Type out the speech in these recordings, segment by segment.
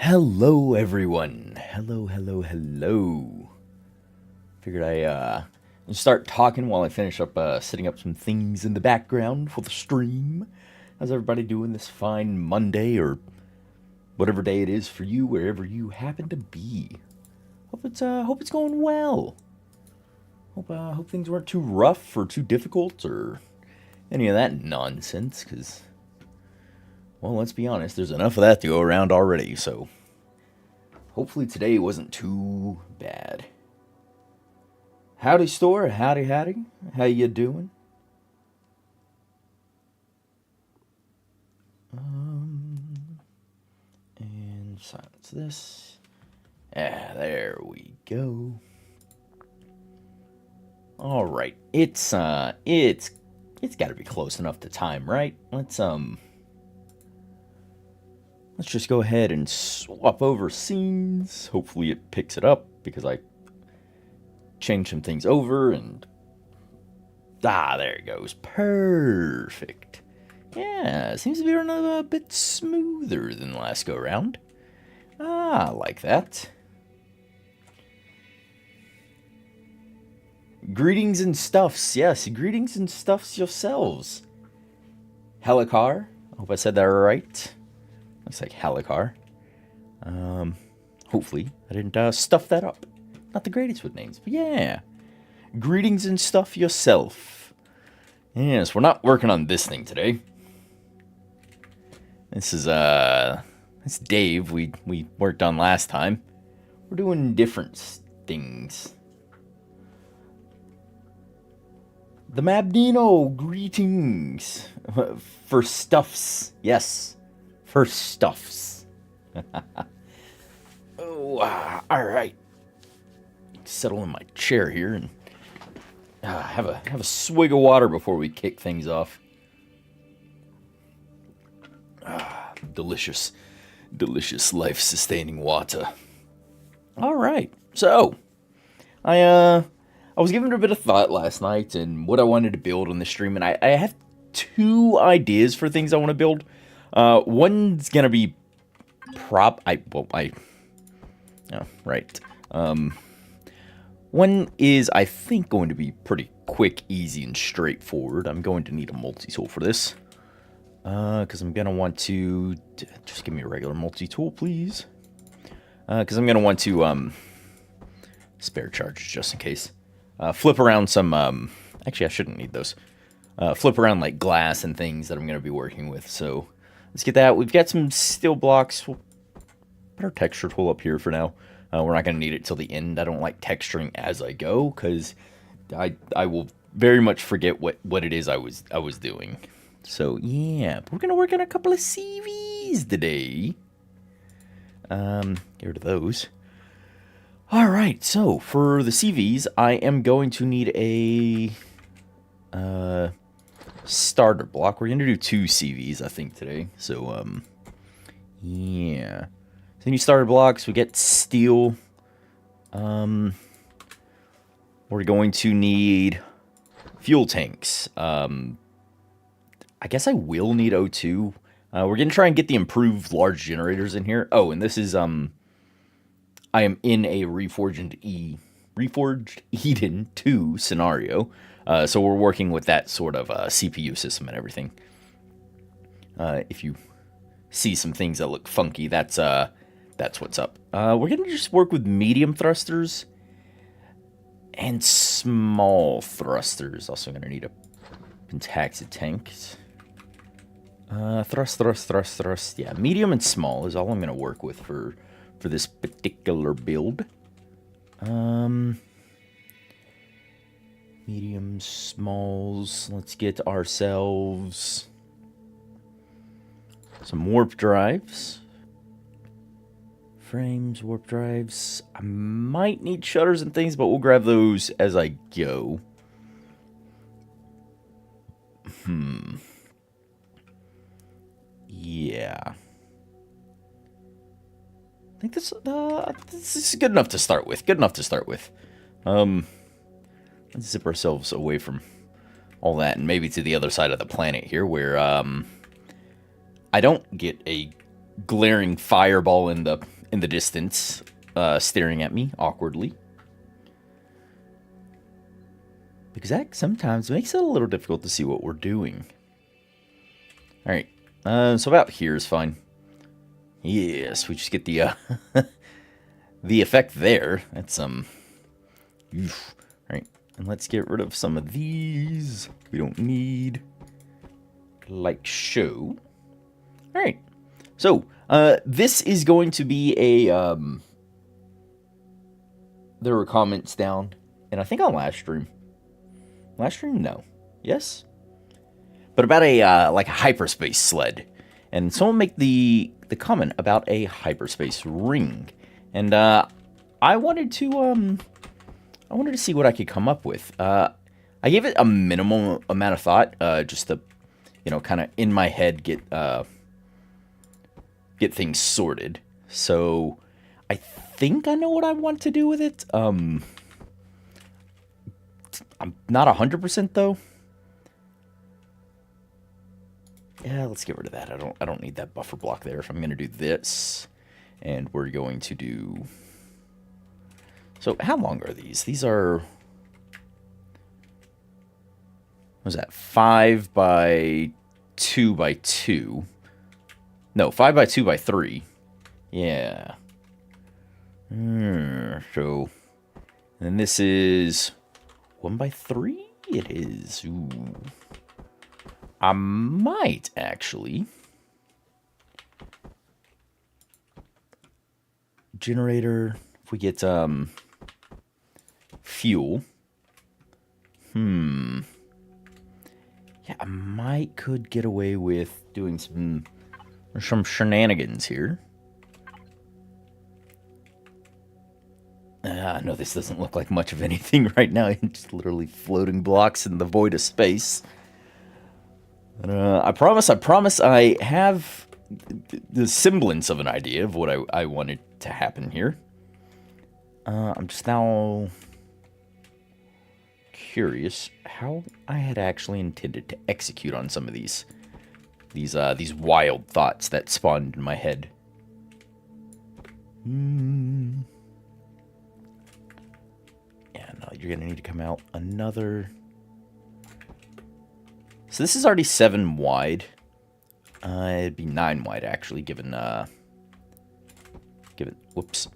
Hello, everyone. Hello. Figured I'd start talking while I finish up setting up some things in the background for the stream. How's everybody doing this fine Monday or whatever day it is for you, wherever you happen to be? Hope it's going well. Hope things weren't too rough or too difficult or any of that nonsense, because, well, let's be honest, there's enough of that to go around already, so hopefully today wasn't too bad. Howdy, store. Howdy. How you doing? And silence this. There we go. All right. It's got to be close enough to time, right? Let's just go ahead and swap over scenes. Hopefully it picks it up because I changed some things over and there it goes. Perfect. Yeah, seems to be running a bit smoother than the last go round. I like that. Greetings and stuffs. Yes, greetings and stuffs yourselves. Helicar. I hope I said that right. Looks like Helicar. Hopefully I didn't stuff that up. Not the greatest with names, but yeah. Greetings and stuff yourself. Yes, we're not working on this thing today. This is Dave we worked on last time. We're doing different things. The Mabdino, greetings. For stuffs. Yes. For stuffs. Alright. Settle in my chair here and have a swig of water before we kick things off. Delicious life-sustaining water. Alright, so I was giving it a bit of thought last night and what I wanted to build on the stream, and I have two ideas for things I want to build. One's gonna be one is, I think, going to be pretty quick, easy, and straightforward. I'm going to need a multi-tool for this. Because I'm gonna want to just give me a regular multi-tool, please. Because I'm gonna want to spare charges just in case. Flip around some actually I shouldn't need those. Flip around like glass and things that I'm gonna be working with. So let's get that. We've got some steel blocks. We'll put our texture tool up here for now. We're not gonna need it till the end. I don't like texturing as I go because I will very much forget what it is I was doing. So yeah, we're gonna work on a couple of CVs today. Get rid of those. Alright, so for the CVs, I am going to need a starter block. We're gonna do 2 CVs, I think, today. So yeah. So any starter blocks, we get steel. We're going to need fuel tanks. I guess I will need O2. We're going to try and get the improved large generators in here. Oh, and this is, I am in a Reforged Eden 2 scenario. So we're working with that sort of CPU system and everything. If you see some things that look funky, that's what's up. We're going to just work with medium thrusters and small thrusters. Also going to need a pentaxid tank. Thrust. Yeah, medium and small is all I'm going to work with for this particular build. Medium, smalls. Let's get ourselves some warp drives. Frames, warp drives. I might need shutters and things, but we'll grab those as I go. Yeah. I think this is good enough to start with. Let's zip ourselves away from all that and maybe to the other side of the planet here where I don't get a glaring fireball in the distance, staring at me awkwardly. Because that sometimes makes it a little difficult to see what we're doing. Alright, so about here is fine. Yes, we just get the, the effect there. That's, oof. Alright, and let's get rid of some of these we don't need. Like so. Alright, so, this is going to be a, there were comments down, and I think on last stream. Last stream? No. Yes? But about a, like a hyperspace sled. And someone make the comment about a hyperspace ring. And, I wanted to see what I could come up with. I gave it a minimal amount of thought, just to, you know, kind of in my head get things sorted. So, I think I know what I want to do with it. I'm not 100% though. Yeah, let's get rid of that. I don't need that buffer block there. If I'm going to do this, and we're going to do. So how long are these? These are. What was that? 5 by 2 by 2. No, 5 by 2 by 3. Yeah. So, and this is 1 by 3? It is. Ooh. I might actually generator, if we get fuel. Yeah, I could get away with doing some shenanigans here. No, this doesn't look like much of anything right now. It's just literally floating blocks in the void of space. I promise I have the semblance of an idea of what I wanted to happen here. I'm just now curious how I had actually intended to execute on some of these wild thoughts that spawned in my head. Yeah, no, you're gonna need to come out another. So this is already 7 wide. It'd be 9 wide actually, given whoops.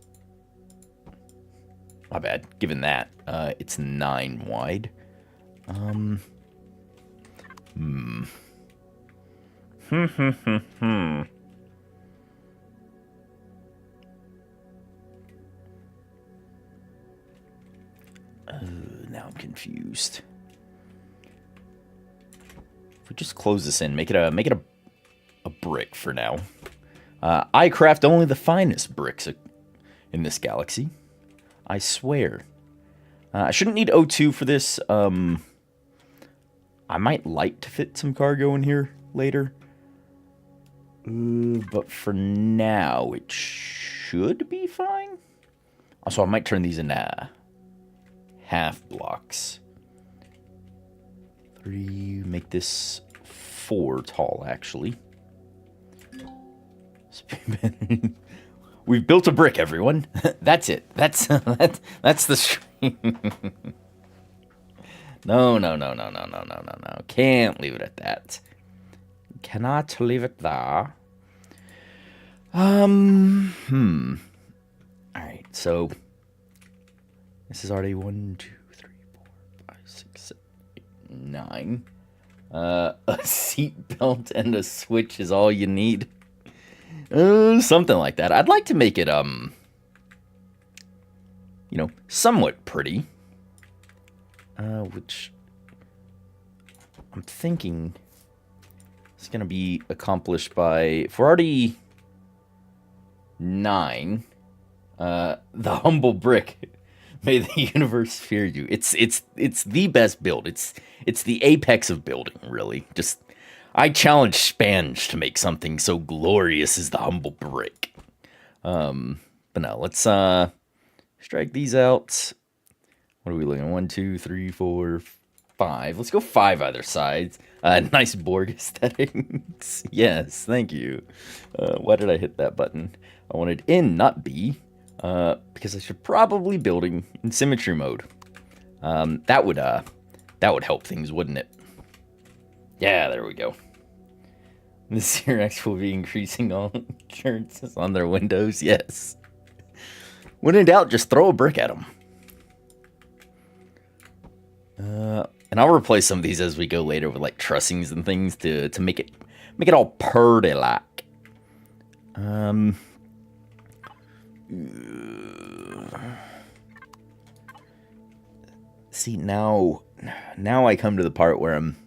My bad. Given that, it's 9 wide. Now I'm confused. If we just close this in, make it a brick for now. I craft only the finest bricks in this galaxy. I swear. I shouldn't need O2 for this. I might like to fit some cargo in here later. But for now, it should be fine. Also, I might turn these into half blocks. 3, make this 4 tall, actually. We've built a brick, everyone. That's it. That's the stream. No. Can't leave it at that. Cannot leave it there. Alright, so this is already 1, 2, 3, 4, 5, 6, 7, 8, 9. A seat belt and a switch is all you need. Something like that. I'd like to make it, you know, somewhat pretty. Which I'm thinking is going to be accomplished by, for already 9, the humble brick. May the universe fear you. It's the best build. It's the apex of building, really. Just, I challenge Spange to make something so glorious as the humble brick. But now let's strike these out. What are we looking at? 1, 2, 3, 4, 5. Let's go 5 either side. Nice Borg aesthetics. Yes, thank you. Why did I hit that button? I wanted in, not B. Because I should probably building in symmetry mode. That would help things, wouldn't it? Yeah, there we go. The Cyrax will be increasing all insurances on their windows. Yes. When in doubt, just throw a brick at them. And I'll replace some of these as we go later with like trussings and things to make it all purdy like. See, now I come to the part where I'm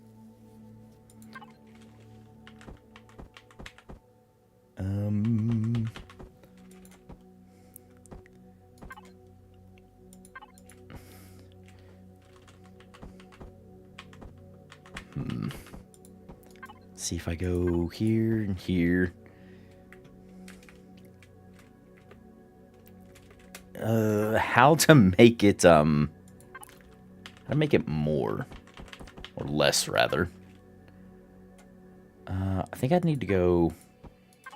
see if I go here and here. How to make it more or less rather. I think I'd need to go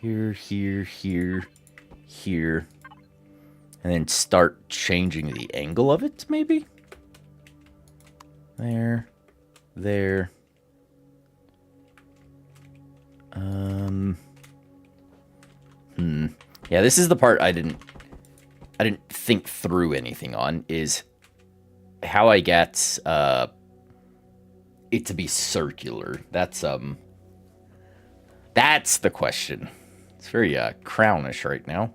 here, here, here, here, and then start changing the angle of it, maybe? There. Yeah, this is the part I didn't think through anything on, is how I get it to be circular. That's the question. It's very crownish right now.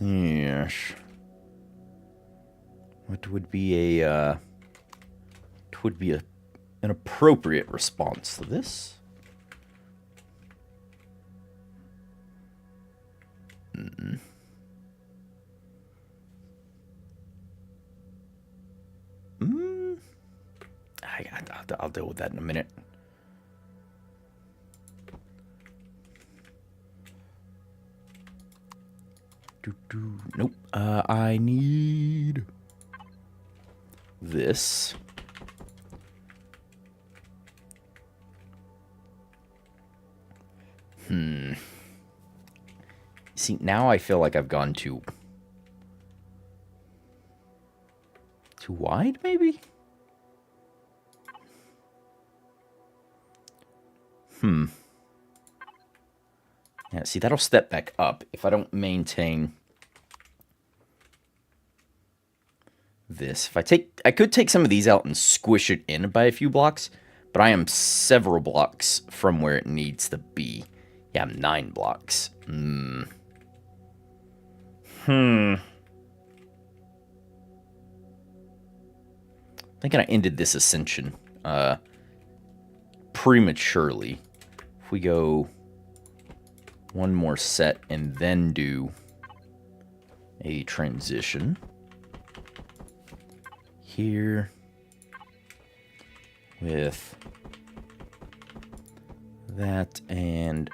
Yes. What would be an appropriate response to this? I'll deal with that in a minute. Nope. I need this. See, now I feel like I've gone too wide, maybe? Yeah, see, that'll step back up if I don't maintain this. I could take some of these out and squish it in by a few blocks, but I am several blocks from where it needs to be. Yeah, I'm 9 blocks. I think I ended this ascension prematurely. If we go one more set and then do a transition here with that and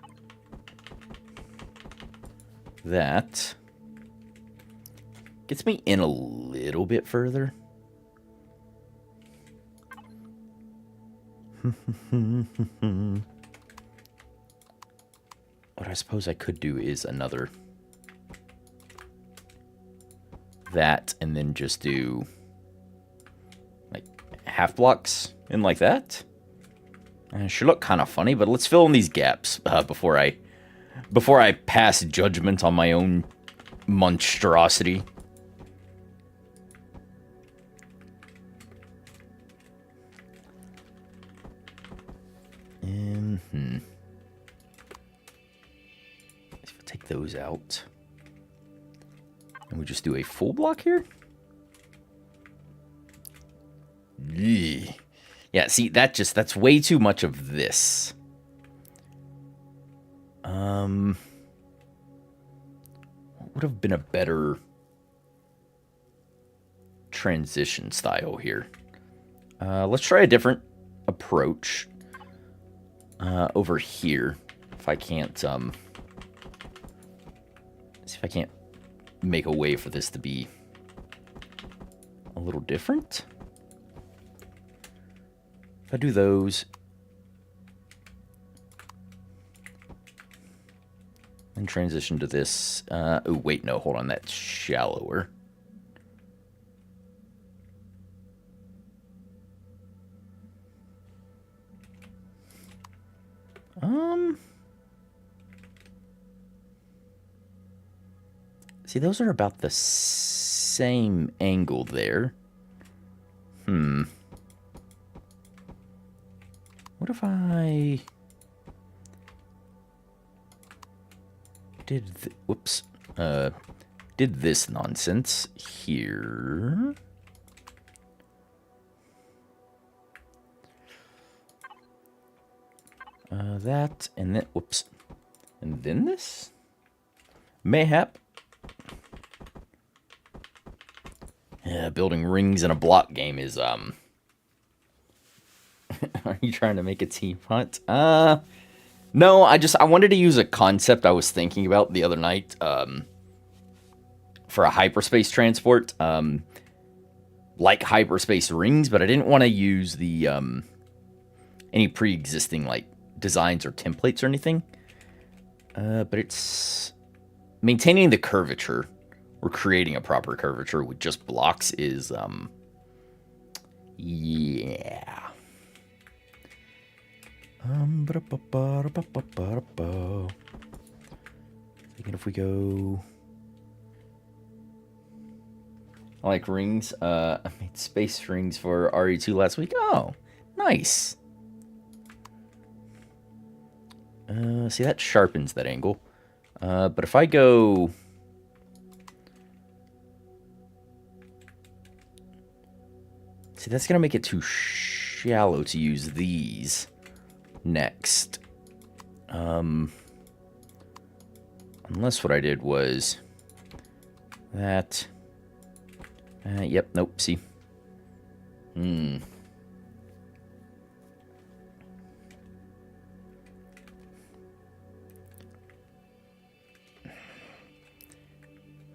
that, gets me in a little bit further. What I suppose I could do is another that, and then just do like half blocks in like that. And it should look kind of funny, but let's fill in these gaps before I pass judgment on my own monstrosity. Take those out. And we just do a full block here? Yeah, see, that's way too much of this. What would have been a better transition style here? Let's try a different approach over here. If I can't, see if I can't make a way for this to be a little different. If I do those, and transition to this. Oh, wait, no, hold on, that's shallower. See, those are about the same angle there. What if I did did this nonsense here? That and then and then this mayhap. Yeah, building rings in a block game is Are you trying to make a team hunt? No, I wanted to use a concept I was thinking about the other night for a hyperspace transport, like hyperspace rings, but I didn't want to use the any pre-existing like designs or templates or anything. But it's maintaining the curvature or creating a proper curvature with just blocks is yeah. Thinking if we go, I like rings. I made space rings for RE2 last week. Oh, nice. See, that sharpens that angle. But if I go, see, that's gonna make it too shallow to use these next. Unless what I did was that. Yep, nope, see.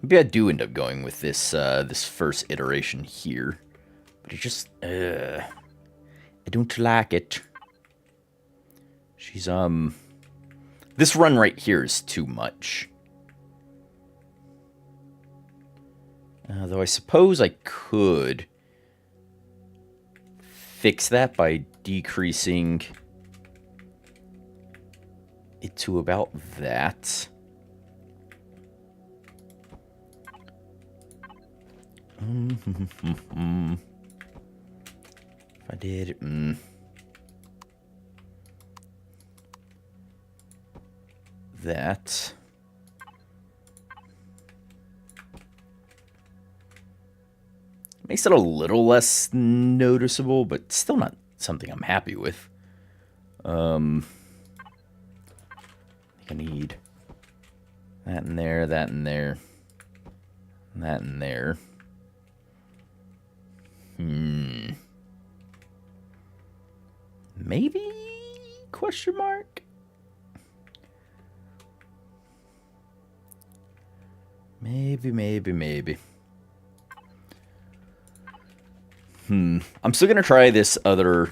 Maybe I do end up going with this this first iteration here. But it just I don't like it. She's this run right here is too much. Though I suppose I could fix that by decreasing it to about that. If I did, that. Makes it a little less noticeable, but still not something I'm happy with. I think I need that in there, that in there, that in there. Maybe? Question mark? Maybe. I'm still gonna try this other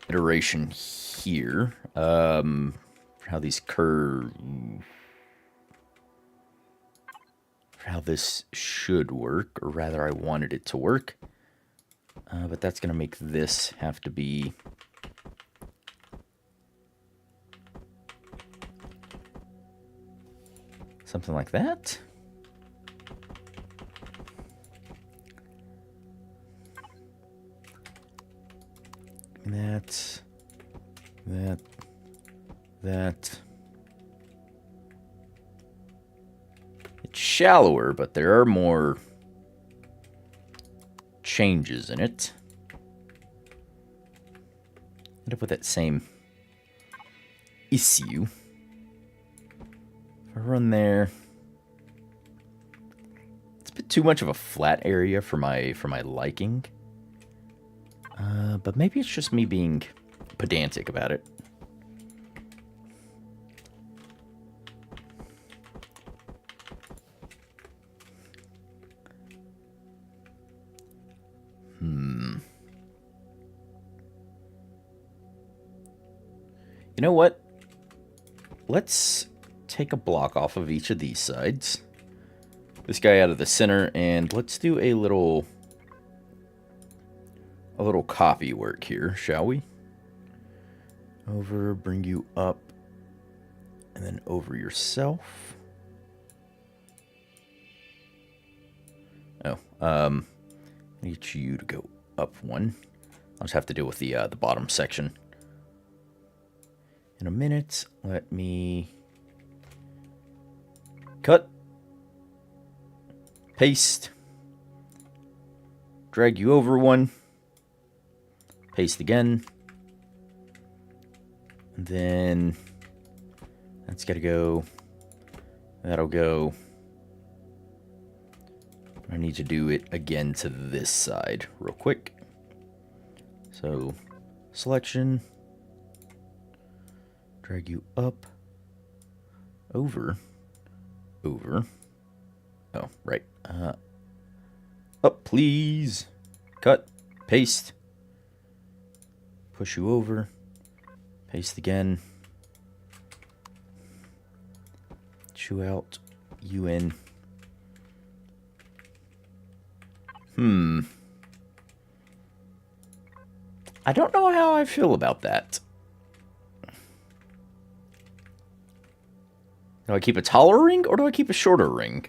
iteration here. How these curve, how this should work, or rather, I wanted it to work. But that's gonna make this have to be something like that. That. It's shallower, but there are more changes in it. End up with that same issue. If I run there, it's a bit too much of a flat area for my liking. But maybe it's just me being pedantic about it. know what? Let's take a block off of each of these sides. This guy out of the center, and let's do a little copy work here, shall we? Over, bring you up, and then over yourself. Oh, I need you to go up one. I'll just have to deal with the bottom section in a minute. Let me cut, paste, drag you over one, paste again, and then that's gotta go, that'll go. I need to do it again to this side real quick. So, selection, drag you up, over, oh, right, up please, cut, paste, push you over, paste again, chew out, you in. I don't know how I feel about that. Do I keep a taller ring or do I keep a shorter ring?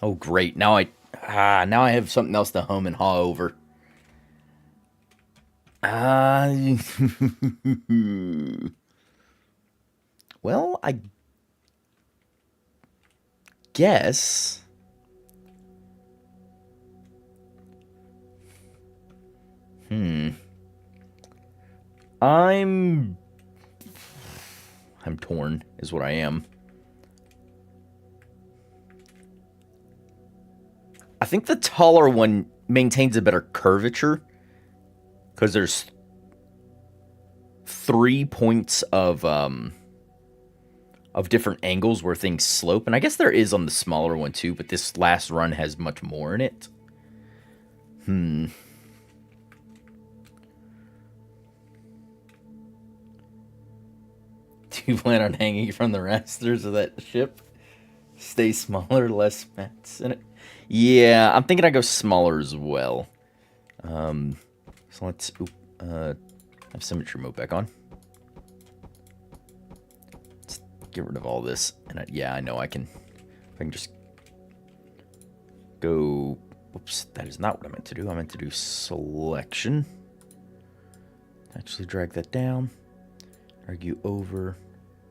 Oh great. Now I have something else to hum and haw over. Well, I guess I'm torn is what I am. I think the taller one maintains a better curvature because there's 3 points of different angles where things slope, and I guess there is on the smaller one too, but this last run has much more in it. Do you plan on hanging from the rafters of that ship? Stay smaller, less mats in it? Yeah, I'm thinking I go smaller as well. So let's have symmetry mode back on. Let's get rid of all this. And yeah, I know I can just go. Oops, that is not what I meant to do. I meant to do selection. Actually drag that down. Drag you over.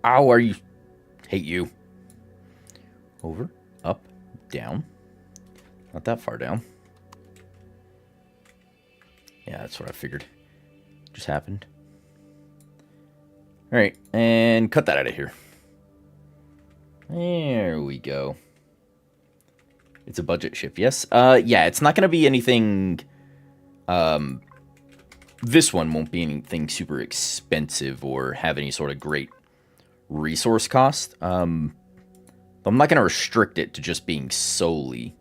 Ow, are you? Hate you. Over, up, down. Not that far down. Yeah, that's what I figured. Just happened. Alright, and cut that out of here. There we go. It's a budget ship, yes? Yeah, it's not going to be anything... this one won't be anything super expensive or have any sort of great resource cost. I'm not going to restrict it to just being solely,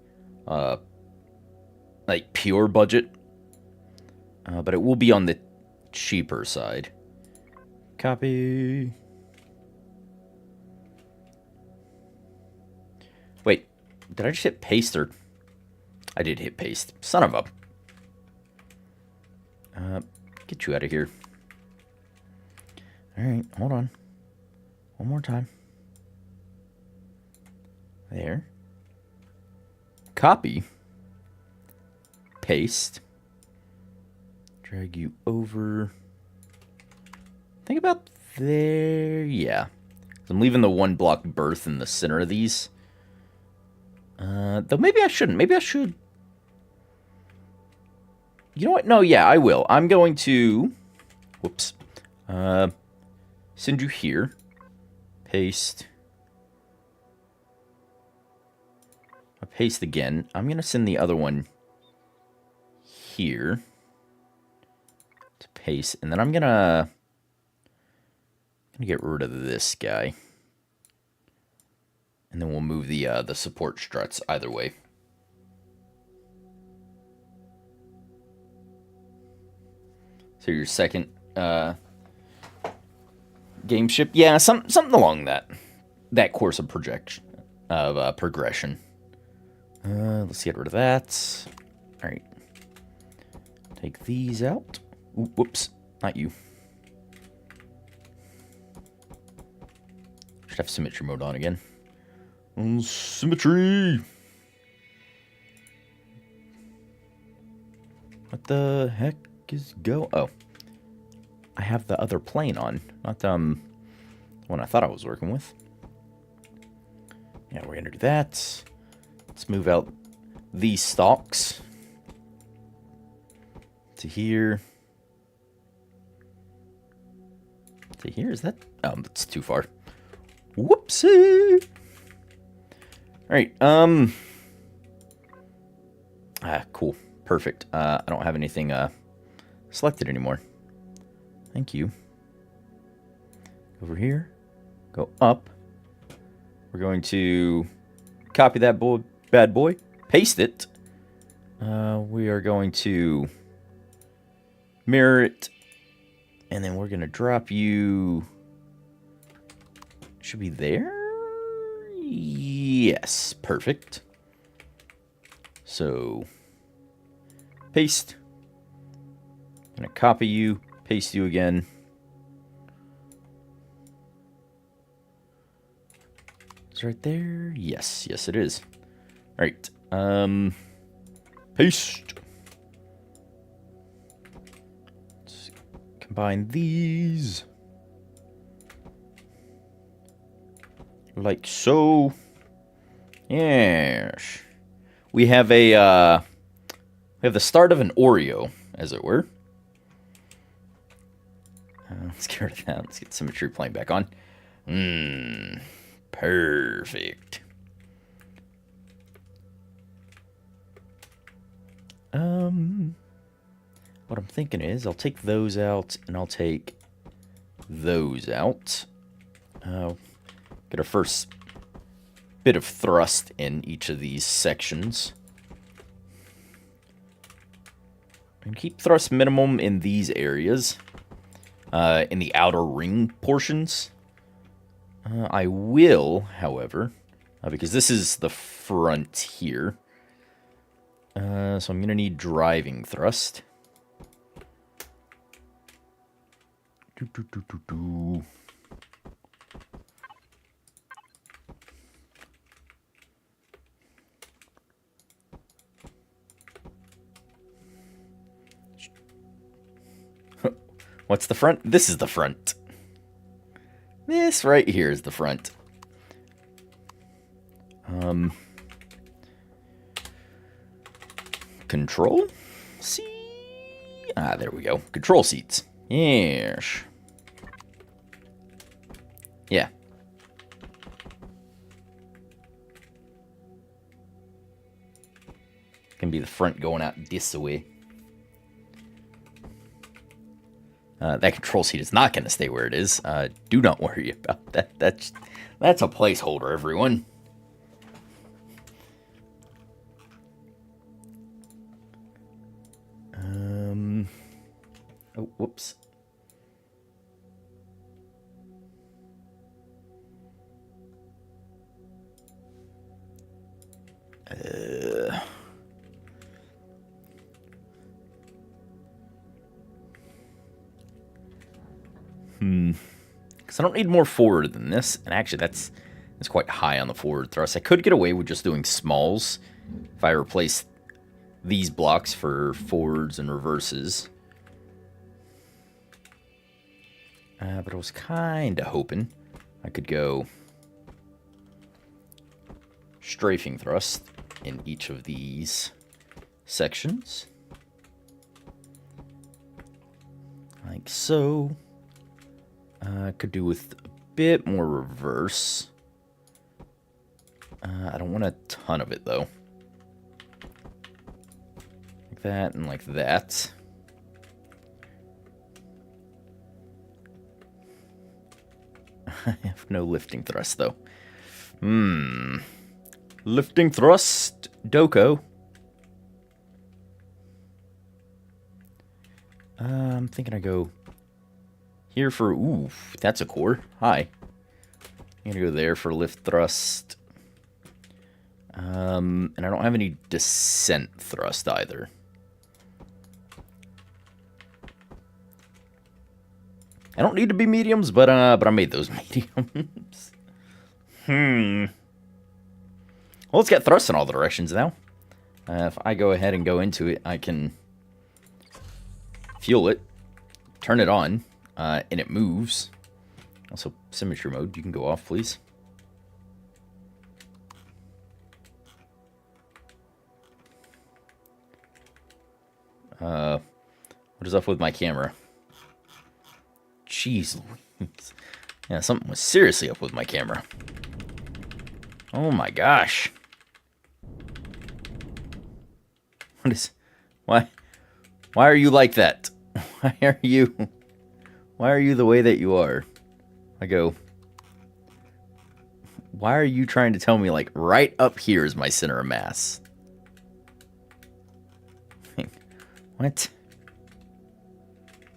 like, pure budget. But it will be on the cheaper side. Copy. Wait, did I just hit paste or... I did hit paste. Son of a... get you out of here. Alright, hold on. One more time. There. Copy. Paste. Drag you over. Think about there. Yeah. I'm leaving the one block berth in the center of these. Though maybe I shouldn't. Maybe I should. You know what? No, yeah, I will. I'm going to... Whoops. Send you here. Paste. I'll paste again. I'm going to send the other one here. To paste. And then I'm going to get rid of this guy. And then we'll move the support struts either way. So your second game ship, yeah, something along that course of progression. Let's get rid of that. All right, take these out. Ooh, whoops, not you. Should have symmetry mode on again. Symmetry. What the heck is go? Oh, I have the other plane on, not the one I thought I was working with. Yeah, we're gonna do that. Let's move out these stalks to here. To here, is that? Oh, that's too far. Whoopsie. All right. Cool. Perfect. I don't have anything selected anymore. Thank you. Over here. Go up. We're going to copy that bad boy. Paste it. We are going to mirror it. And then we're going to drop you. Should be there. Yes. Perfect. So, paste. I'm going to copy you. Paste you again. It's right there. Yes. Yes, it is. All right. Paste. Let's combine these. Like so. Yes. We have the start of an Oreo, as it were. Let's get rid of that. Let's get symmetry plane back on. Perfect. What I'm thinking is I'll take those out and I'll take those out. Get our first bit of thrust in each of these sections. And keep thrust minimum in these areas. In the outer ring portions. I will, however, because this is the front here. So I'm going to need driving thrust. What's the front? This is the front. This right here is the front. Control? See? Ah, there we go. Control seats. Yes. Yeah. Can be the front going out this way. That control seat is not going to stay where it is. Do not worry about that. That's a placeholder, everyone. Oh, whoops. Because I don't need more forward than this. And actually, that's quite high on the forward thrust. I could get away with just doing smalls if I replace these blocks for forwards and reverses. But I was kind of hoping I could go strafing thrust in each of these sections. Like so. Could do with a bit more reverse. I don't want a ton of it, though. Like that and like that. I have no lifting thrust, though. Lifting thrust, Doko. I'm thinking I go here for... Ooh, that's a core. Hi. I'm gonna go there for lift thrust. And I don't have any descent thrust either. I don't need to be mediums, but I made those mediums. Well, let's get thrust in all directions now. If I go ahead and go into it, I can fuel it, turn it on, and it moves. Also, symmetry mode, you can go off, please. What is up with my camera? Jeez Louise. Yeah, something was seriously up with my camera. Oh my gosh. What is... Why are you like that? Why are you the way that you are? I go... Why are you trying to tell me, like, right up here is my center of mass? What?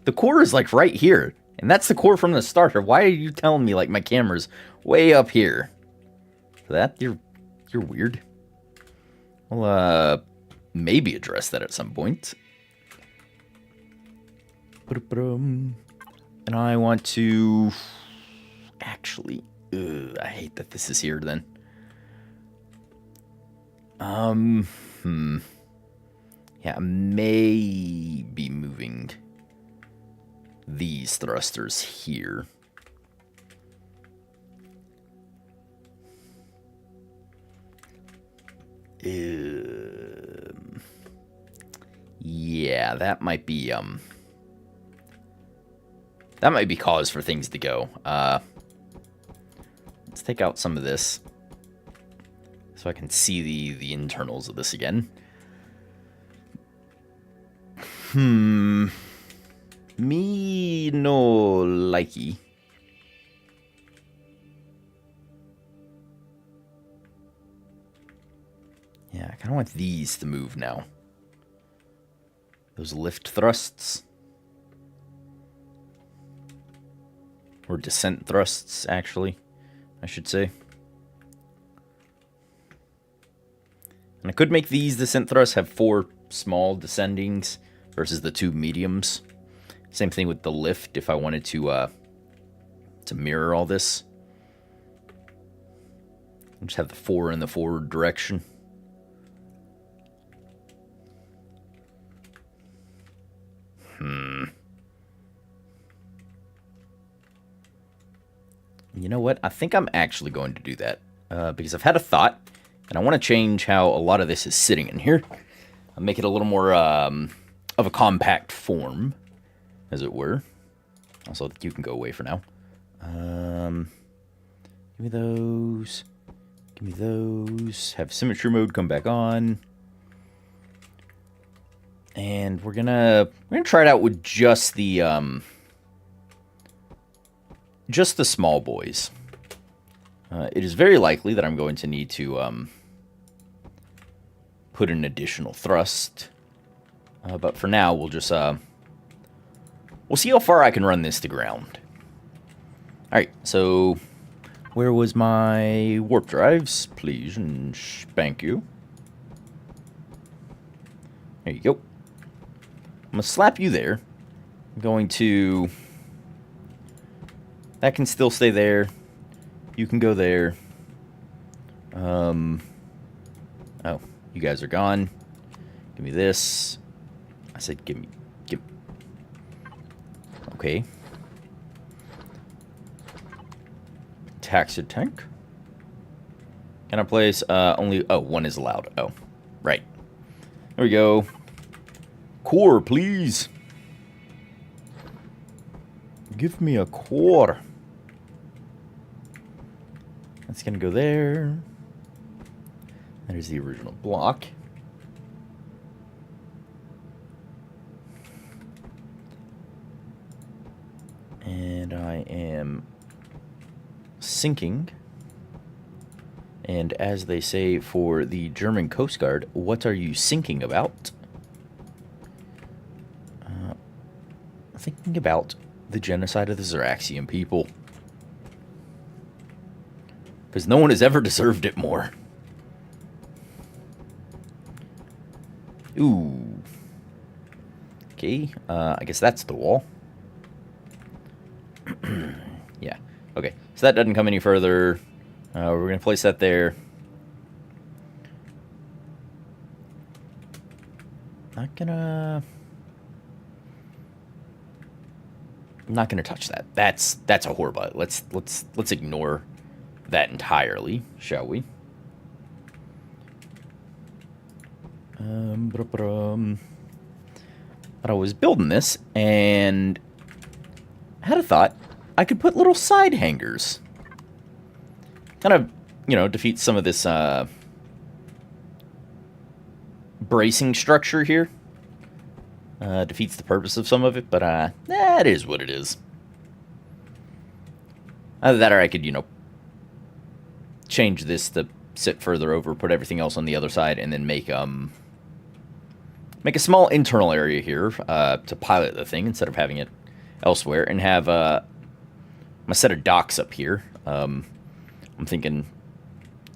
The core is, like, right here. And that's the core from the starter. Why are you telling me, like, my camera's way up here? For that, you're weird. We'll, maybe address that at some point. And I want to... Actually... I hate that this is here, then. Yeah, maybe moving these thrusters here. Yeah, that might be cause for things to go. Let's take out some of this so I can see the internals of this again. Me no likey. Yeah, I kind of want these to move now. Those lift thrusts. Or descent thrusts, actually, I should say. And I could make these descent thrusts have 4 small descendings versus the 2 mediums. Same thing with the lift if I wanted to mirror all this. I'll just have the 4 in the forward direction. You know what? I think I'm actually going to do that. Because I've had a thought, and I want to change how a lot of this is sitting in here. I'll make it a little more of a compact form, as it were. Also, you can go away for now. Give me those. Give me those. Have symmetry mode come back on. And we're gonna try it out with just the small boys. It is very likely that I'm going to need to put an additional thrust. But for now, we'll just we'll see how far I can run this to ground. All right, so where was my warp drives? Please and spank you. There you go. I'm going to slap you there. I'm going to... That can still stay there. You can go there. Oh, you guys are gone. Give me this. I said give me... Okay. Taxi tank. Can I place only... Oh, 1 is allowed. Oh, right. There we go. Core, please. Give me a core. That's gonna go there. There's the original block. And I am sinking And as they say for the German Coast Guard, what are you thinking about? Thinking about the genocide of the Zeraxian people. Because no one has ever deserved it more. Ooh. Okay, I guess that's the wall. Yeah, okay. So that doesn't come any further. We're going to place that there. I'm not gonna touch that. That's a whore. Let's ignore that entirely, shall we? But I was building this and I had a thought. I could put little side hangers. Kind of, you know, defeat some of this bracing structure here. Defeats the purpose of some of it, but it is what it is. Either that or I could, you know, change this to sit further over, put everything else on the other side, and then make a small internal area here to pilot the thing instead of having it elsewhere, and have my set of docks up here. I'm thinking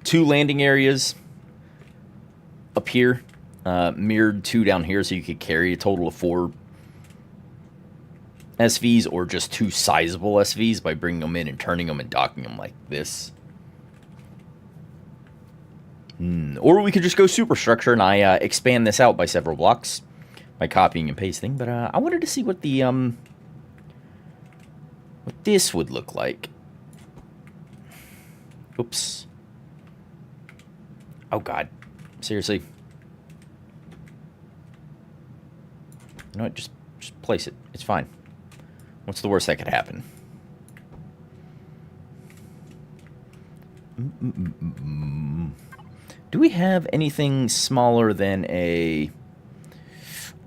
2 landing areas up here, mirrored 2 down here, so you could carry a total of 4 SVs, or just 2 sizable SVs by bringing them in and turning them and docking them like this. Or we could just go superstructure and I expand this out by several blocks by copying and pasting. But I wanted to see what the what this would look like. Oops. Oh God. Seriously. You know what? Just place it. It's fine. What's the worst that could happen? Do we have anything smaller than a...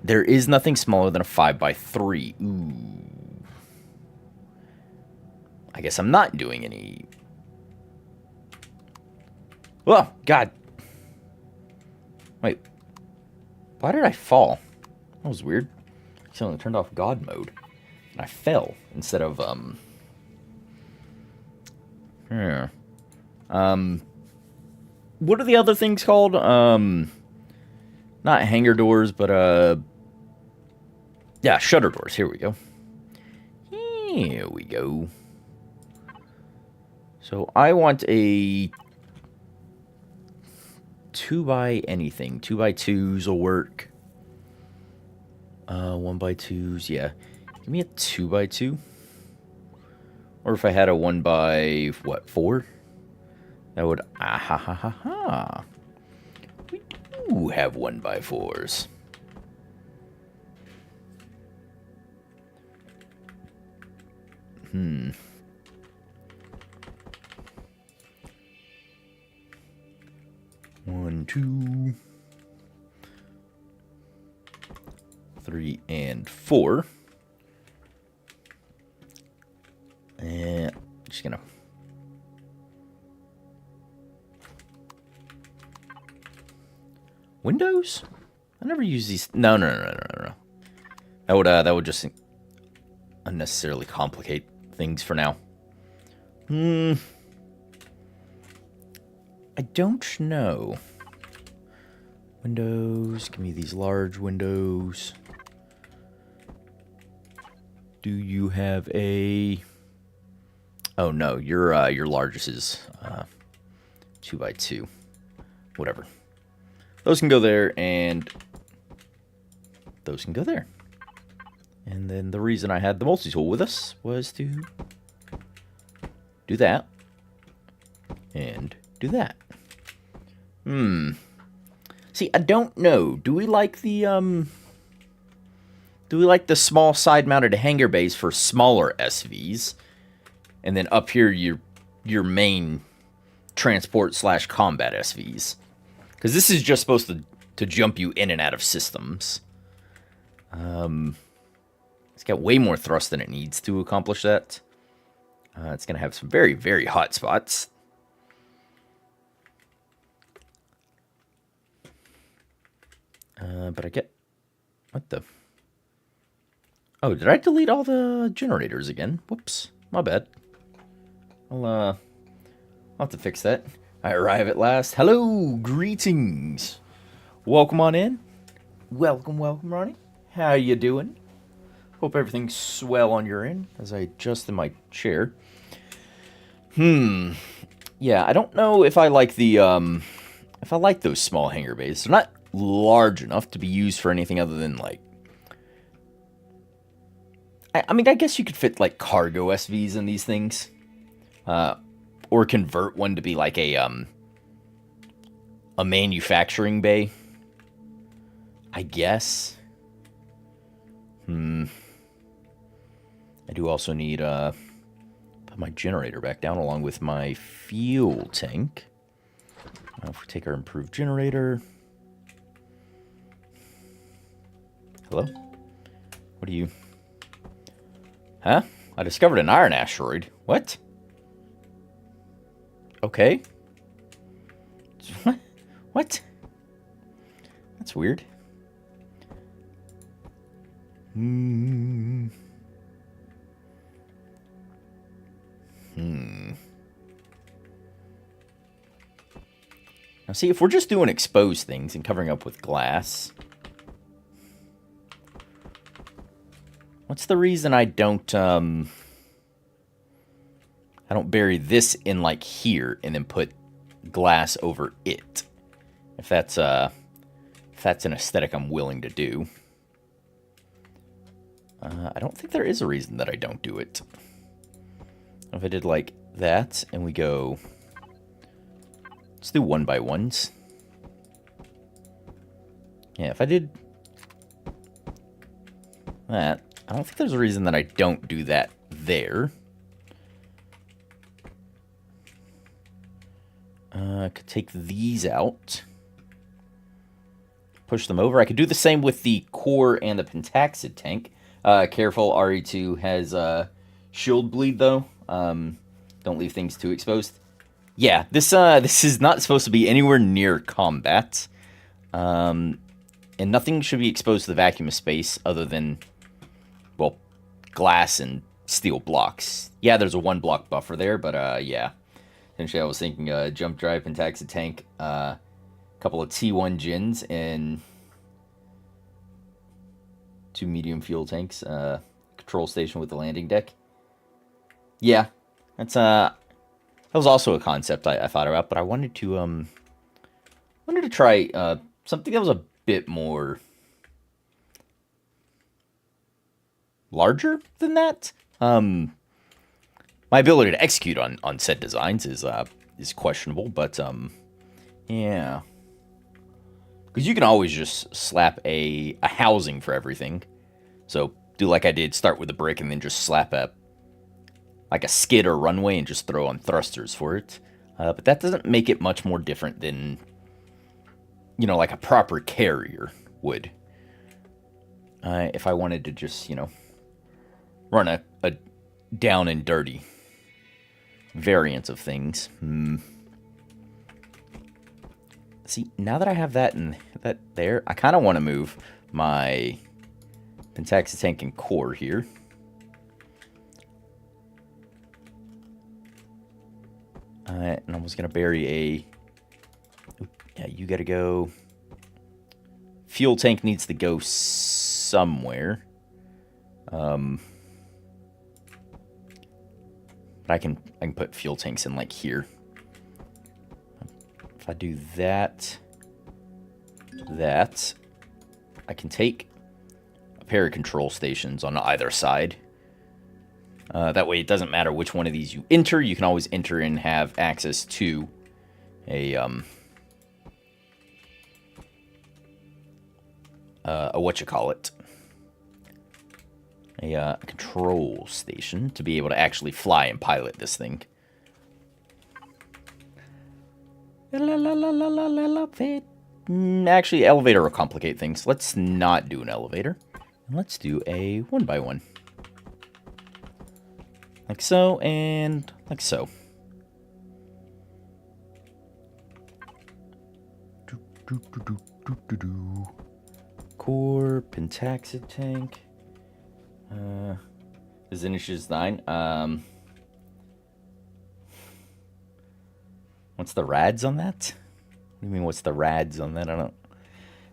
There is nothing smaller than a 5x3. Ooh. I guess I'm not doing any... Oh, God. Wait. Why did I fall? That was weird. I suddenly turned off God mode. And I fell instead of, what are the other things called? Not hangar doors, but, yeah, shutter doors. Here we go. Here we go. So I want a 2x anything. 2x2s will work. 1x2s, yeah. Give me a 2x2. Or if I had a 1x4? That would... We do have 1x4s. One, 2, 3, and 4. And just gonna... Windows? I never use these. No. That would just unnecessarily complicate things for now. I don't know. Windows. Give me these large windows. Do you have a... Oh no, your largest is 2x2. Whatever. Those can go there, and those can go there. And then the reason I had the multi-tool with us was to do that and do that. See, I don't know. Do we like the small side-mounted hangar bays for smaller SVs? And then up here, your main transport/combat SVs. Because this is just supposed to jump you in and out of systems. It's got way more thrust than it needs to accomplish that. It's going to have some very, very hot spots. But I get... What the... Oh, did I delete all the generators again? Whoops. My bad. I'll have to fix that. I arrive at last. Hello! Greetings! Welcome on in. Welcome, Ronnie. How you doing? Hope everything's swell on your end as I adjust in my chair. Yeah, I don't know if I like the, if I like those small hangar bays. They're not large enough to be used for anything other than, like... I mean, I guess you could fit, like, cargo SVs in these things. Or convert one to be, like, a manufacturing bay. I guess. I do also need, put my generator back down along with my fuel tank. If we take our improved generator. Hello? What are you? Huh? I discovered an iron asteroid. What? Okay. What? That's weird. Now see, if we're just doing exposed things and covering up with glass... What's the reason I don't bury this in, like, here and then put glass over it? If that's an aesthetic I'm willing to do. I don't think there is a reason that I don't do it. If I did like that, and we go... Let's do 1x1s. Yeah, if I did that, I don't think there's a reason that I don't do that there. I could take these out. Push them over. I could do the same with the core and the pentaxid tank. Careful, RE2 has shield bleed, though. Don't leave things too exposed. Yeah, this is not supposed to be anywhere near combat. And nothing should be exposed to the vacuum of space other than, well, glass and steel blocks. Yeah, there's a 1 block buffer there, but yeah. Essentially, I was thinking jump drive, pentaxid tank, couple of T1 gens, and 2 medium fuel tanks, control station with the landing deck. Yeah, that's that was also a concept I thought about, but I wanted to try something that was a bit more larger than that. My ability to execute on said designs is questionable, but yeah. Because you can always just slap a housing for everything. So do like I did, start with a brick and then just slap like a skid or runway and just throw on thrusters for it. But that doesn't make it much more different than, you know, like a proper carrier would. If I wanted to just, you know, run a down and dirty variant of things. See, now that I have that and that there, I kind of want to move my pentaxid tank and core here. And I was going to bury a... Yeah, you got to go... Fuel tank needs to go somewhere. But I can put fuel tanks in, like, here. If I do that, I can take a pair of control stations on either side. That way it doesn't matter which one of these you enter. You can always enter and have access to a whatchamacallit, a control station to be able to actually fly and pilot this thing. Actually, elevator will complicate things. Let's not do an elevator. Let's do a 1x1. Like so, and like so. core, pentaxid tank. His initiative's 9. What's the rads on that? What do you mean, what's the rads on that? I don't...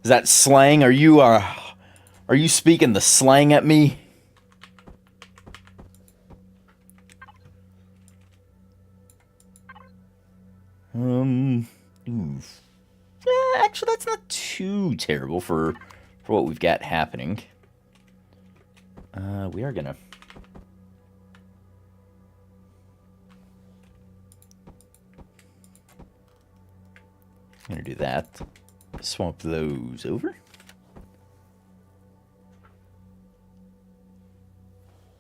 Is that slang? Are you speaking the slang at me? Oof. Actually, that's not too terrible for what we've got happening. We are gonna... I'm gonna do that. Swap those over.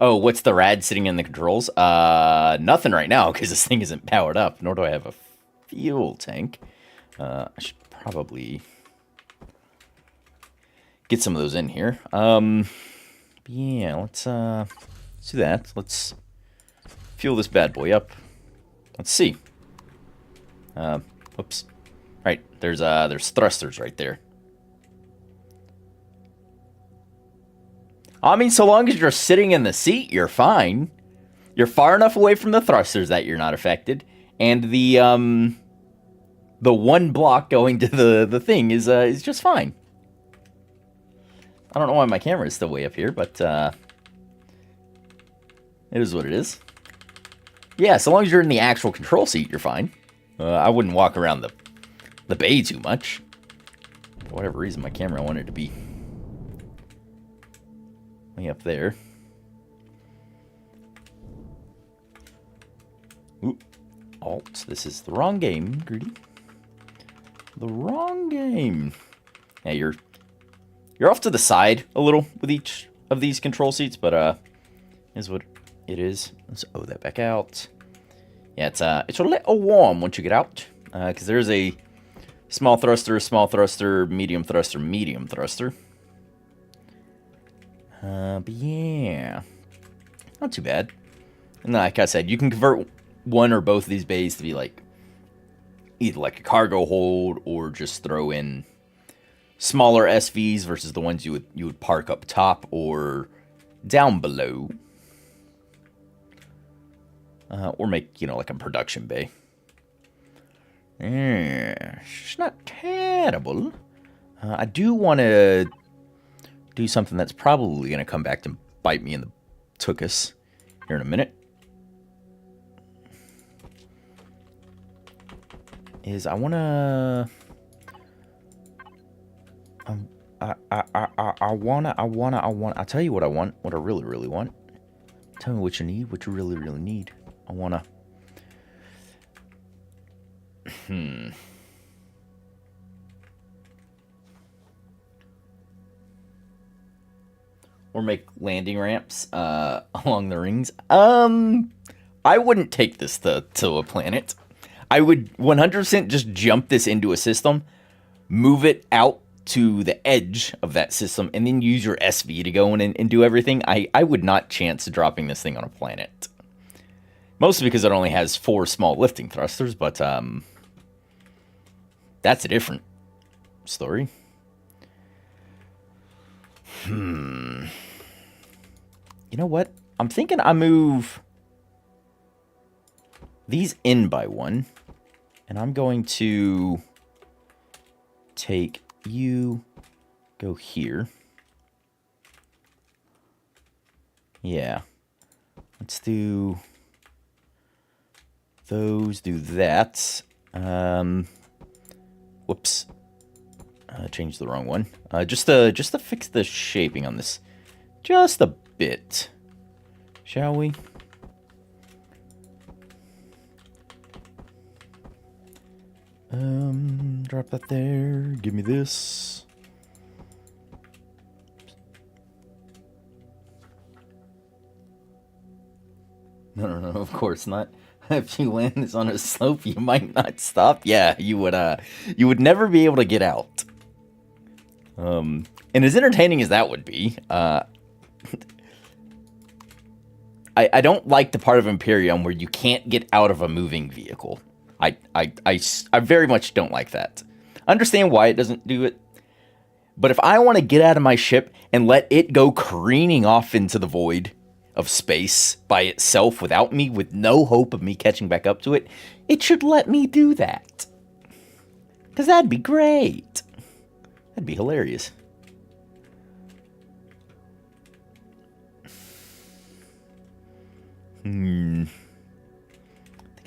Oh, what's the rad sitting in the controls? Nothing right now, because this thing isn't powered up, nor do I have a fuel tank. I should probably get some of those in here. Yeah, let's do that. Let's fuel this bad boy up. Let's see. Oops. Right, there's thrusters right there. I mean, so long as you're sitting in the seat, you're fine. You're far enough away from the thrusters that you're not affected, and the one block going to the thing is just fine. I don't know why my camera is still way up here, but it is what it is. Yeah, so long as you're in the actual control seat, you're fine. I wouldn't walk around the bay too much. For whatever reason, my camera wanted to be way up there. Ooh, Alt. This is the wrong game, Greedy. The wrong game. Yeah, you're off to the side a little with each of these control seats, but is what it is. Let's O that back out. Yeah, it's a little warm once you get out, because there's a small thruster, medium thruster, medium thruster. But yeah, not too bad. And like I said, you can convert one or both of these bays to be like either like a cargo hold or just throw in smaller SVs versus the ones you would park up top or down below. Or make, like a production bay. Yeah, it's not terrible. I do want to do something that's probably going to come back to bite me in the tuchus here in a minute. Is I want to... I'll tell you what I want, what I really, really want. Tell me what you need, what you really, really need. I want to... Or make landing ramps along the rings. I wouldn't take this to a planet. I would 100% just jump this into a system, move it out to the edge of that system, and then use your SV to go in and do everything. I would not chance dropping this thing on a planet. Mostly because it only has 4 small lifting thrusters, but that's a different story. You know what? I'm thinking I move these in by 1, and I'm going to take you, go here. Yeah. Let's do those, do that. Whoops. Changed the wrong one. Just to fix the shaping on this just a bit. Shall we? Drop that there. Give me this. No, of course not. If you land this on a slope, you might not stop. Yeah, you would never be able to get out. And as entertaining as that would be, I don't like the part of Empyrion where you can't get out of a moving vehicle. I very much don't like that. Understand why it doesn't do it, But if I want to get out of my ship and let it go careening off into the void of space by itself without me, with no hope of me catching back up to it, it should let me do that. Because that'd be great. That'd be hilarious. I think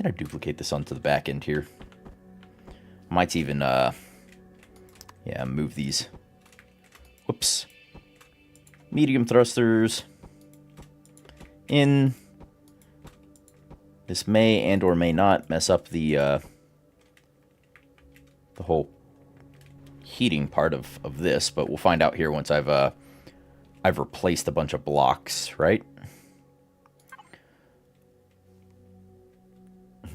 I'd duplicate this onto the back end here. Might even, yeah, move these. Whoops. Medium thrusters in. This may and or may not mess up the whole heating part of this, but we'll find out here once I've replaced a bunch of blocks, right?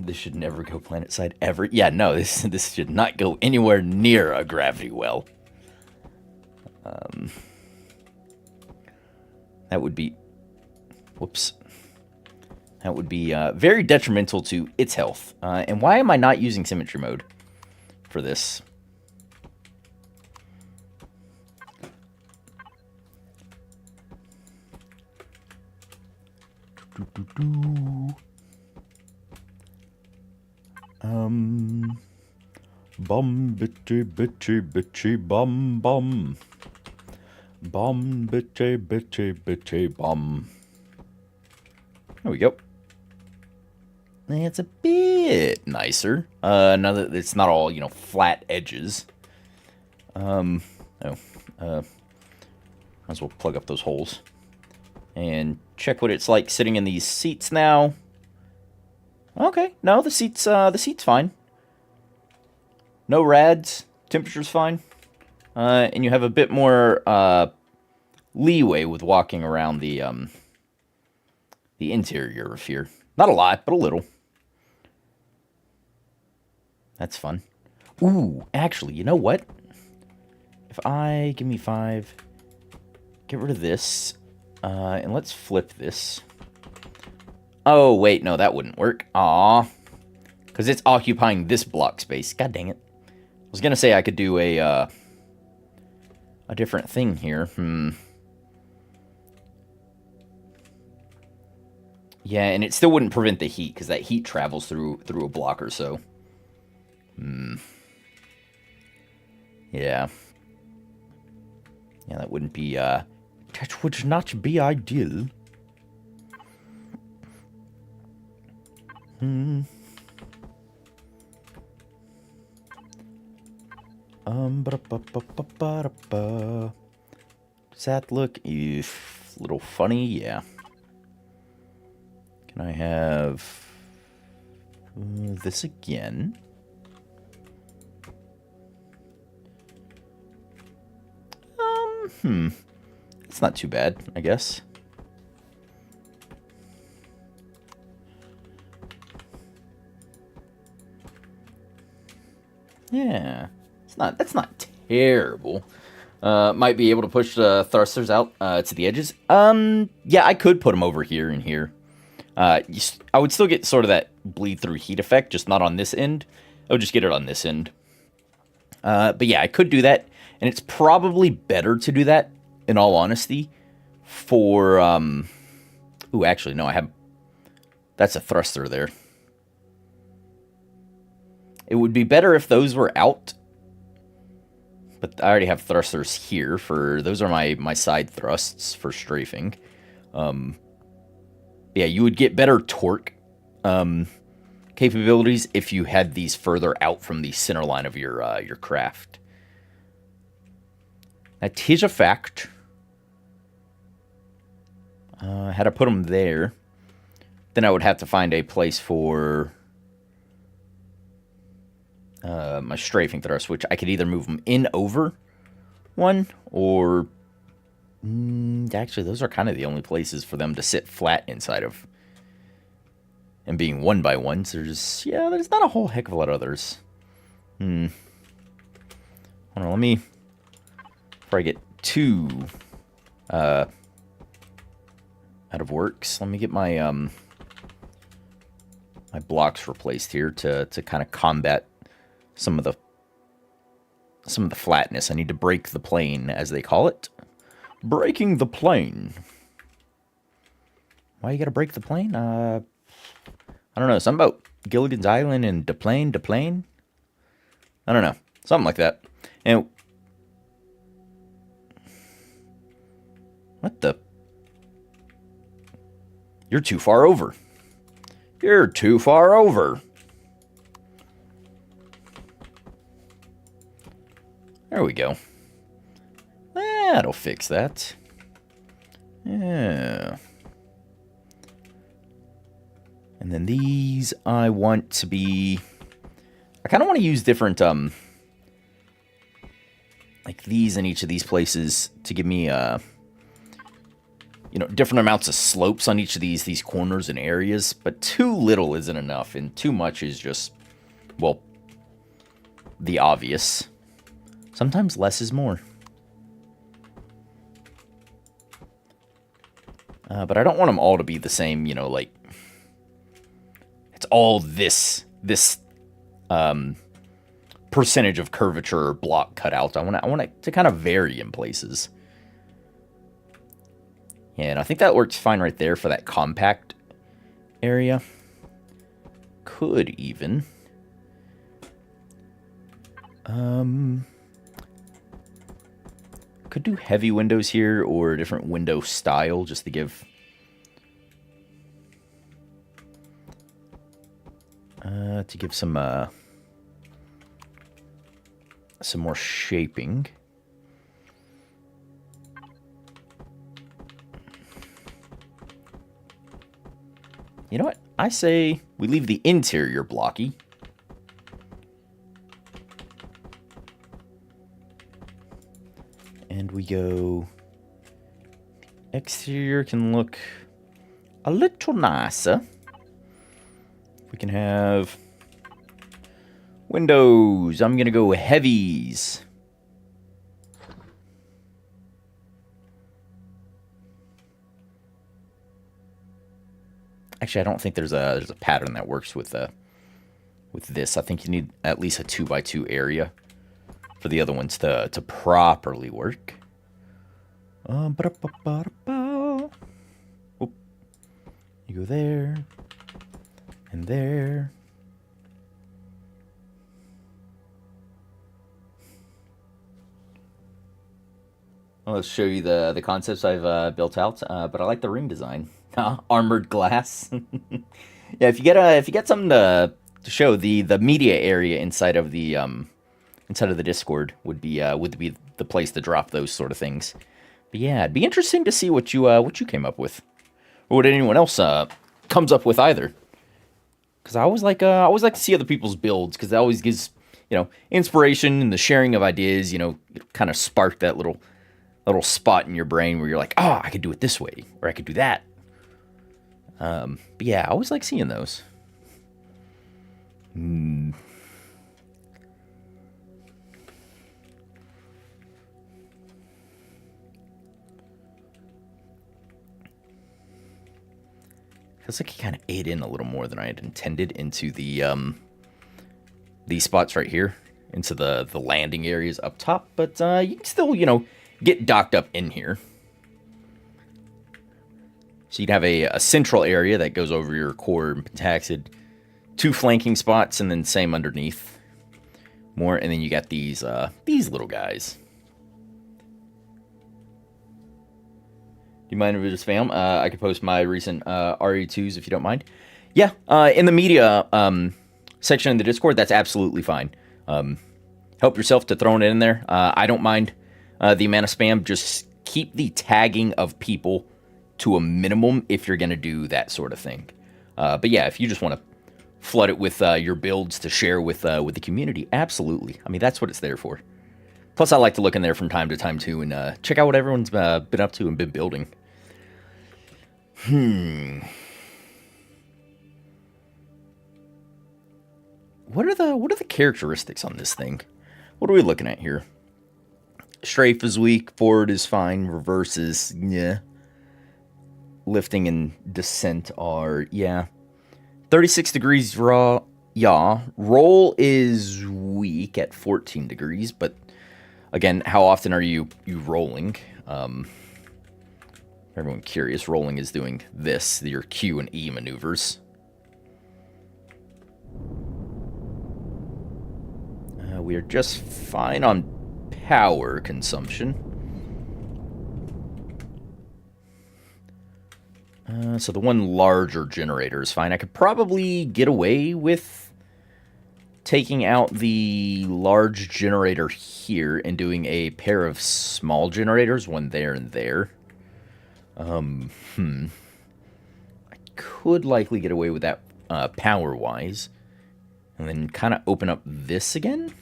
This should never go planet side ever. Yeah, no, this should not go anywhere near a gravity well. That would be, whoops. That would be very detrimental to its health. And why am I not using symmetry mode for this? Bum bitchy bitchy bitchy bum bum. Bum bitchy bitchy bitchy bum. There we go. It's a bit nicer. Now that it's not all, flat edges. Might as well plug up those holes. And check what it's like sitting in these seats now. Okay, no, the seat's fine. No rads, temperature's fine. And you have a bit more leeway with walking around the interior of here. Not a lot, but a little. That's fun. Ooh, actually, you know what? Give me 5, get rid of this, and let's flip this. Oh, wait, no, that wouldn't work. Aw. Because it's occupying this block space. God dang it. I was going to say I could do a different thing here. Yeah, and it still wouldn't prevent the heat, because that heat travels through a block or so. Yeah. Yeah, that wouldn't be, that would not be ideal. Does that look a little funny? Yeah. Can I have this again? It's not too bad, I guess. Yeah, that's not terrible. Might be able to push the thrusters out to the edges. Yeah, I could put them over here and here. I would still get sort of that bleed through heat effect, just not on this end. I would just get it on this end. But yeah, I could do that, and it's probably better to do that, in all honesty, for, ooh, actually, no, that's a thruster there. It would be better if those were out, but I already have thrusters here those are my side thrusts for strafing. Yeah, you would get better torque capabilities if you had these further out from the center line of your craft. That is a fact. Had I put them there, then I would have to find a place for my strafing thrust, which I could either move them in over one, or actually those are kind of the only places for them to sit flat inside of. And being 1x1s, there's not a whole heck of a lot of others. Hold on, let me, before I get too out of works, let me get my my blocks replaced here to kind of combat some of the some of the flatness. I need to break the plane, as they call it. Breaking the plane. Why you gotta break the plane? I don't know. Something about Gilligan's Island and deplane. I don't know. Something like that. And what the? You're too far over. You're too far over. There we go. That'll fix that. Yeah. And then these I want to be... I kind of want to use different, like these in each of these places to give me, different amounts of slopes on each of these corners and areas. But too little isn't enough, and too much is just, well, the obvious. Sometimes less is more. But I don't want them all to be the same, like... It's all this percentage of curvature or block cut out. I want it to kind of vary in places. Yeah, and I think that works fine right there for that compact area. Could even. Could do heavy windows here or a different window style just to give... some more shaping. You know what? I say we leave the interior blocky. And we go... Exterior can look a little nicer. We can have... Windows. I'm going to go heavies. Actually, I don't think there's a pattern that works with this. I think you need at least a 2x2 area for the other ones to properly work. Oop. You go there and there. Well, let's show you the concepts I've built out, but I like the ring design. Armored glass. Yeah, if you get something to show, the media area inside of the Discord would be the place to drop those sort of things. But yeah, it'd be interesting to see what you came up with, or what anyone else comes up with either. Because I always like to see other people's builds, because that always gives inspiration, and the sharing of ideas kind of spark that little spot in your brain where you're like, oh, I could do it this way, or I could do that. But yeah, I always like seeing those. Feels like he kind of ate in a little more than I had intended into these spots right here, into the landing areas up top. But you can still, get docked up in here. So you'd have a central area that goes over your core and pentaxid, 2 flanking spots, and then same underneath. More, and then you got these little guys. Do you mind if we just spam? I could post my recent RE2s if you don't mind. Yeah, in the media section in the Discord, that's absolutely fine. Help yourself to throwing it in there. I don't mind the amount of spam. Just keep the tagging of people to a minimum if you're going to do that sort of thing. But yeah, if you just want to flood it with your builds to share with the community, absolutely. I mean, that's what it's there for. Plus, I like to look in there from time to time, too, and check out what everyone's been up to and been building. What are the characteristics on this thing? What are we looking at here? Strafe is weak, forward is fine, reverse is, yeah. Lifting and descent are, yeah. 36 degrees raw, yeah. Roll is weak at 14 degrees, but Again, how often are you rolling? For everyone curious, rolling is doing this, your Q and E maneuvers. We are just fine on power consumption. So the one larger generator is fine. I could probably get away with taking out the large generator here and doing a pair of small generators, one there and there. I could likely get away with that power-wise. And then kind of open up this again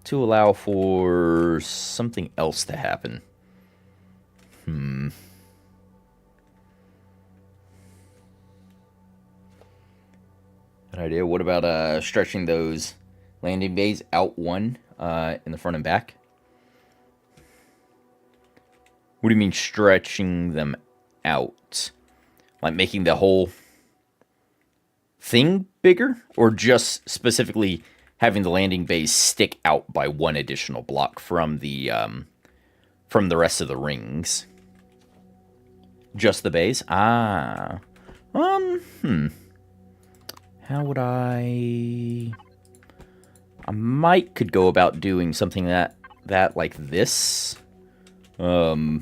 to allow for something else to happen. Good idea. What about stretching those landing bays out one in the front and back? What do you mean stretching them out? Like making the whole thing bigger? Or just specifically having the landing bays stick out by one additional block from the rest of the rings? Just the bays? How would I might could go about doing something that like this. I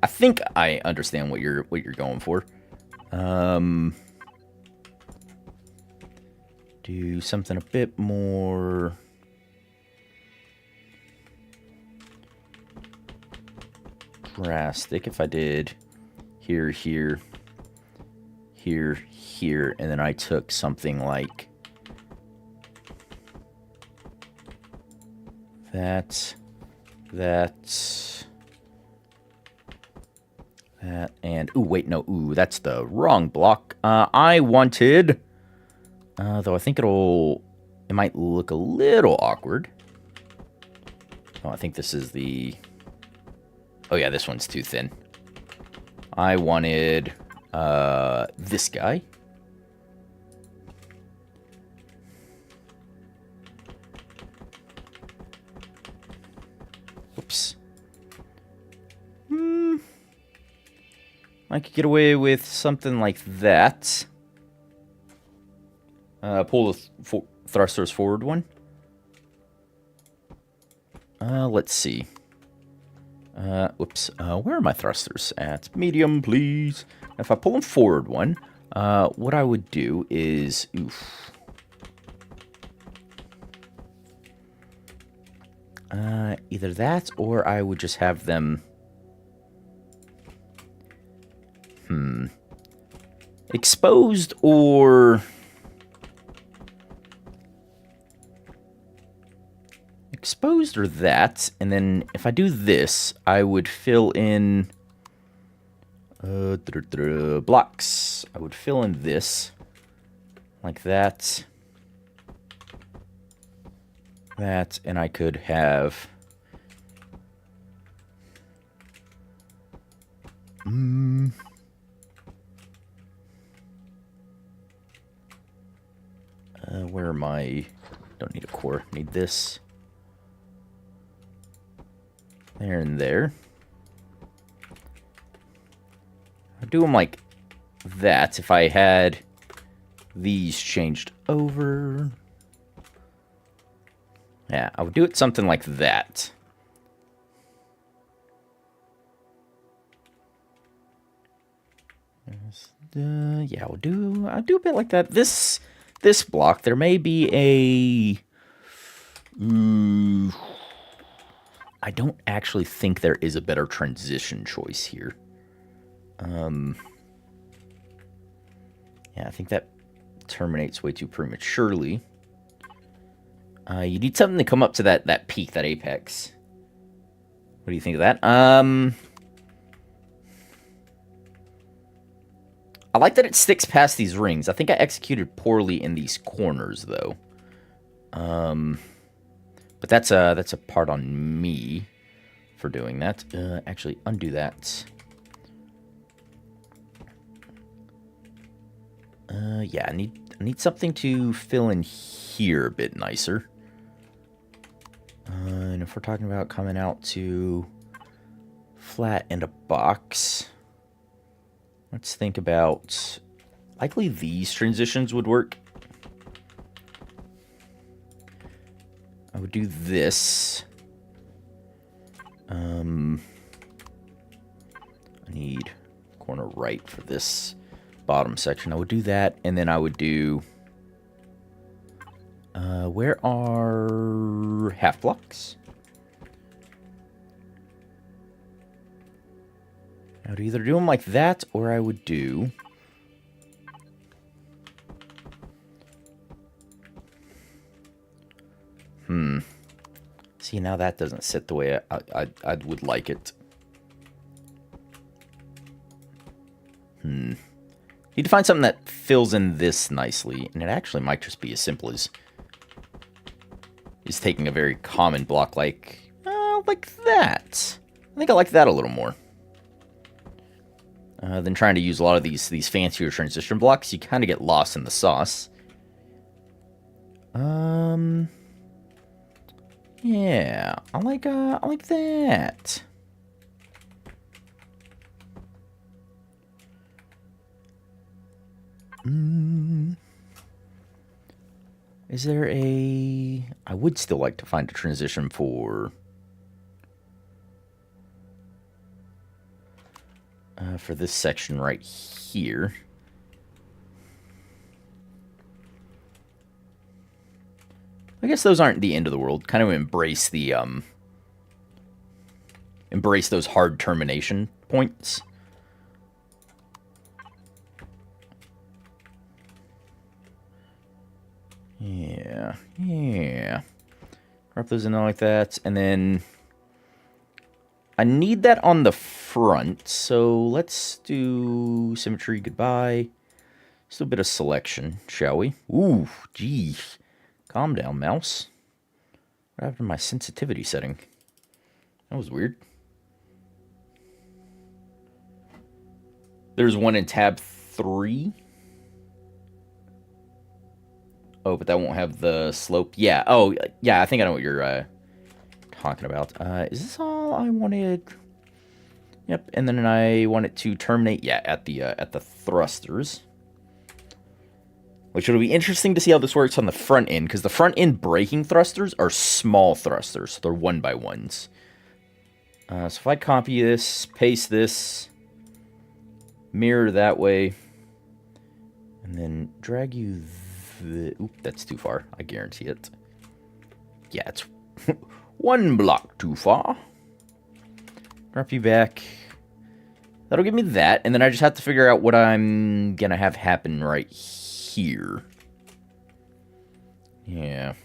think I understand what you're going for. Do something a bit more drastic. If I did here, here, here, here, and then I took something like that, and, ooh, wait, no, ooh, that's the wrong block. I wanted, though I think it might look a little awkward. Oh, I think this is the, oh yeah, this one's too thin. I wanted, this guy. Whoops. I could get away with something like that. Pull the thrusters forward one. Let's see. Whoops. Where are my thrusters at? Medium, please. If I pull them forward one, what I would do is... Oof. Either that, or I would just have them... Exposed, or... Exposed or that, and then if I do this, I would fill in blocks. I would fill in this like that, and I could have where am I? Don't need a core. Need this. There and there. I'd do them like that if I had these changed over. Yeah, I would do it something like that. Yeah, I'll do a bit like that. This block, there may be a... I don't actually think there is a better transition choice here. Yeah, I think that terminates way too prematurely. You need something to come up to that peak, that apex. What do you think of that? I like that it sticks past these rings. I think I executed poorly in these corners, though. But that's a part on me for doing that. Actually, undo that. Yeah, I I need something to fill in here a bit nicer. And if we're talking about coming out to flat and a box, let's think about, likely these transitions would work. I would do this. I need corner right for this bottom section. I would do that, and then I would do... where are half blocks? I would either do them like that, or I would do... See, now that doesn't sit the way I would like it. Need to find something that fills in this nicely, and it actually might just be as simple as taking a very common block like that. I think I like that a little more. Than trying to use a lot of these fancier transition blocks. You kind of get lost in the sauce. Yeah, I like that. Is there a... I would still like to find a transition for this section right here. I guess those aren't the end of the world. Kind of embrace the embrace those hard termination points. Yeah. Wrap those in like that, and then I need that on the front, so let's do symmetry goodbye. Just a bit of selection, shall we? Ooh, geez. Calm down, mouse. What happened to my sensitivity setting? That was weird. There's one in tab 3. Oh, but that won't have the slope. Yeah. Oh, yeah. I think I know what you're talking about. Is this all I wanted? Yep. And then I want it to terminate. Yeah, at the thrusters. Which it'll be interesting to see how this works on the front end, because the front end braking thrusters are small thrusters. So they're 1x1s. So if I copy this, paste this, mirror that way, and then drag you. Oop, that's too far. I guarantee it. Yeah, it's one block too far. Drop you back. That'll give me that, and then I just have to figure out what I'm gonna have happen right here. Yeah.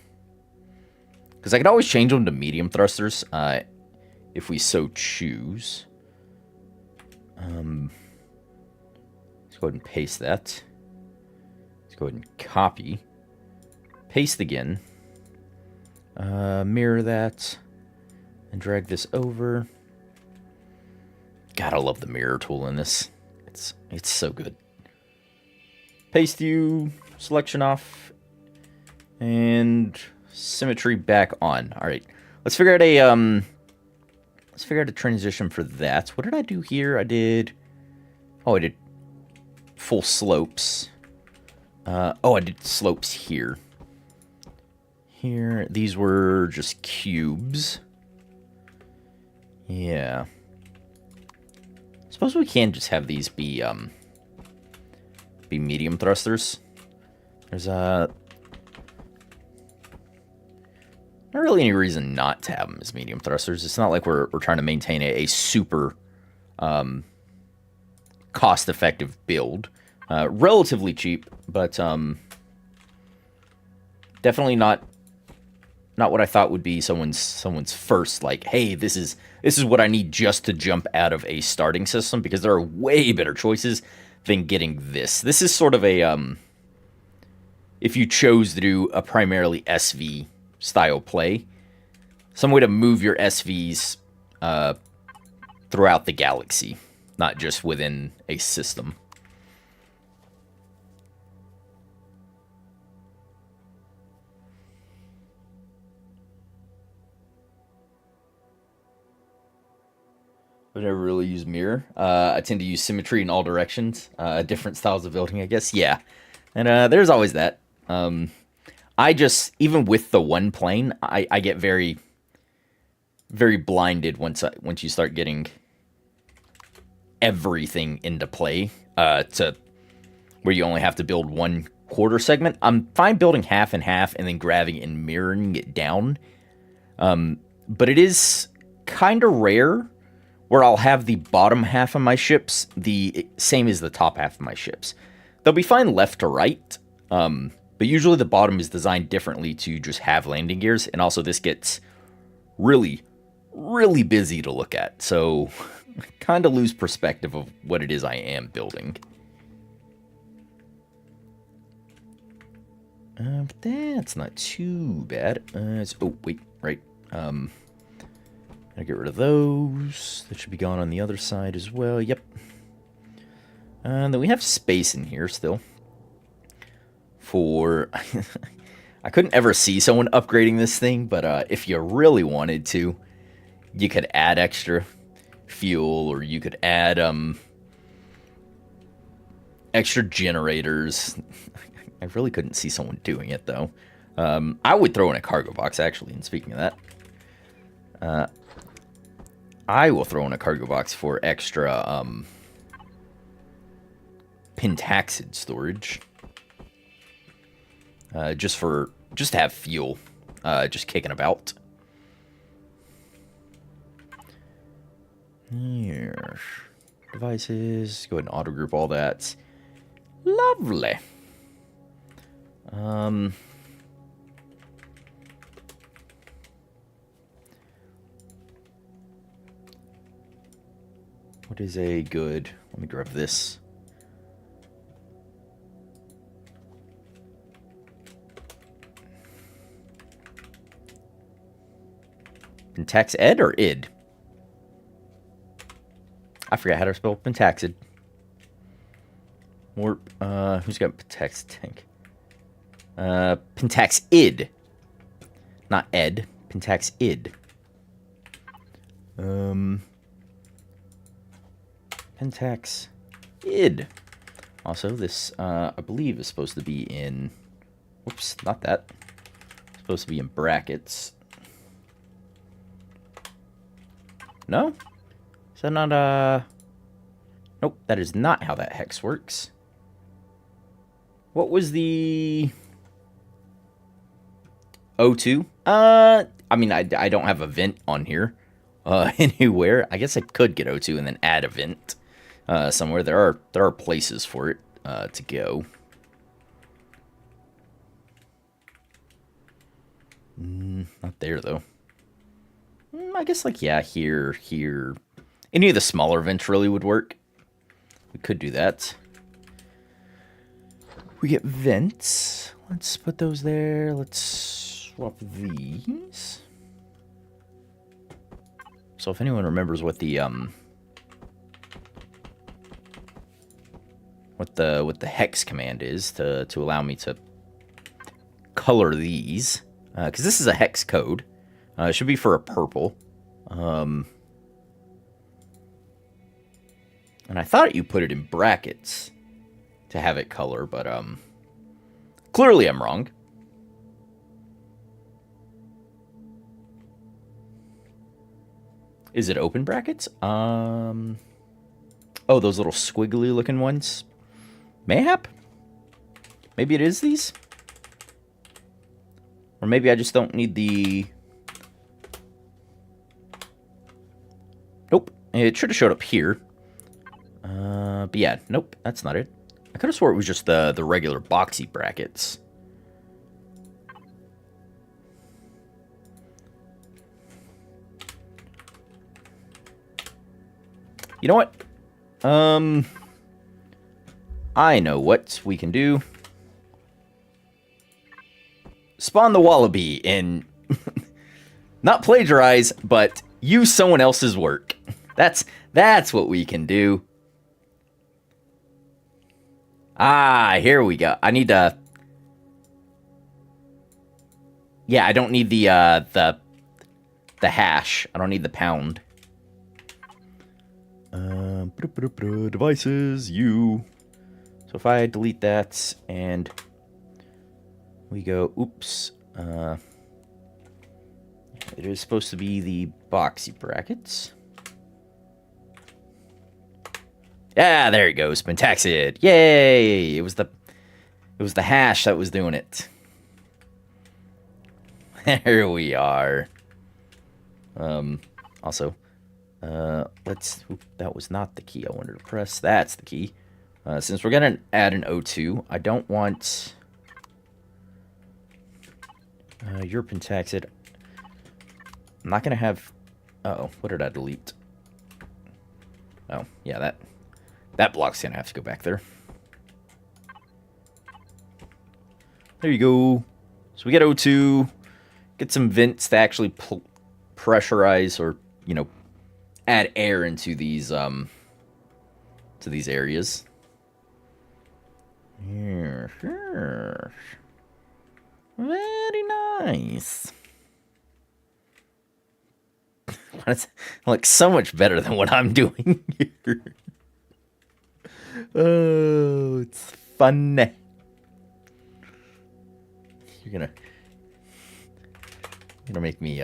Because I could always change them to medium thrusters, if we so choose. Let's go ahead and paste that. Go ahead and copy, paste again, mirror that, and drag this over. God, I love the mirror tool in this. It's so good. Paste you, selection off, and symmetry back on. All right, let's figure out a transition for that. What did I do here? I did full slopes. I did slopes here. Here, these were just cubes. Yeah. Suppose we can just have these be medium thrusters. There's not really any reason not to have them as medium thrusters. It's not like we're trying to maintain a super cost-effective build. Relatively cheap, but definitely not what I thought would be someone's first, like, hey, this is what I need just to jump out of a starting system, because there are way better choices than getting this. This is sort of a if you chose to do a primarily SV style play, some way to move your SVs throughout the galaxy, not just within a system. I've never really used mirror. I tend to use symmetry in all directions. Different styles of building, I guess. Yeah. And there's always that. I just, even with the one plane, I get very, very blinded once you start getting everything into play to where you only have to build one quarter segment. I'm fine building half and half and then grabbing and mirroring it down. But it is kind of rare where I'll have the bottom half of my ships the same as the top half of my ships. They'll be fine left to right, but usually the bottom is designed differently to just have landing gears, and also this gets really, really busy to look at, so I kind of lose perspective of what it is I am building. But that's not too bad. Oh, wait, right. Gotta get rid of those. That should be gone on the other side as well. Yep. And then we have space in here still. For... I couldn't ever see someone upgrading this thing, but if you really wanted to, you could add extra fuel, or you could add extra generators. I really couldn't see someone doing it, though. I would throw in a cargo box, actually, and speaking of that, I will throw in a cargo box for extra pentaxid storage. Just to have fuel, just kicking about. Here, devices. Go ahead and auto group all that. Lovely. What is a good... Let me grab this. Pentax Ed or Id? I forgot how to spell Pentaxid. Or, who's got Pentax tank? Pentax Id. Not Ed. Pentax Id. Pentax Id. Also, this, I believe, is supposed to be in... Whoops, not that. It's supposed to be in brackets. No? Is that not, Nope, that is not how that hex works. What was the... O2? I mean, I don't have a vent on here. Anywhere. I guess I could get O2 and then add a vent. Somewhere. There are places for it, to go. Not there, though. I guess, like, yeah, here. Any of the smaller vents really would work. We could do that. We get vents. Let's put those there. Let's swap these. So if anyone remembers what the hex command is to allow me to color these, because this is a hex code. It should be for a purple. And I thought you put it in brackets to have it color, but clearly I'm wrong. Is it open brackets? Oh, those little squiggly looking ones? Mayhap? Maybe it is these? Or maybe I just don't need the... Nope. It should have showed up here. But yeah, nope, that's not it. I could have swore it was just the regular boxy brackets. You know what? I know what we can do. Spawn the wallaby and not plagiarize, but use someone else's work. That's what we can do. Ah, here we go. I need to... Yeah, I don't need the hash. I don't need the pound. Devices, you. So if I delete that and we go, oops. It is supposed to be the boxy brackets. Yeah, there it goes. Pentaxid. Yay! It was the hash that was doing it. There we are. Also, that was not the key I wanted to press. That's the key. Since we're gonna add an O2, I don't want your pentaxid. I'm not gonna have. Uh-oh, what did I delete? Oh, yeah, that block's gonna have to go back there. There you go. So we get O2, get some vents to actually pressurize or, you know, add air into these areas. Here. Very nice. It's like so much better than what I'm doing here. Oh, it's fun. You're gonna make me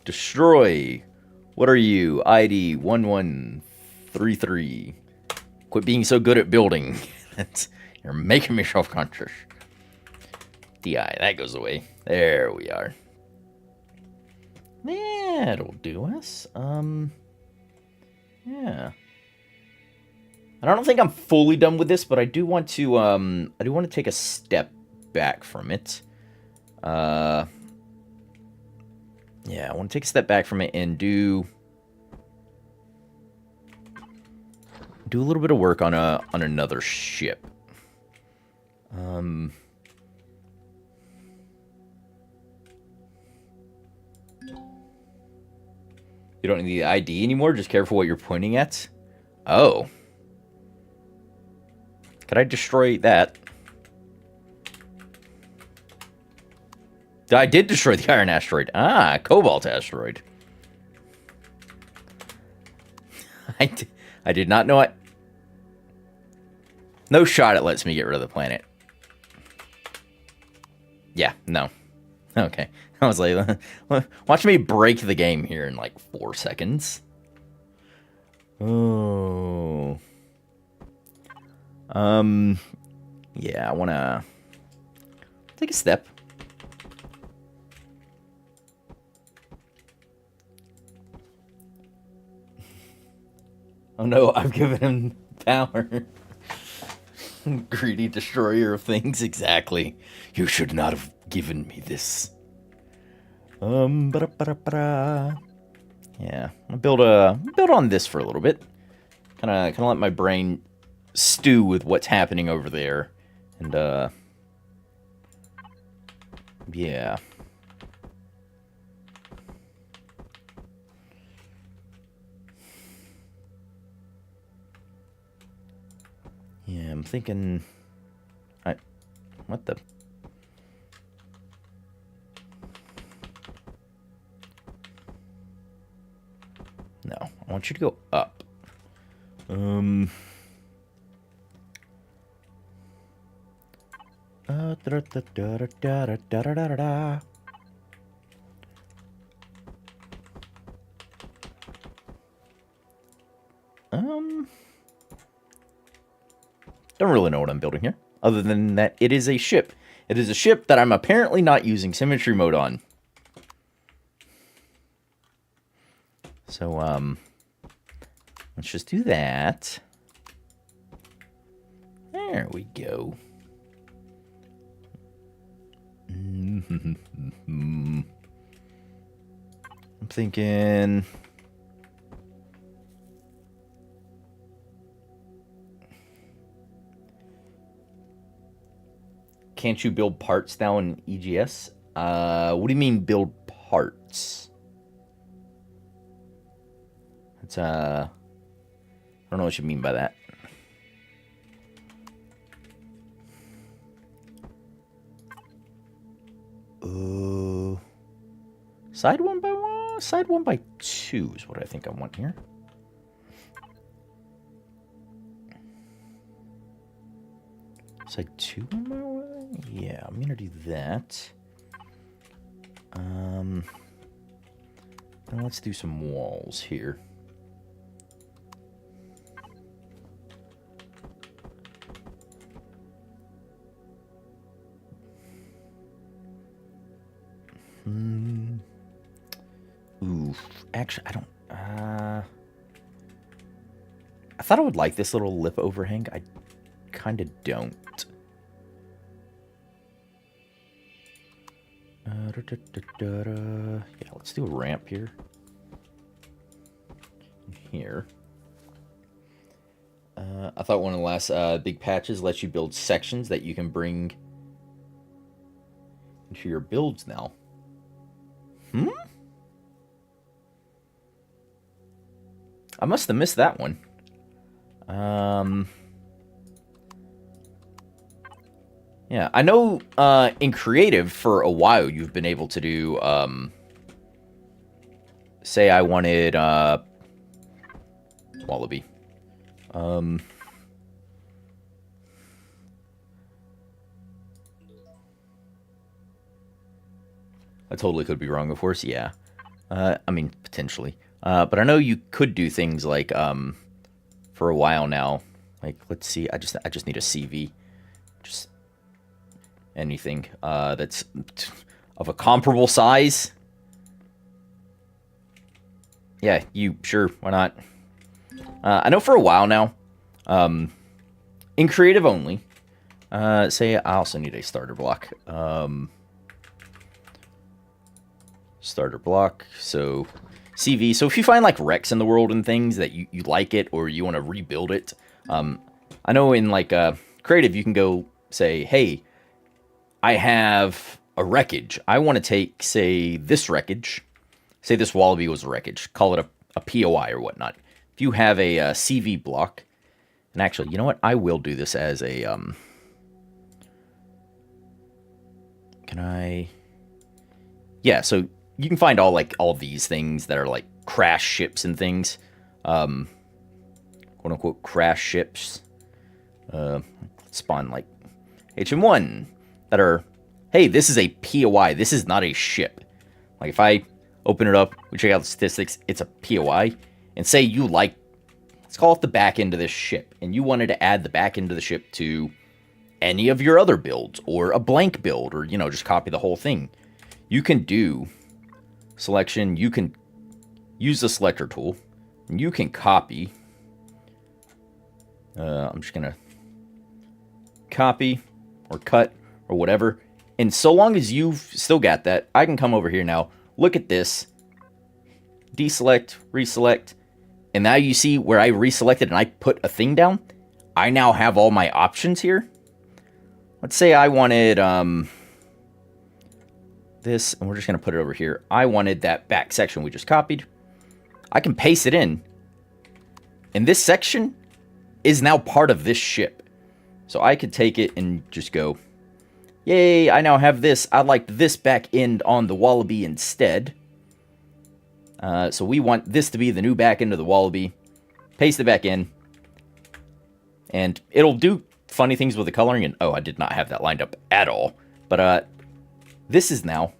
destroy. What are you? ID 1133. Quit being so good at building. You're making me self-conscious. DI, that goes away. There we are. That'll do us. Yeah. I don't think I'm fully done with this, but I do want to take a step back from it. Yeah, I want to take a step back from it and do a little bit of work on another ship. You don't need the ID anymore? Just careful what you're pointing at? Oh. Could I destroy that? I did destroy the iron asteroid. Ah, cobalt asteroid. I did not know it. No shot it lets me get rid of the planet. Yeah, no. Okay. I was like, watch me break the game here in like 4 seconds. Oh. Yeah, I want to take a step. Oh no, I've given him power. Greedy destroyer of things, exactly. You should not have given me this. Yeah, I'll build on this for a little bit. Kind of let my brain stew with what's happening over there, and yeah. Yeah, I'm thinking. What the? No, I want you to go up. Don't really know what I'm building here, other than that it is a ship. It is a ship that I'm apparently not using symmetry mode on. So, let's just do that. There we go. I'm thinking... Can't you build parts now in EGS? What do you mean build parts? It's I don't know what you mean by that. Side one by one? Side 1 by 2 is what I think I want here. Side 2 on my way? Yeah, I'm gonna do that. Then let's do some walls here. Oof. Actually, I don't... I thought I would like this little lip overhang. I kind of don't. Yeah, let's do a ramp here. Here. I thought one of the last big patches lets you build sections that you can bring into your builds now. I must have missed that one. Yeah, I know in creative for a while you've been able to do, say I wanted Wallaby. I totally could be wrong, of course, yeah. I mean, potentially. But I know you could do things like, for a while now, like, let's see, I just need a CV. Just anything that's of a comparable size. Yeah, sure, why not? I know for a while now, in creative only, say I also need a starter block. Starter block, so CV. So if you find like wrecks in the world and things that you like it or you want to rebuild it, I know in like creative you can go say, hey, I have a wreckage. I want to take, say, this wreckage. Say this Wallaby was a wreckage. Call it a POI or whatnot. If you have a CV block, and actually, you know what? I will do this as a, can I? Yeah, so you can find all these things that are like crash ships and things. Quote unquote crash ships. Spawn like HM1 that are, hey, this is a POI. This is not a ship. Like if I open it up, we check out the statistics, it's a POI. And say you like, let's call it the back end of this ship, and you wanted to add the back end of the ship to any of your other builds, or a blank build, or, just copy the whole thing. You can do selection, you can use the selector tool, and you can copy. I'm just going to copy or cut or whatever. And so long as you've still got that, I can come over here now, look at this, deselect, reselect, and now you see where I reselected and I put a thing down. I now have all my options here. Let's say I wanted this, and we're just going to put it over here. I wanted that back section we just copied. I can paste it in, and this section is now part of this ship. So I could take it and just go, yay, I now have this. I like this back end on the Wallaby instead. So we want this to be the new back end of the Wallaby. Paste it back in. And it'll do funny things with the coloring. And oh, I did not have that lined up at all. But this is now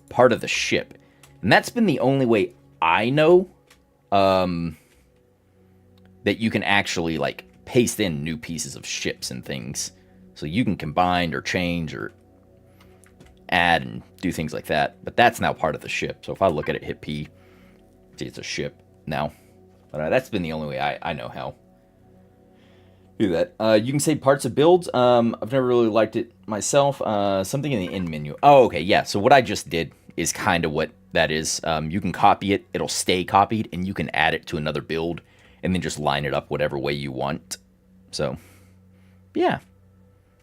part of the ship. And that's been the only way I know that you can actually like paste in new pieces of ships and things. So you can combine or change or add and do things like that. But that's now part of the ship. So if I look at it, hit P, see it's a ship now. But that's been the only way I know how to do that. You can save parts of builds. I've never really liked it myself. Something in the end menu. Oh, okay, yeah. So what I just did is kind of what that is. You can copy it. It'll stay copied, and you can add it to another build, and then just line it up whatever way you want. So, yeah.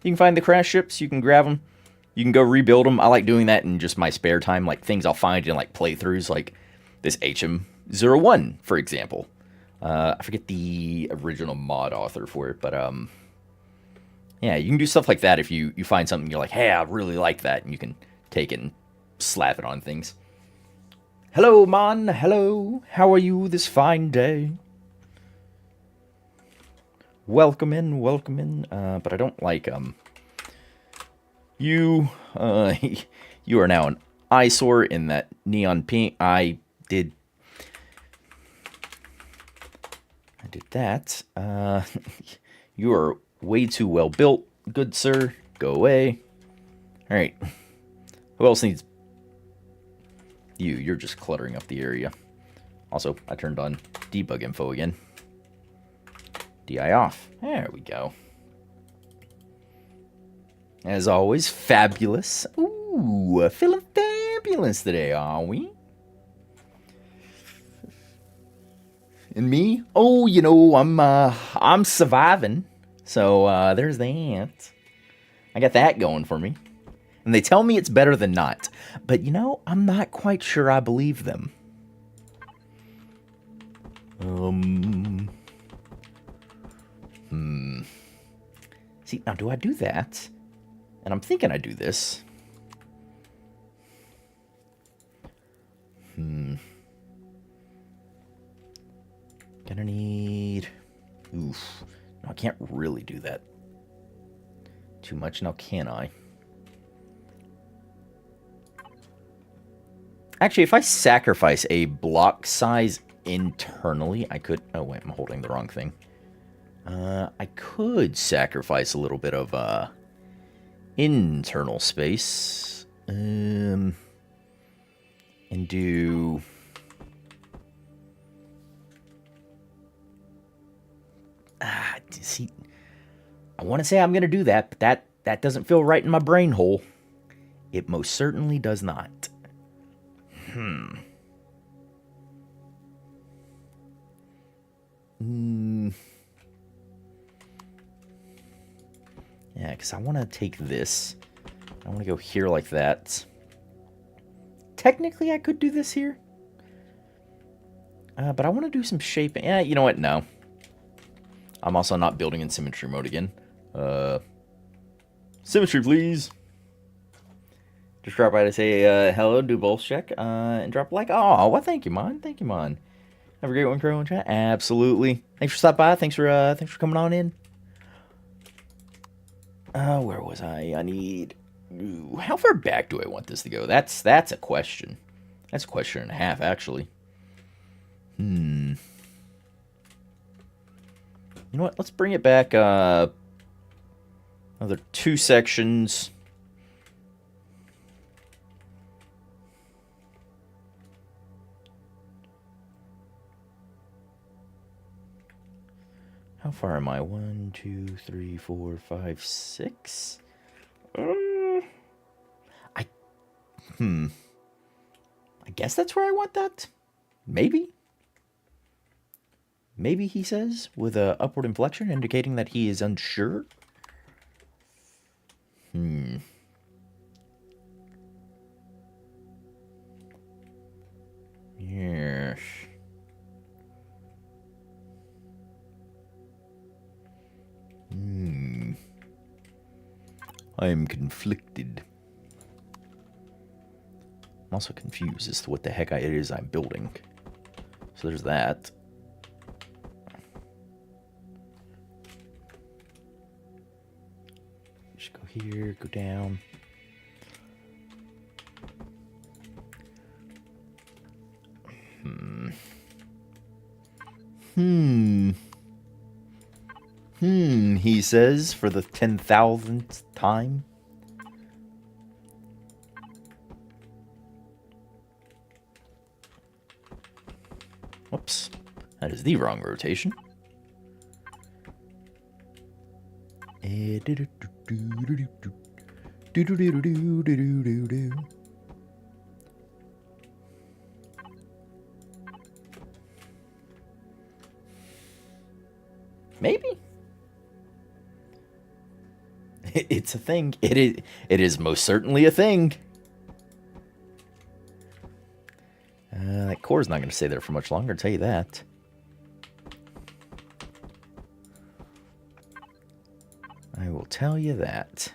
You can find the crash ships. You can grab them. You can go rebuild them. I like doing that in just my spare time. Like, things I'll find in, like, playthroughs. Like, this HM01, for example. I forget the original mod author for it. But, yeah, you can do stuff like that if you find something you're like, hey, I really like that. And you can take it and slap it on things. Hello, man. Hello. How are you this fine day? Welcome in, welcome in. But I don't like, you, you are now an eyesore in that neon pink. I did that. You are way too well built, good sir. Go away. All right. Who else needs... You're just cluttering up the area. Also, I turned on debug info again. DI off. There we go. As always, fabulous. Ooh, feeling fabulous today, are we? And me? Oh, you know, I'm surviving. So, there's that. I got that going for me. And they tell me it's better than not. But, you know, I'm not quite sure I believe them. See, now do I do that? And I'm thinking I do this. Gonna need... Oof. No, I can't really do that. Too much now, can I? Actually, if I sacrifice a block size internally, I could... Oh, wait, I'm holding the wrong thing. I could sacrifice a little bit of, internal space. And do... See... I want to say I'm going to do that, but that doesn't feel right in my brain hole. It most certainly does not. Yeah, because I want to take this. I want to go here like that. Technically, I could do this here. But I want to do some shaping. Yeah, you know what? No. I'm also not building in symmetry mode again. Symmetry, please. Just drop by to say hello, do both check, and drop a like. Oh, well, thank you, man. Thank you, man. Have a great one, Crow, in chat. Absolutely. Thanks for stopping by. Thanks for coming on in. Where was I? I need... Ooh, how far back do I want this to go? That's a question. That's a question and a half, actually. You know what? Let's bring it back, another 2 sections. How far am I? 1, 2, 3, 4, 5, 6? I guess that's where I want that. Maybe. Maybe, he says, with a upward inflection indicating that he is unsure. Yes. I am conflicted. I'm also confused as to what the heck it is I'm building. So there's that. Just go here, go down. He says for the 10,000th time. Whoops. That is the wrong rotation. Maybe. It's a thing. It is most certainly a thing. That core's not going to stay there for much longer, I'll tell you that. I will tell you that.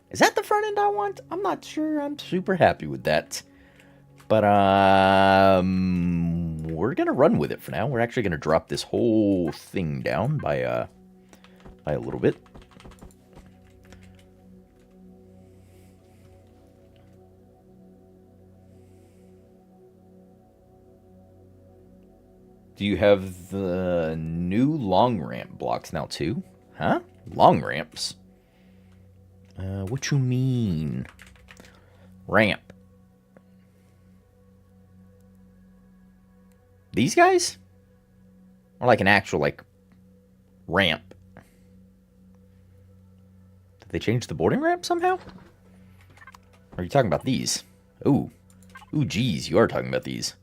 Is that the front end I want? I'm not sure. I'm super happy with that. But, we're gonna run with it for now. We're actually gonna drop this whole thing down by a little bit. Do you have the new long ramp blocks now too? Huh? Long ramps? What you mean? Ramp. These guys? Or like an actual, like, ramp? Did they change the boarding ramp somehow? Or are you talking about these? Ooh. Ooh, geez, you are talking about these.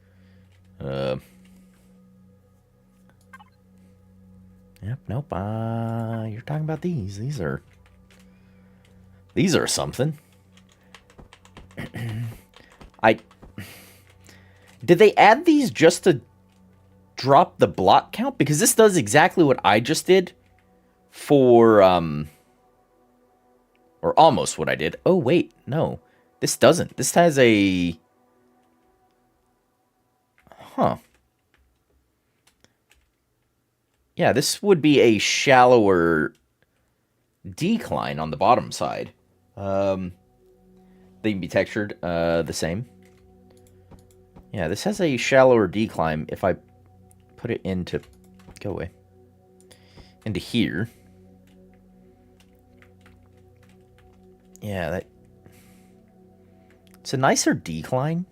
Yep, nope, you're talking about these. These are something. Did they add these just to drop the block count? Because this does exactly what I just did for, or almost what I did. Oh, wait, no. This doesn't. This has a... Huh. Yeah, this would be a shallower decline on the bottom side. They can be textured the same. Yeah, this has a shallower decline. If I put it into... Go away. Into here. Yeah, that... It's a nicer decline.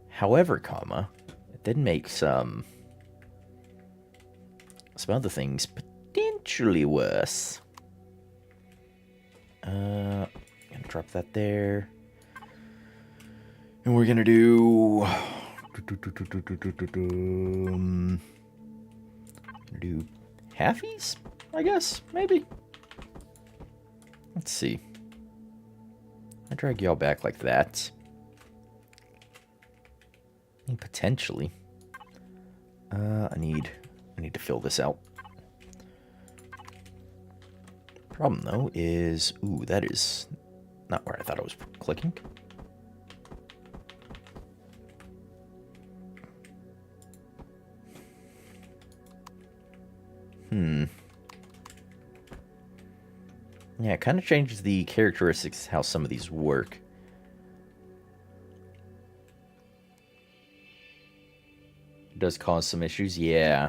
However, comma, it did make some other things potentially worse. Gonna drop that there. And we're gonna do... do halfies, I guess, maybe. Let's see. I drag y'all back like that. I mean, potentially. I need to fill this out. Problem though is, ooh, that is not where I thought I was clicking. Yeah, it kind of changes the characteristics how some of these work. It does cause some issues, yeah.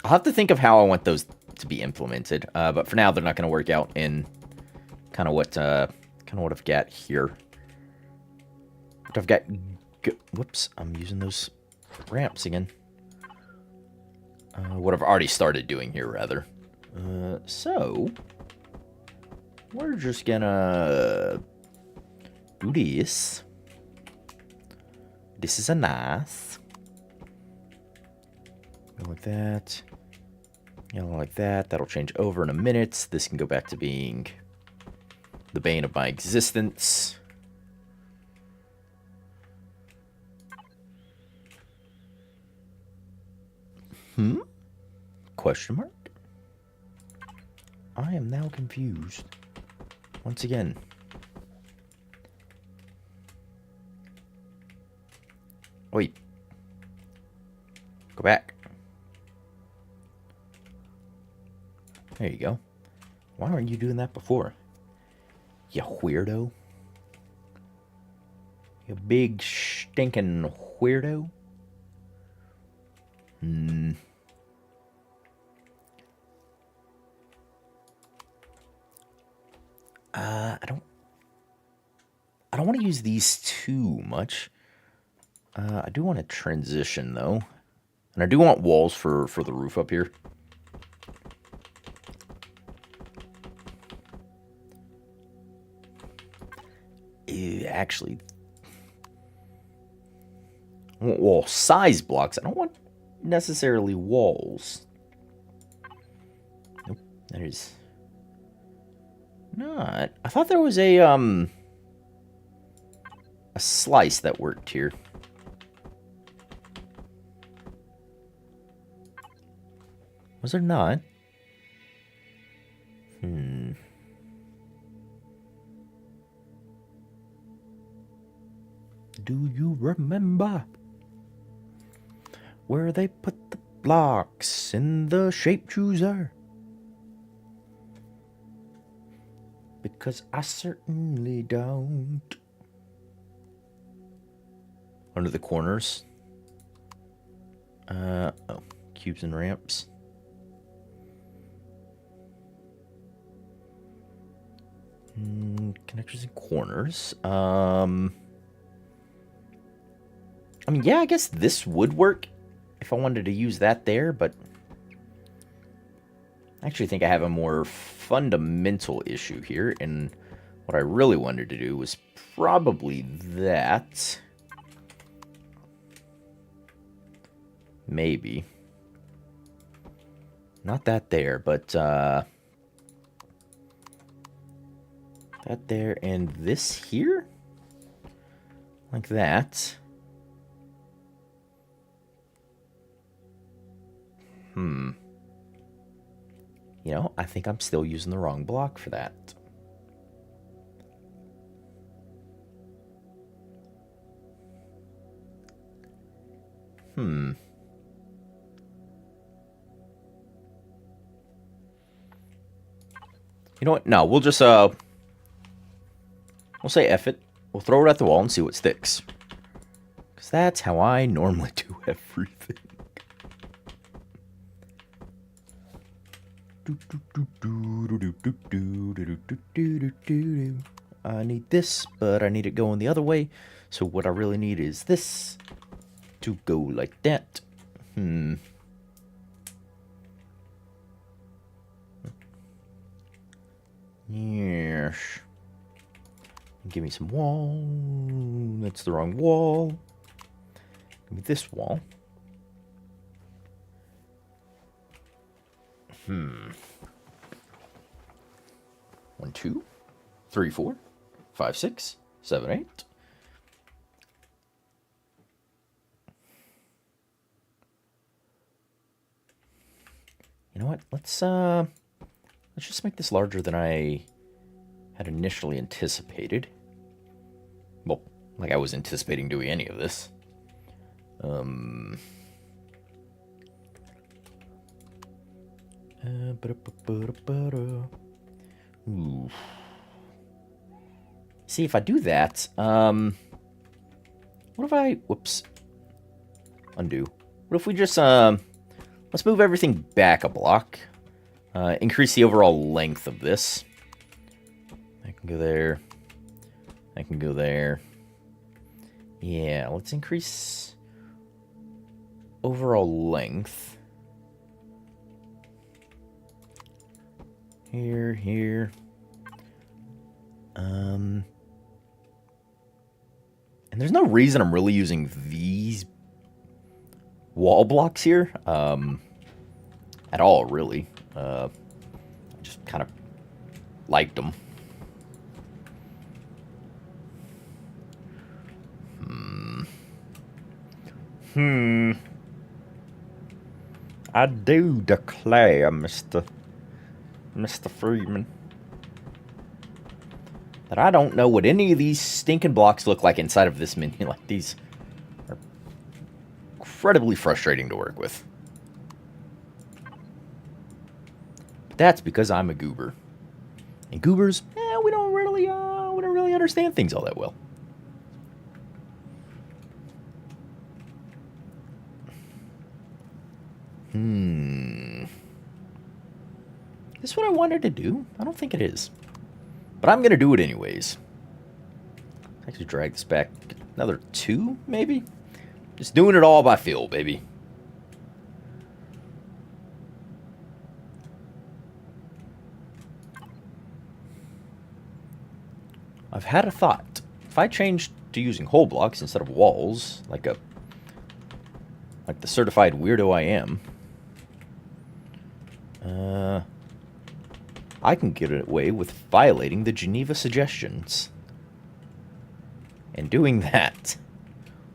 I'll have to think of how I want those to be implemented, but for now they're not going to work out in kind of what I've got here. What I've got. Whoops, I'm using those ramps again. What I've already started doing here, rather. So we're just gonna do this. This is a nice. Go like that. Yellow like that. That'll change over in a minute. This can go back to being the bane of my existence. Question mark? I am now confused. Once again. Wait. Go back. There you go. Why weren't you doing that before? You weirdo. You big stinking weirdo. I don't want to use these too much. I do want to transition though. And I do want walls for the roof up here. Actually, I want wall size blocks. I don't want necessarily walls. Nope, that is not. I thought there was a slice that worked here. Was there not? Hmm. Do you remember where they put the blocks in the shape chooser? Because I certainly don't. Under the corners. Oh, cubes and ramps. Connectors and corners. I mean, yeah, I guess this would work if I wanted to use that there, but I actually think I have a more fundamental issue here, and what I really wanted to do was probably that. Maybe. Not that there, but that there and this here? Like that. You know, I think I'm still using the wrong block for that. You know what? No, we'll just, we'll say F it. We'll throw it at the wall and see what sticks. Because that's how I normally do everything. I need this, but I need it going the other way. So what I really need is this to go like that. Yes. Give me some wall. That's the wrong wall. Give me this wall. 1, 2, 3, 4, 5, 6, 7, 8. You know what? Let's just make this larger than I had initially anticipated. Well, like I was anticipating doing any of this. Ooh. See, if I do that, what if I, whoops, undo. What if we just, let's move everything back a block. Increase the overall length of this. I can go there. I can go there. Yeah, let's increase overall length. Here, here. And there's no reason I'm really using these wall blocks here. At all, really. I just kind of liked them. I do declare, Mr. Freeman, that I don't know what any of these stinking blocks look like inside of this menu. Like, these are incredibly frustrating to work with. But that's because I'm a goober. And goobers, we don't really understand things all that well. Is this what I wanted to do? I don't think it is. But I'm going to do it anyways. Let's actually drag this back another 2, maybe? Just doing it all by feel, baby. I've had a thought. If I changed to using whole blocks instead of walls, like the certified weirdo I am, I can get away with violating the Geneva Suggestions. And doing that.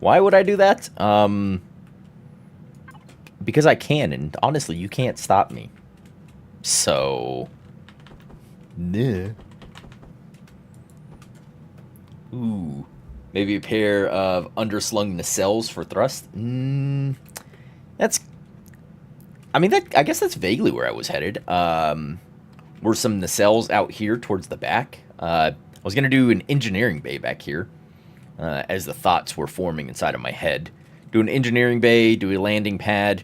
Why would I do that? Because I can, and honestly, you can't stop me. So... Nah. Ooh. Maybe a pair of underslung nacelles for thrust? That's... I mean, I guess that's vaguely where I was headed. Were some nacelles out here towards the back? I was going to do an engineering bay back here, as the thoughts were forming inside of my head. Do an engineering bay, do a landing pad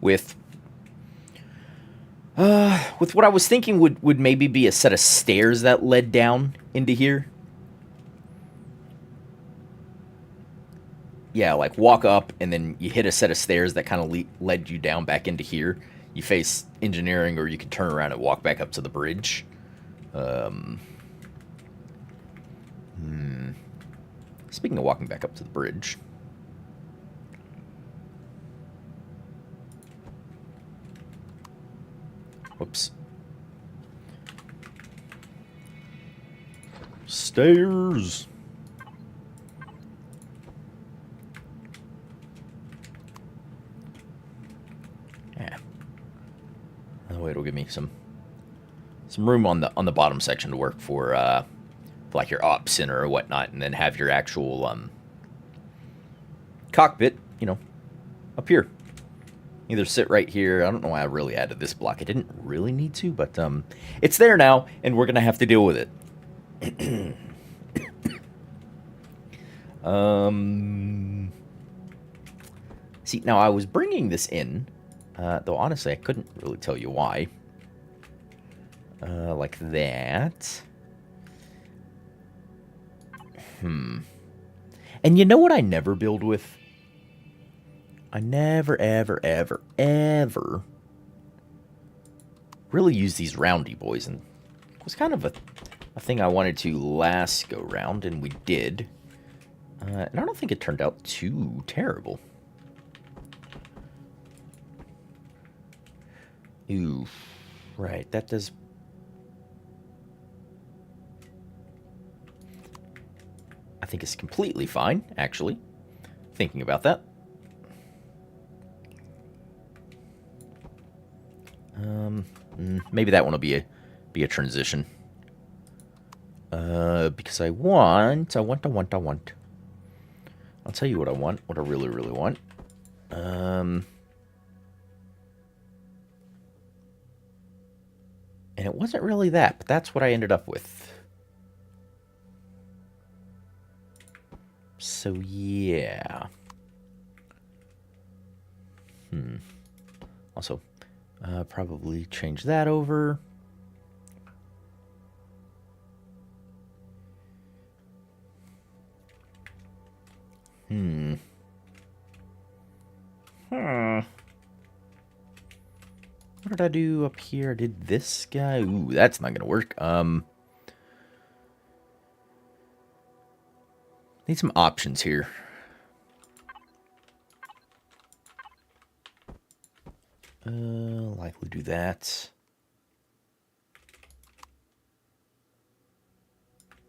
with what I was thinking would maybe be a set of stairs that led down into here. Yeah, like walk up and then you hit a set of stairs that kind of led you down back into here. You face engineering, or you can turn around and walk back up to the bridge. Speaking of walking back up to the bridge. Whoops. Stairs. Yeah. That way it'll give me some room on the bottom section to work for like your ops center or whatnot, and then have your actual cockpit, you know, up here. Either sit right here. I don't know why I really added this block. I didn't really need to, but it's there now, and we're gonna have to deal with it. See, now I was bringing this in, though honestly I couldn't really tell you why. Like that. And you know what I never build with? I never, ever, ever, ever really use these roundy boys. And it was kind of a thing I wanted to last go round, and we did. And I don't think it turned out too terrible. Ooh, right, that does... I think it's completely fine, actually, thinking about that. Maybe that one will be a transition. Because I want. I'll tell you what I want, what I really, really want. And it wasn't really that, but that's what I ended up with. So, yeah. Also, probably change that over. What did I do up here? I did this guy. Ooh, that's not gonna work. Need some options here. Likely do that.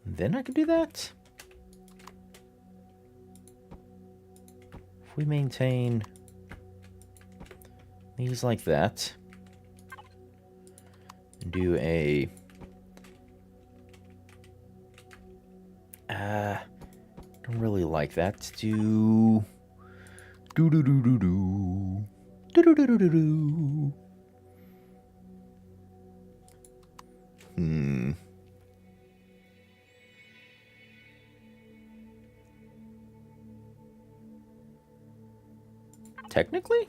Then I could do that. If we maintain these like that, and do a don't really like that. Do do do do do do do do do do do do. Technically?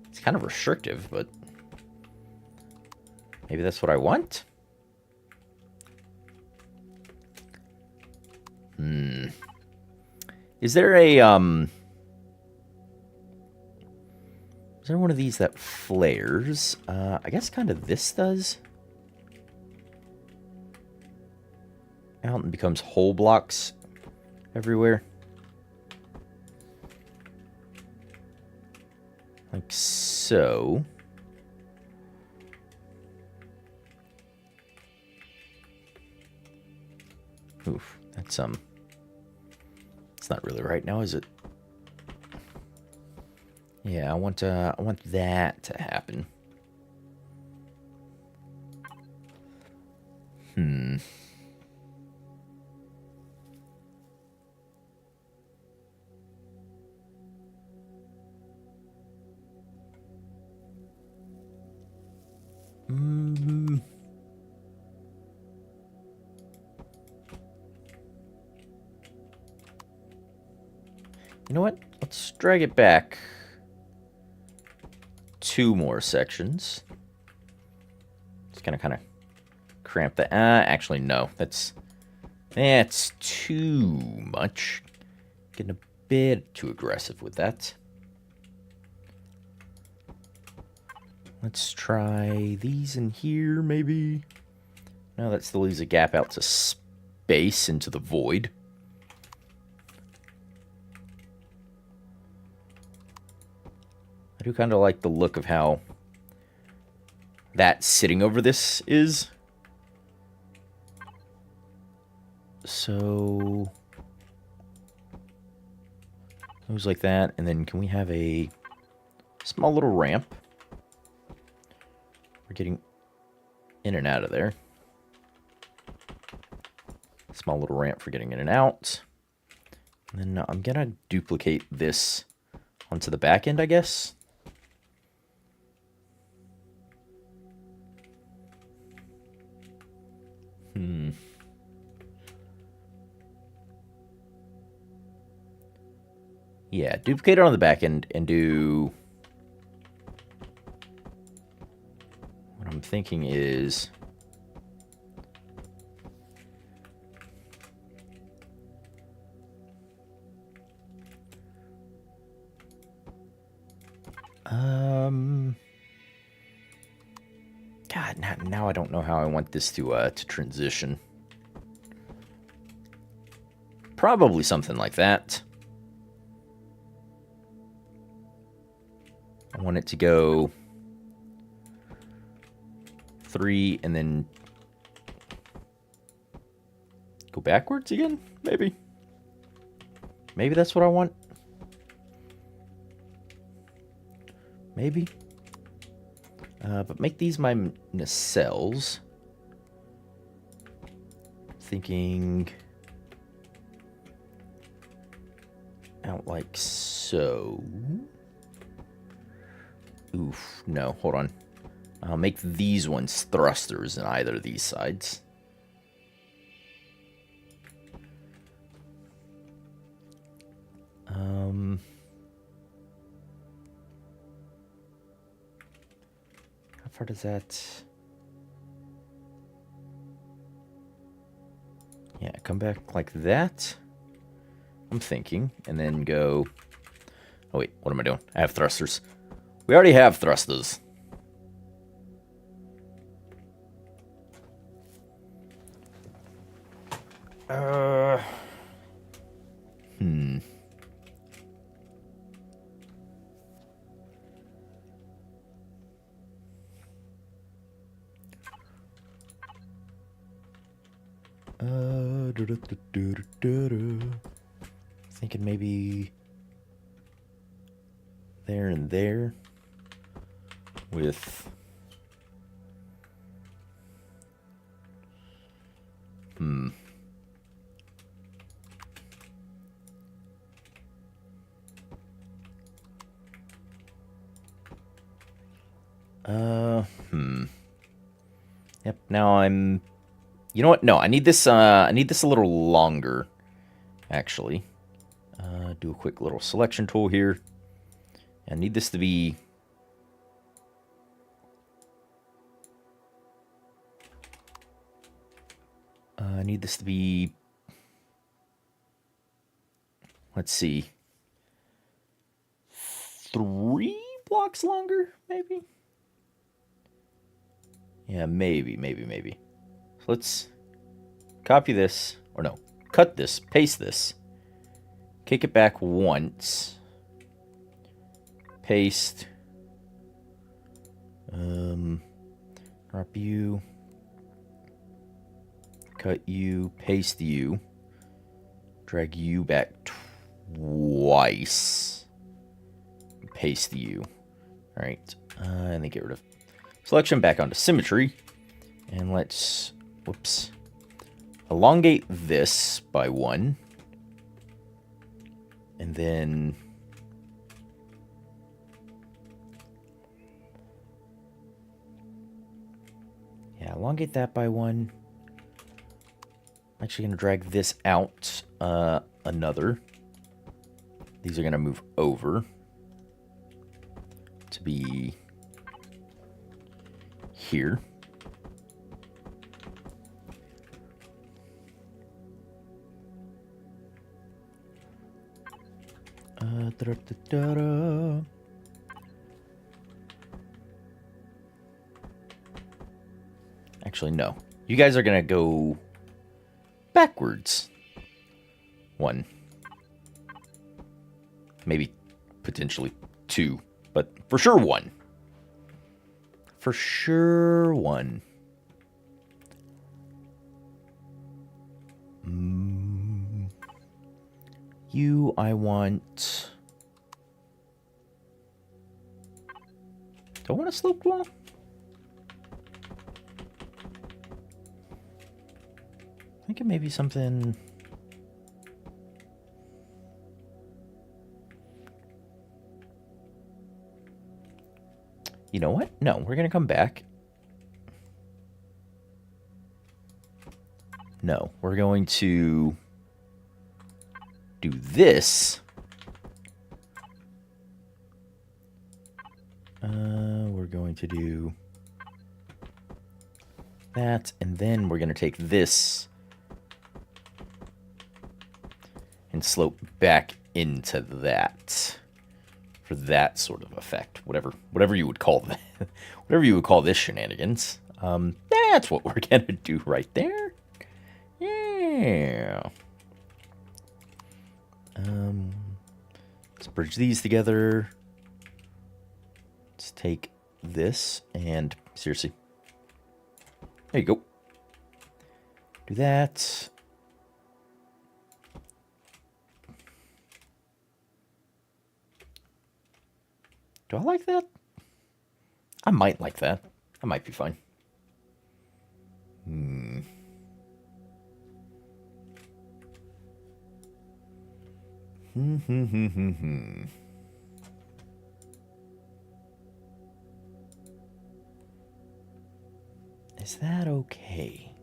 It's kind of restrictive, but maybe that's what I want? Is there a, is there one of these that flares? I guess kind of this does. Out and becomes whole blocks everywhere. Like so. Oof, that's it's not really right now, is it? Yeah, I want that to happen. Hmm. You know what? Let's drag it back 2 more sections. Just gonna kind of cramp that. Actually, no. That's too much. Getting a bit too aggressive with that. Let's try these in here, maybe. No, that still leaves a gap out to space into the void. I do kind of like the look of how that sitting over this is. So those like that, and then can we have a small little ramp? We're getting in and out of there. Small little ramp for getting in and out. And then I'm gonna duplicate this onto the back end, I guess. Yeah, duplicate it on the back end and do... What I'm thinking is... God, now I don't know how I want this to transition. Probably something like that. I want it to go 3 and then go backwards again, maybe. Maybe that's what I want. Maybe. But make these my nacelles. Thinking out like so. Oof, no, hold on. I'll make these ones thrusters in either of these sides. How far does that... Yeah, come back like that. I'm thinking, and then go... Oh wait, what am I doing? I have thrusters. We already have thrusters. Thinking maybe there and there with Yep, now I'm... You know what? No, I need this a little longer, actually. Do a quick little selection tool here. I need this to be... I need this to be... Let's see. 3 blocks longer, maybe? Yeah, maybe. So let's copy this, or no, cut this, paste this, kick it back once, paste, drop you, cut you, paste you, drag you back twice, paste you. All right, and then get rid of selection, back onto symmetry, and let's, whoops, elongate this by 1, and then yeah, elongate that by 1. I'm actually going to drag this out another. These are going to move over to be here. Actually, no. You guys are going to go backwards. 1. Maybe potentially 2. But for sure 1. For sure 1. You, I want... Do I want a sloped wall? I think it may be something... You know what? No, we're going to come back. No, we're going to do this. We're going to do that, and then we're going to take this and slope back into that for that sort of effect. Whatever you would call that. Whatever you would call this shenanigans. That's what we're going to do right there. Yeah. Let's bridge these together. Let's take this and seriously. There you go. Do that. Do I like that? I might like that. I might be fine. Is that okay?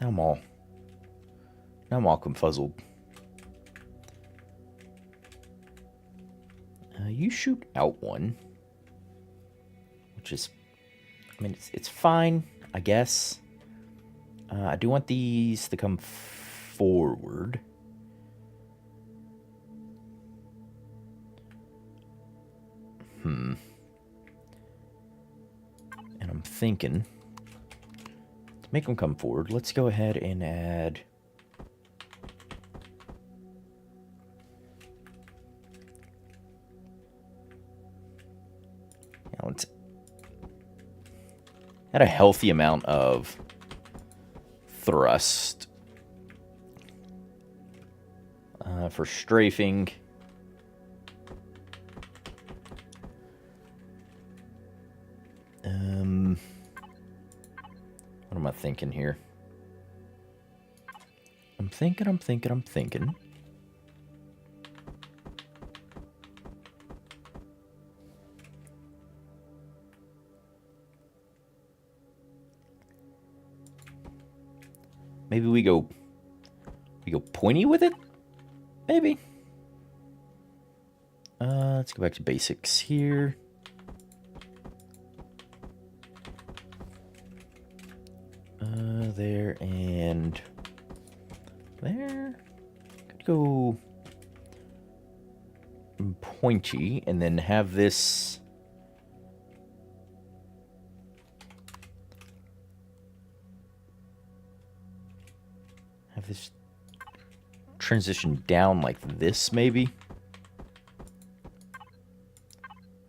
Now I'm all confuzzled. You shoot out 1, which is, I mean, it's fine, I guess. I do want these to come forward. And I'm thinking to make them come forward, let's go ahead and add let's add a healthy amount of thrust for strafing. What am I thinking here? I'm thinking. Maybe we go pointy with it? Maybe. Let's go back to basics here. There and there. Could go pointy and then have this transition down like this, maybe.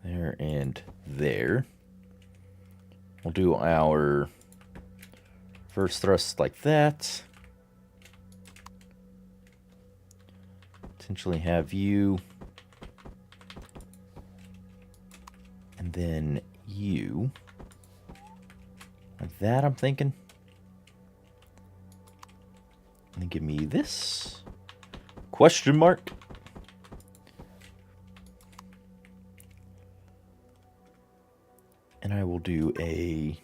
There and there. We'll do our First thrust like that. Potentially have you. And then you. Like that, I'm thinking. And then give me this. Question mark. And I will do a...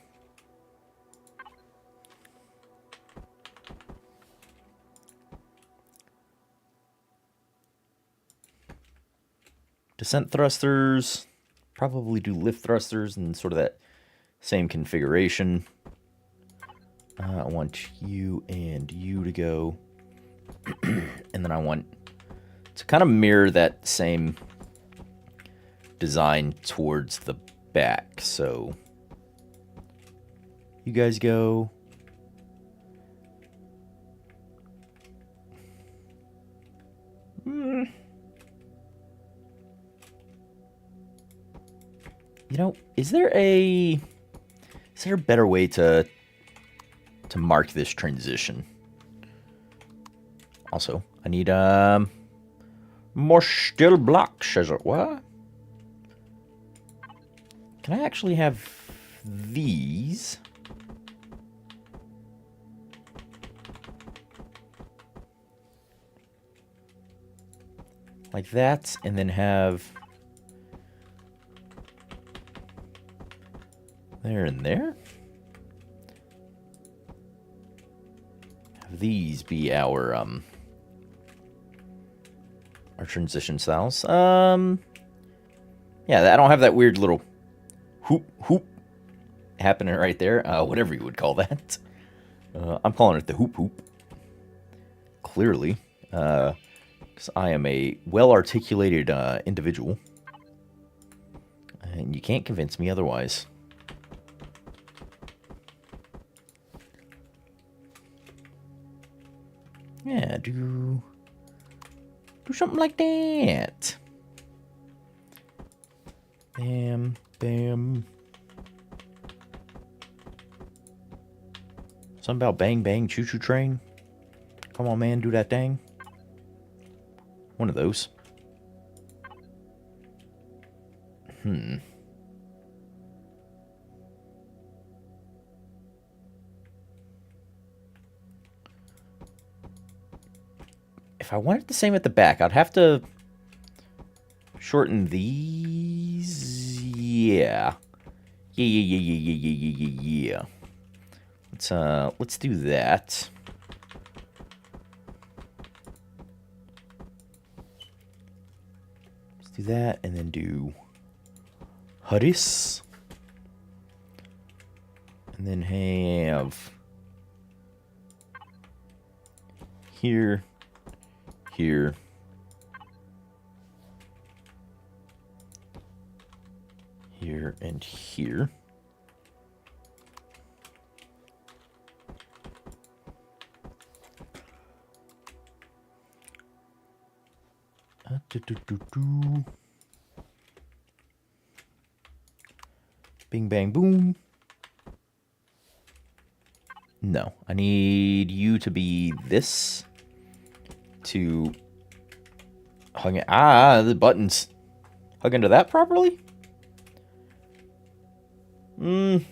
descent thrusters, probably do lift thrusters and sort of that same configuration. I want you and you to go. And then I want to kind of mirror that same design towards the back. So you guys go. You know, is there a better way to mark this transition? Also, I need more steel blocks. What? Can I actually have these? Like that, and then have there and there. Have these be our transition styles. Yeah, I don't have that weird little hoop happening right there. Whatever you would call that. I'm calling it the hoop. Clearly, because I am a well-articulated individual, and you can't convince me otherwise. Yeah, do something like that. Bam, bam. Something about bang, bang, choo-choo train. Come on, man, do that thing. One of those. If I wanted the same at the back, I'd have to shorten these. Yeah. Yeah. Let's do that. Let's do that, and then do Hudis. And then have here, here, here, and here. Bing, bang, boom. No, I need you to be this to hug it. The buttons hug into that properly? You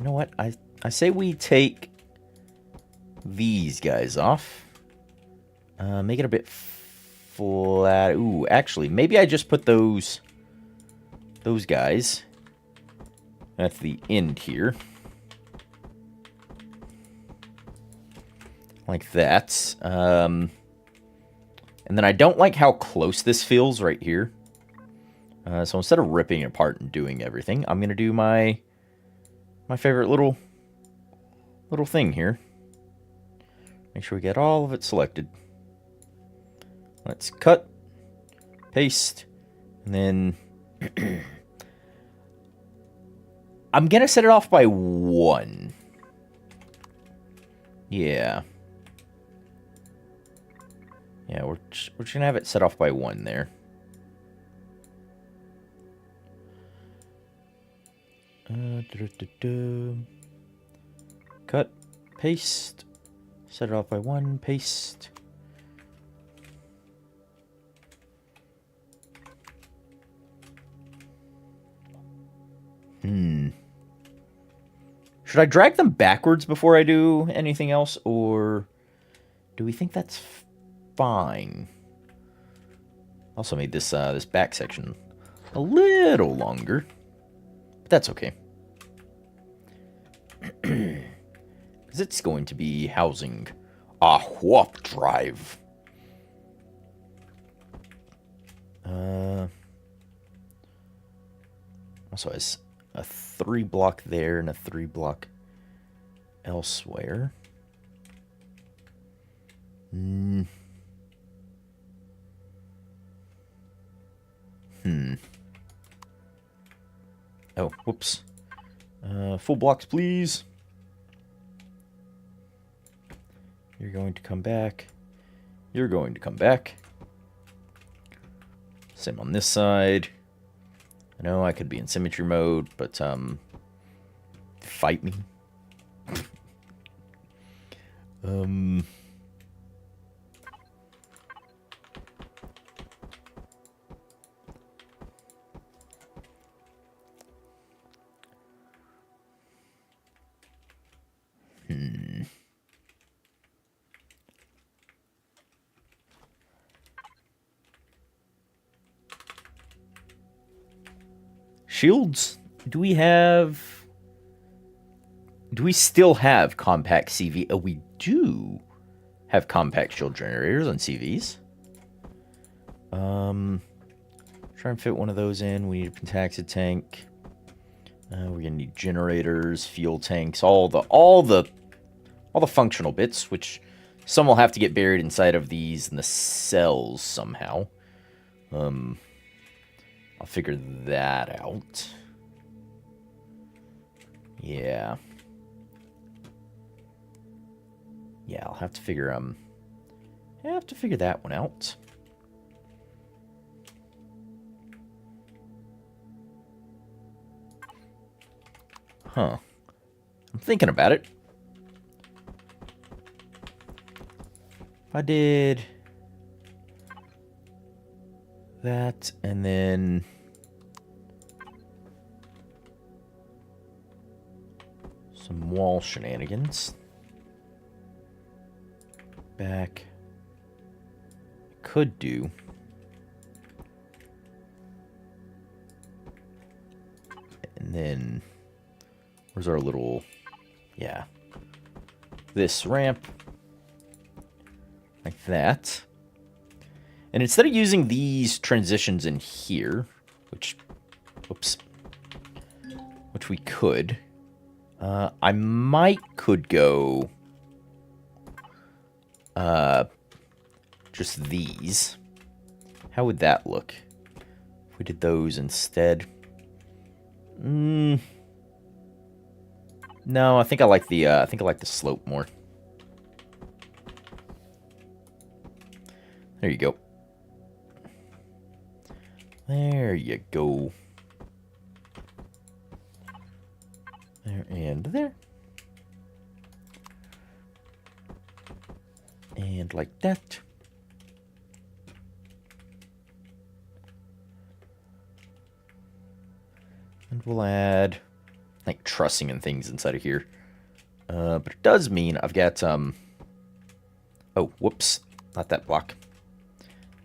know what? I say we take these guys off. Make it a bit flat. Ooh, actually, maybe I just put those guys at the end here. Like that. And then I don't like how close this feels right here. So instead of ripping it apart and doing everything, I'm going to do my favorite little thing here. Make sure we get all of it selected. Let's cut, paste, and then I'm going to set it off by 1. Yeah. Yeah, we're just gonna have it set off by 1 there. Cut, paste, set it off by 1, paste. Should I drag them backwards before I do anything else, or do we think that's fine? Also made this this back section a little longer, but that's okay. Because it's going to be housing a warp drive. Also has a 3 block there and a 3 block elsewhere. Oh, whoops. Full blocks, please. You're going to come back. You're going to come back. Same on this side. I know I could be in symmetry mode, but, fight me. Shields? Do we still have compact CV? Oh, we do have compact shield generators on CVs. Try and fit one of those in. We need a pentaxid tank. We're gonna need generators, fuel tanks, all the functional bits, which some will have to get buried inside of these in the cells somehow. I'll figure that out. Yeah. Yeah, I'll have to figure that one out. Huh. I'm thinking about it. If I did that and then some wall shenanigans. Back. Could do. And then where's our little, yeah, this ramp like that. And instead of using these transitions in here, which we could, I could go just these. How would that look if we did those instead? No, I think I like the slope more. There you go. There you go. There and there. And like that. And we'll add like trussing and things inside of here. But it does mean I've got oh, whoops, not that block.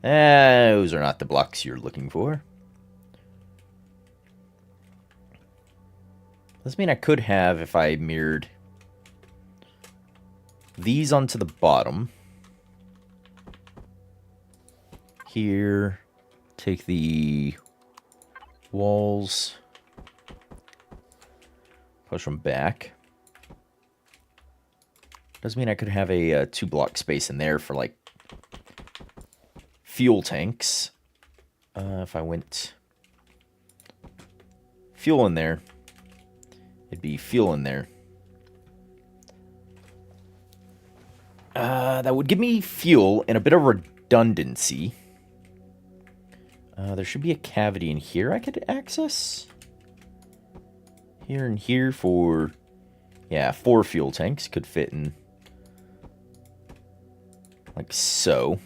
Those are not the blocks you're looking for. Does mean I could have, if I mirrored these onto the bottom. Here, take the walls, push them back. Does mean I could have a 2-block space in there for like fuel tanks. If I went fuel in there, it'd be fuel in there. That would give me fuel and a bit of redundancy. There should be a cavity in here I could access. Here and here for... Yeah, 4 fuel tanks could fit in. Like so.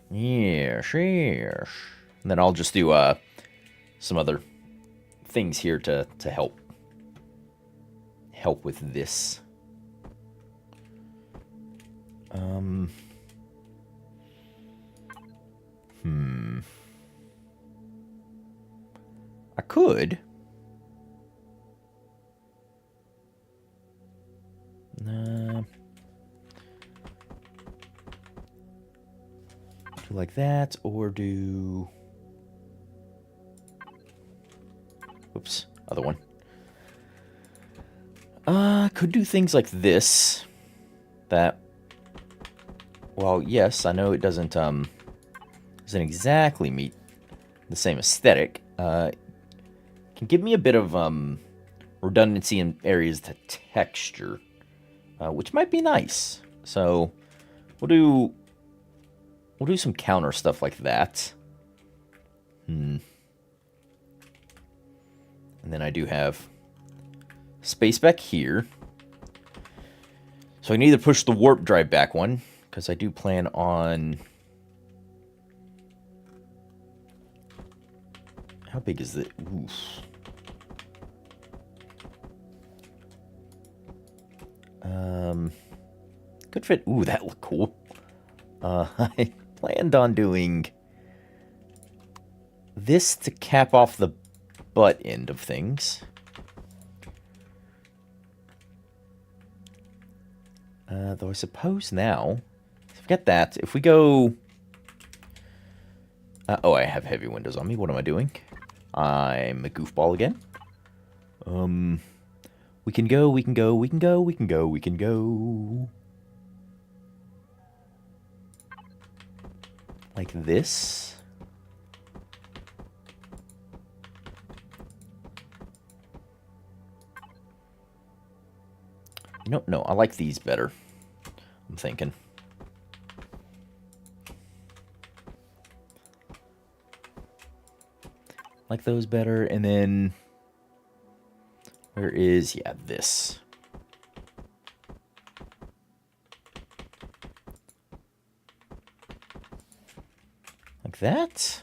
Yes, yes. And then I'll just do some other things here to help with this. I could. Do like that, or do... Oops, other one. Could do things like this. That... Well, yes, I know it doesn't exactly meet the same aesthetic. Can give me a bit of redundancy in areas to texture, which might be nice. So we'll do some counter stuff like that. And then I do have space back here. So I can either push the warp drive back one, because I do plan on... How big is it? Oof. Could fit... Ooh, that looked cool. I planned on doing this to cap off the butt end of things. Though I suppose now... Forget that. If we go... oh, I have heavy windows on me. What am I doing? I'm a goofball again. We can go, we can go, we can go, we can go, we can go. Like this. No, I like these better. I'm thinking. Like those better, and then where is, yeah, this. Like that?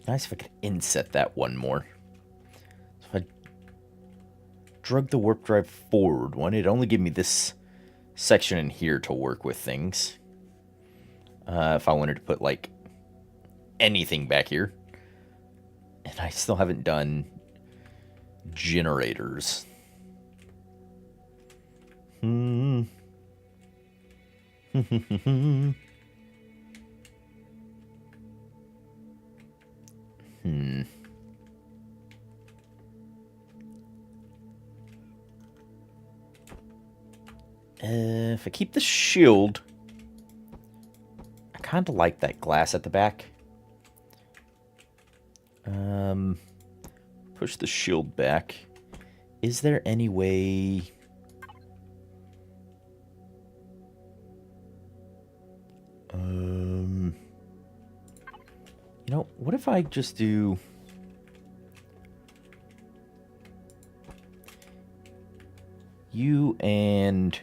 Nice if I could inset that one more. So if I drug the warp drive forward one, it'd only give me this section in here to work with things. If I wanted to put, like, anything back here. And I still haven't done generators. If I keep the shield, I kind of like that glass at the back. Push the shield back. Is there any way... You know, what if I just do... You and...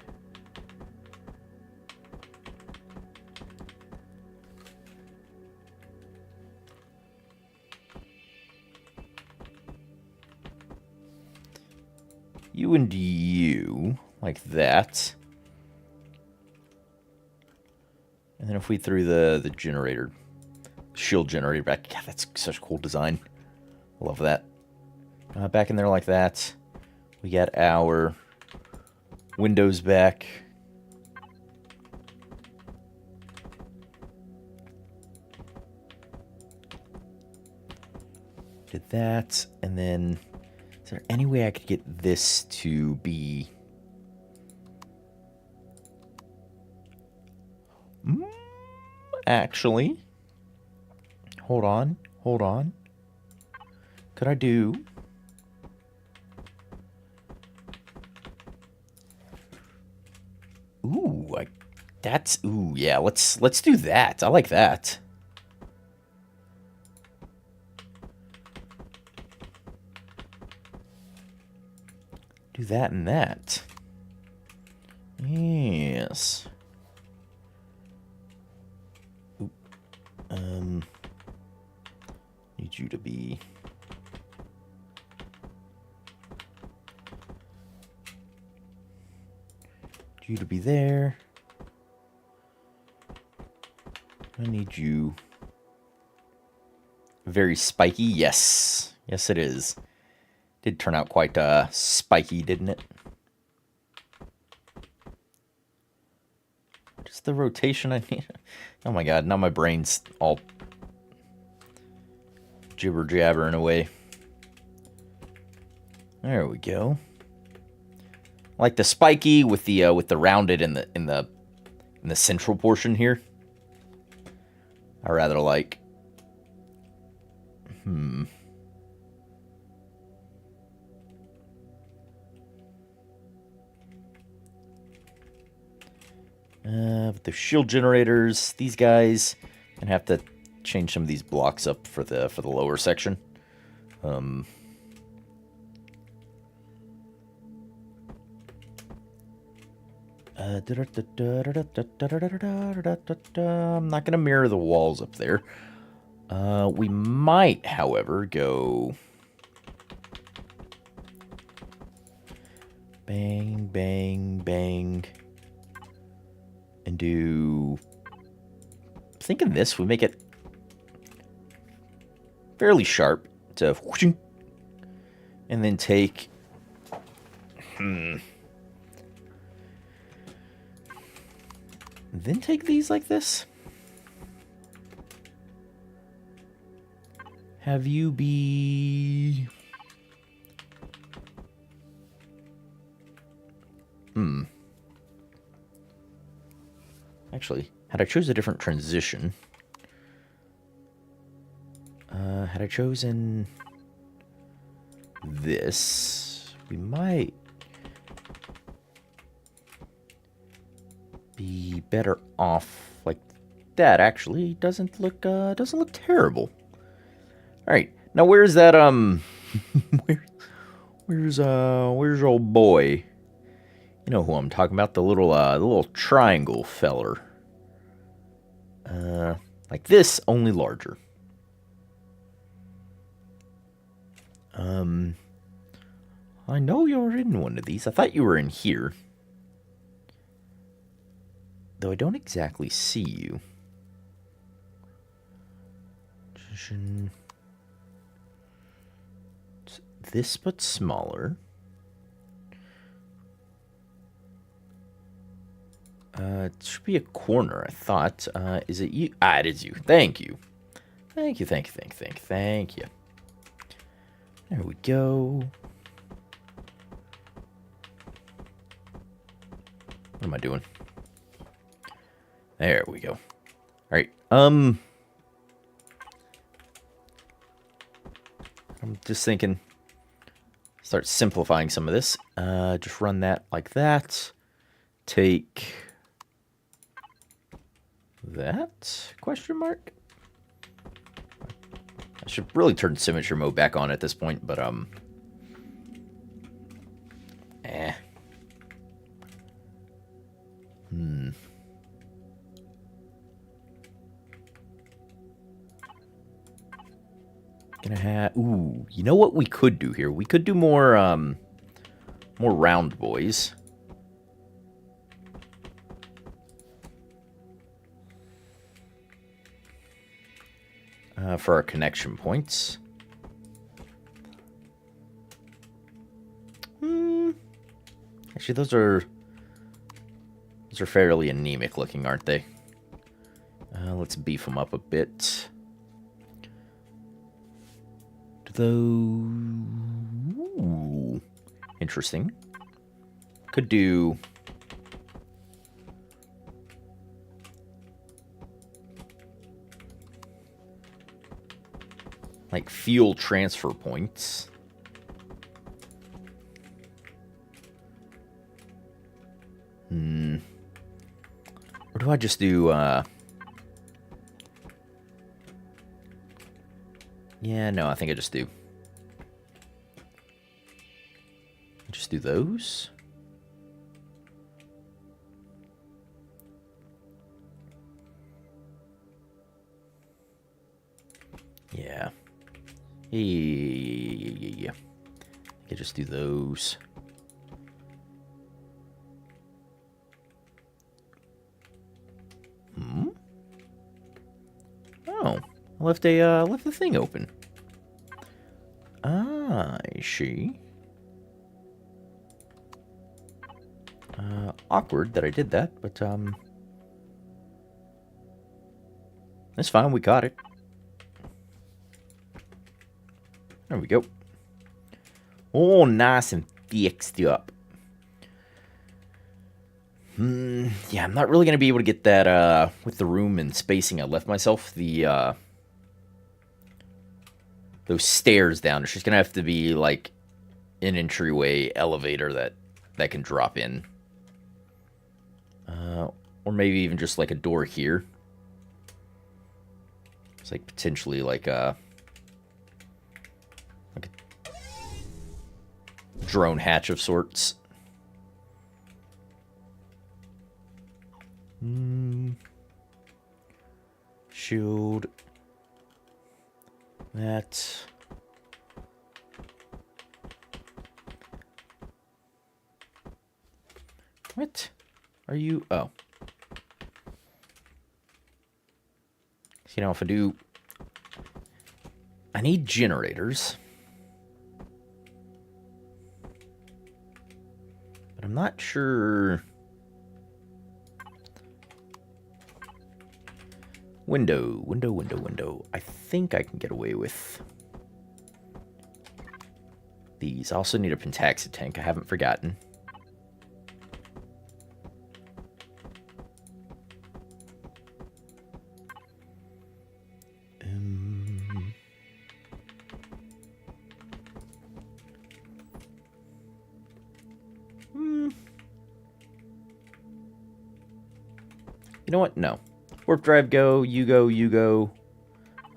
You and you, like that. And then if we threw the generator, shield generator back, God, that's such a cool design. Love that. Back in there like that. We got our windows back. Did that, and then... Is there any way I could get this to be... Actually... Hold on. Could I do... That's ooh yeah. Let's do that. I like that. Do that and that. Yes. Oop. Need you to be. You to be there. I need you. Very spiky. Yes. Yes, it is. Did turn out quite spiky, didn't it? What is the rotation I need? Oh my god, now my brain's all jibber jabbering away. There we go. Like the spiky with the rounded in the central portion here. I rather like. With the shield generators, these guys, gonna have to change some of these blocks up for the lower section. I'm not gonna mirror the walls up there. We might, however, go bang, bang, bang, and do. I'm thinking this we make it fairly sharp to, and then take. Then take these like this. Have you be... Actually, had I chose a different transition... had I chosen... this... we might... be better off like that. Actually, doesn't look terrible. All right, now where's that where's old boy? You know who I'm talking about, the little triangle feller. Like this, only larger. I know you're in one of these. I thought you were in here. Though I don't exactly see you. It's this, but smaller. It should be a corner, I thought. Is it you? Ah, it is you. Thank you. Thank you, thank you, thank you, thank you, thank you. There we go. What am I doing? There we go. All right. I'm just thinking. Start simplifying some of this. Just run that like that. Take that question mark. I should really turn symmetry mode back on at this point, but Gonna have... Ooh, you know what we could do here? We could do more round boys. For our connection points. Actually, those are fairly anemic looking, aren't they? Let's beef them up a bit. Ooh, interesting. Could do... like fuel transfer points. do I just do, yeah, no, I think I just do. Just do those? Yeah. Yeah. I could just do those. Oh, I left the thing open. I see. Awkward that I did that, but that's fine. We got it. There we go. All nice and fixed up. Yeah, I'm not really going to be able to get that, with the room and spacing I left myself, those stairs down. It's just going to have to be, like, an entryway elevator that can drop in. Or maybe even just, like, a door here. It's, like, potentially, like a drone hatch of sorts. Shield. That. What? Are you? Oh. You know, if I do... I need generators. But I'm not sure... Window. I think I can get away with these. I also need a pentaxid tank. I haven't forgotten. You know what? No. Warp drive, go. You go.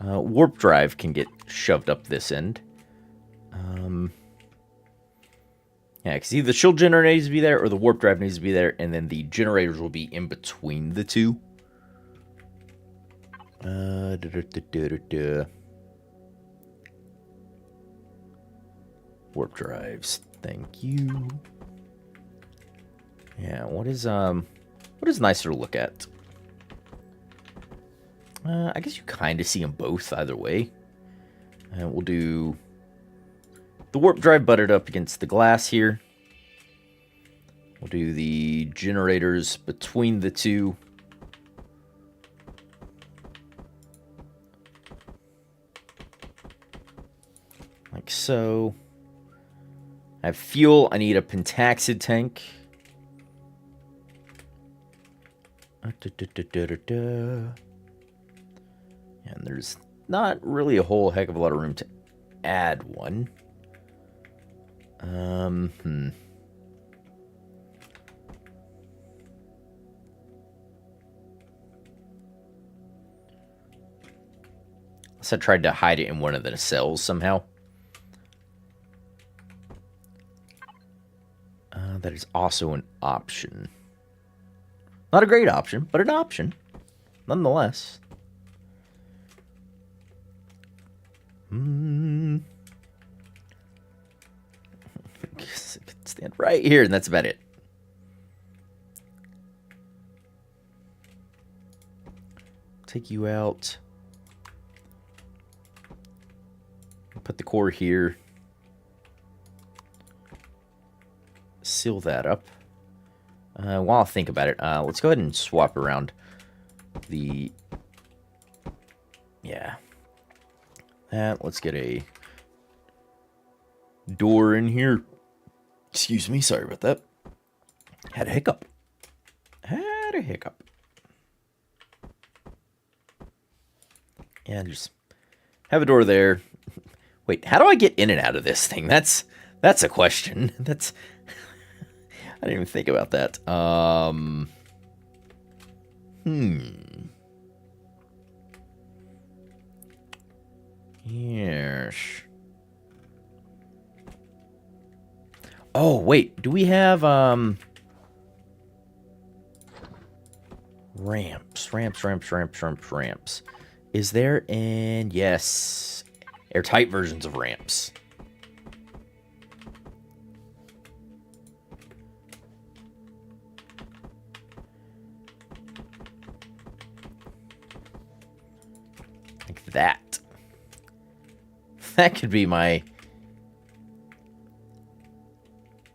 Warp drive can get shoved up this end. Yeah, because either the shield generator needs to be there or the warp drive needs to be there, and then the generators will be in between the two. Warp drives. Thank you. Yeah, what is nicer to look at? I guess you kind of see them both either way. We'll do the warp drive butted up against the glass here. We'll do the generators between the two. Like so. I have fuel. I need a pentaxid tank. And there's not really a whole heck of a lot of room to add one. So I tried to hide it in one of the cells somehow. That is also an option. Not a great option, but an option. Nonetheless. Stand right here, and that's about it. Take you out. Put the core here. Seal that up. While I think about it, let's go ahead and swap around the... Yeah. Let's get a door in here. Excuse me, sorry about that. Had a hiccup. Yeah, just have a door there. Wait, how do I get in and out of this thing? That's a question. I didn't even think about that. Yes. Oh, wait. Do we have, ramps. Is there yes, airtight versions of ramps. Like that. That could be my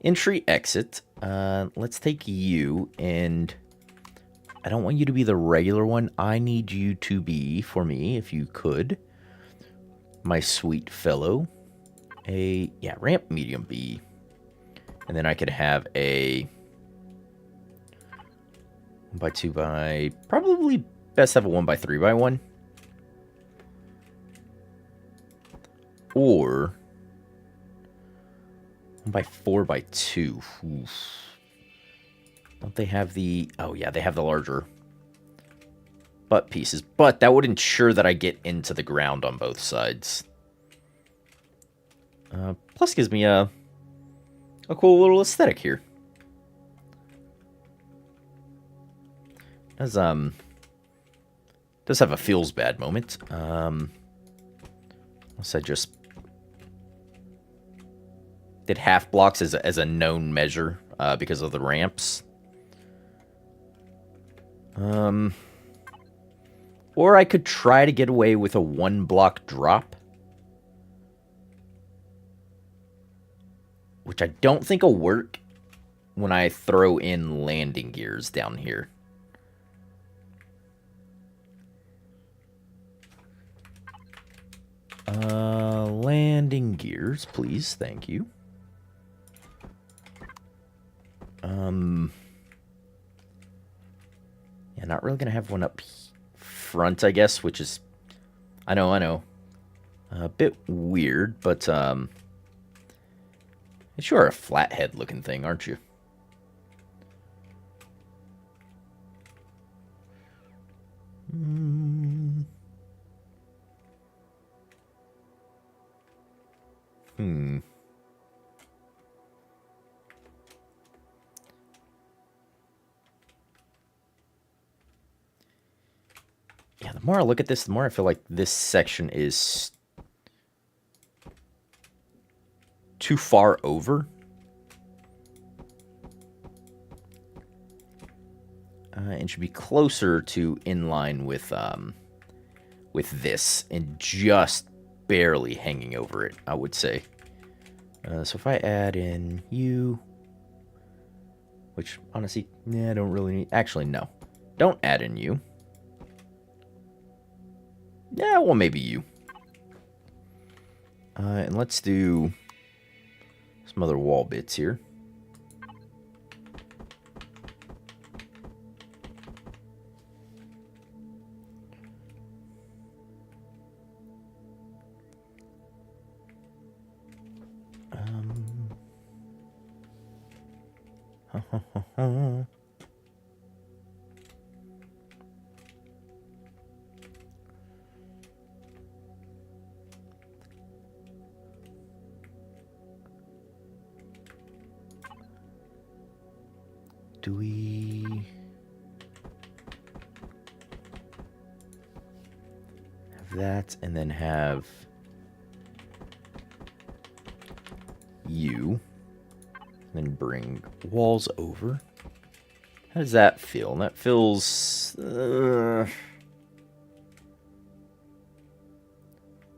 entry exit. Let's take you, and I don't want you to be the regular one. I need you to be, for me, if you could, my sweet fellow, ramp medium B. And then I could have a 1x2x, probably best have a 1x3x1. Or 1x4x2. Oof. Don't they have the... Oh, yeah, they have the larger butt pieces. But that would ensure that I get into the ground on both sides. Plus gives me a cool little aesthetic here. Does have a feels bad moment. Unless I just did half blocks as a known measure because of the ramps. Or I could try to get away with a 1-block drop, which I don't think will work when I throw in landing gears down here. Landing gears, please. Thank you. Yeah, not really gonna have one up front, I guess, which is, I know, a bit weird, but you're a flathead looking thing, aren't you? Yeah, the more I look at this, the more I feel like this section is too far over. And should be closer to in line with this, and just barely hanging over it, I would say. So if I add in you, which honestly, I don't really need. Actually, no, don't add in you. Yeah, well, maybe you. And let's do some other wall bits here. Do we have that, and then have you, then bring walls over? How does that feel? That feels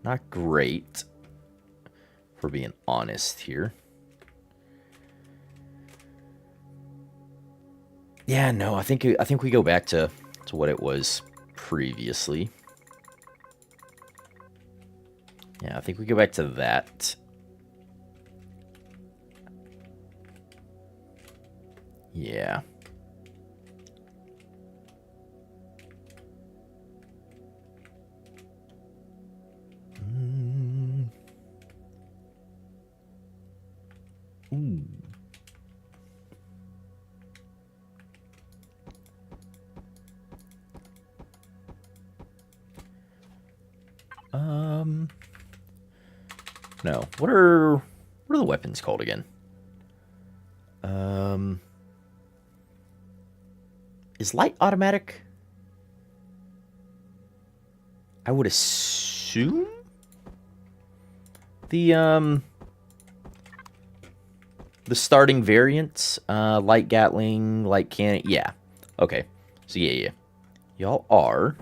not great, for being honest here. Yeah, no, I think we go back to what it was previously. Yeah, I think we go back to that. Yeah. Ooh. No. What are the weapons called again? Is light automatic? I would assume the starting variants, light Gatling, light cannon. Yeah. Okay. So yeah. Y'all are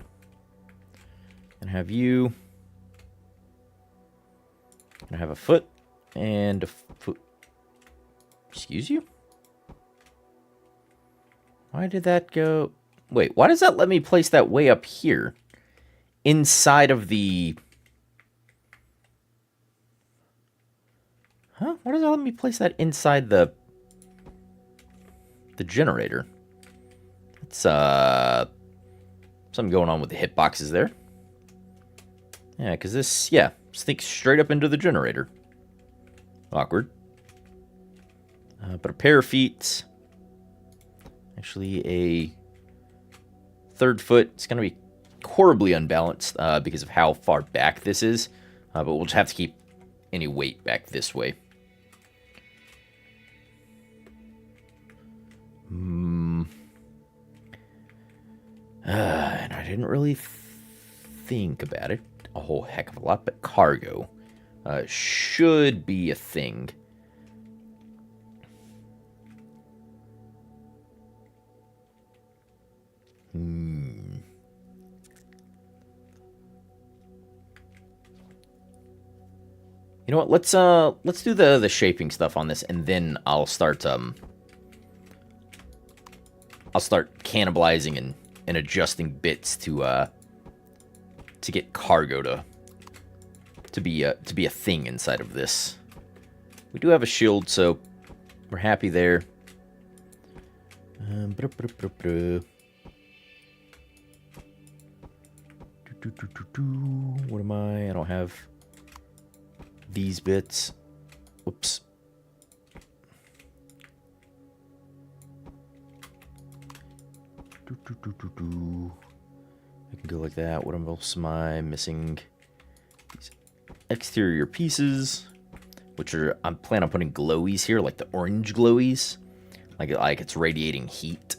gonna have you. Gonna have a foot and a foot. Excuse you? Why did that go? Wait, why does that let me place that way up here? Inside of the... Huh? Why does that let me place that inside the generator? It's, something going on with the hitboxes there. Yeah, because this, sneaks straight up into the generator. Awkward. But a pair of feet... Actually, a third foot. It's going to be horribly unbalanced because of how far back this is. But we'll just have to keep any weight back this way. And I didn't really think about it a whole heck of a lot, but cargo should be a thing. You know what? Let's do the shaping stuff on this, and then I'll start cannibalizing and adjusting bits to get cargo to be a thing inside of this. We do have a shield, so we're happy there. What am I? I don't have these bits. Whoops. I can go like that. What else am I missing? These exterior pieces, which are, I'm planning on putting glowies here, like the orange glowies, like it's radiating heat.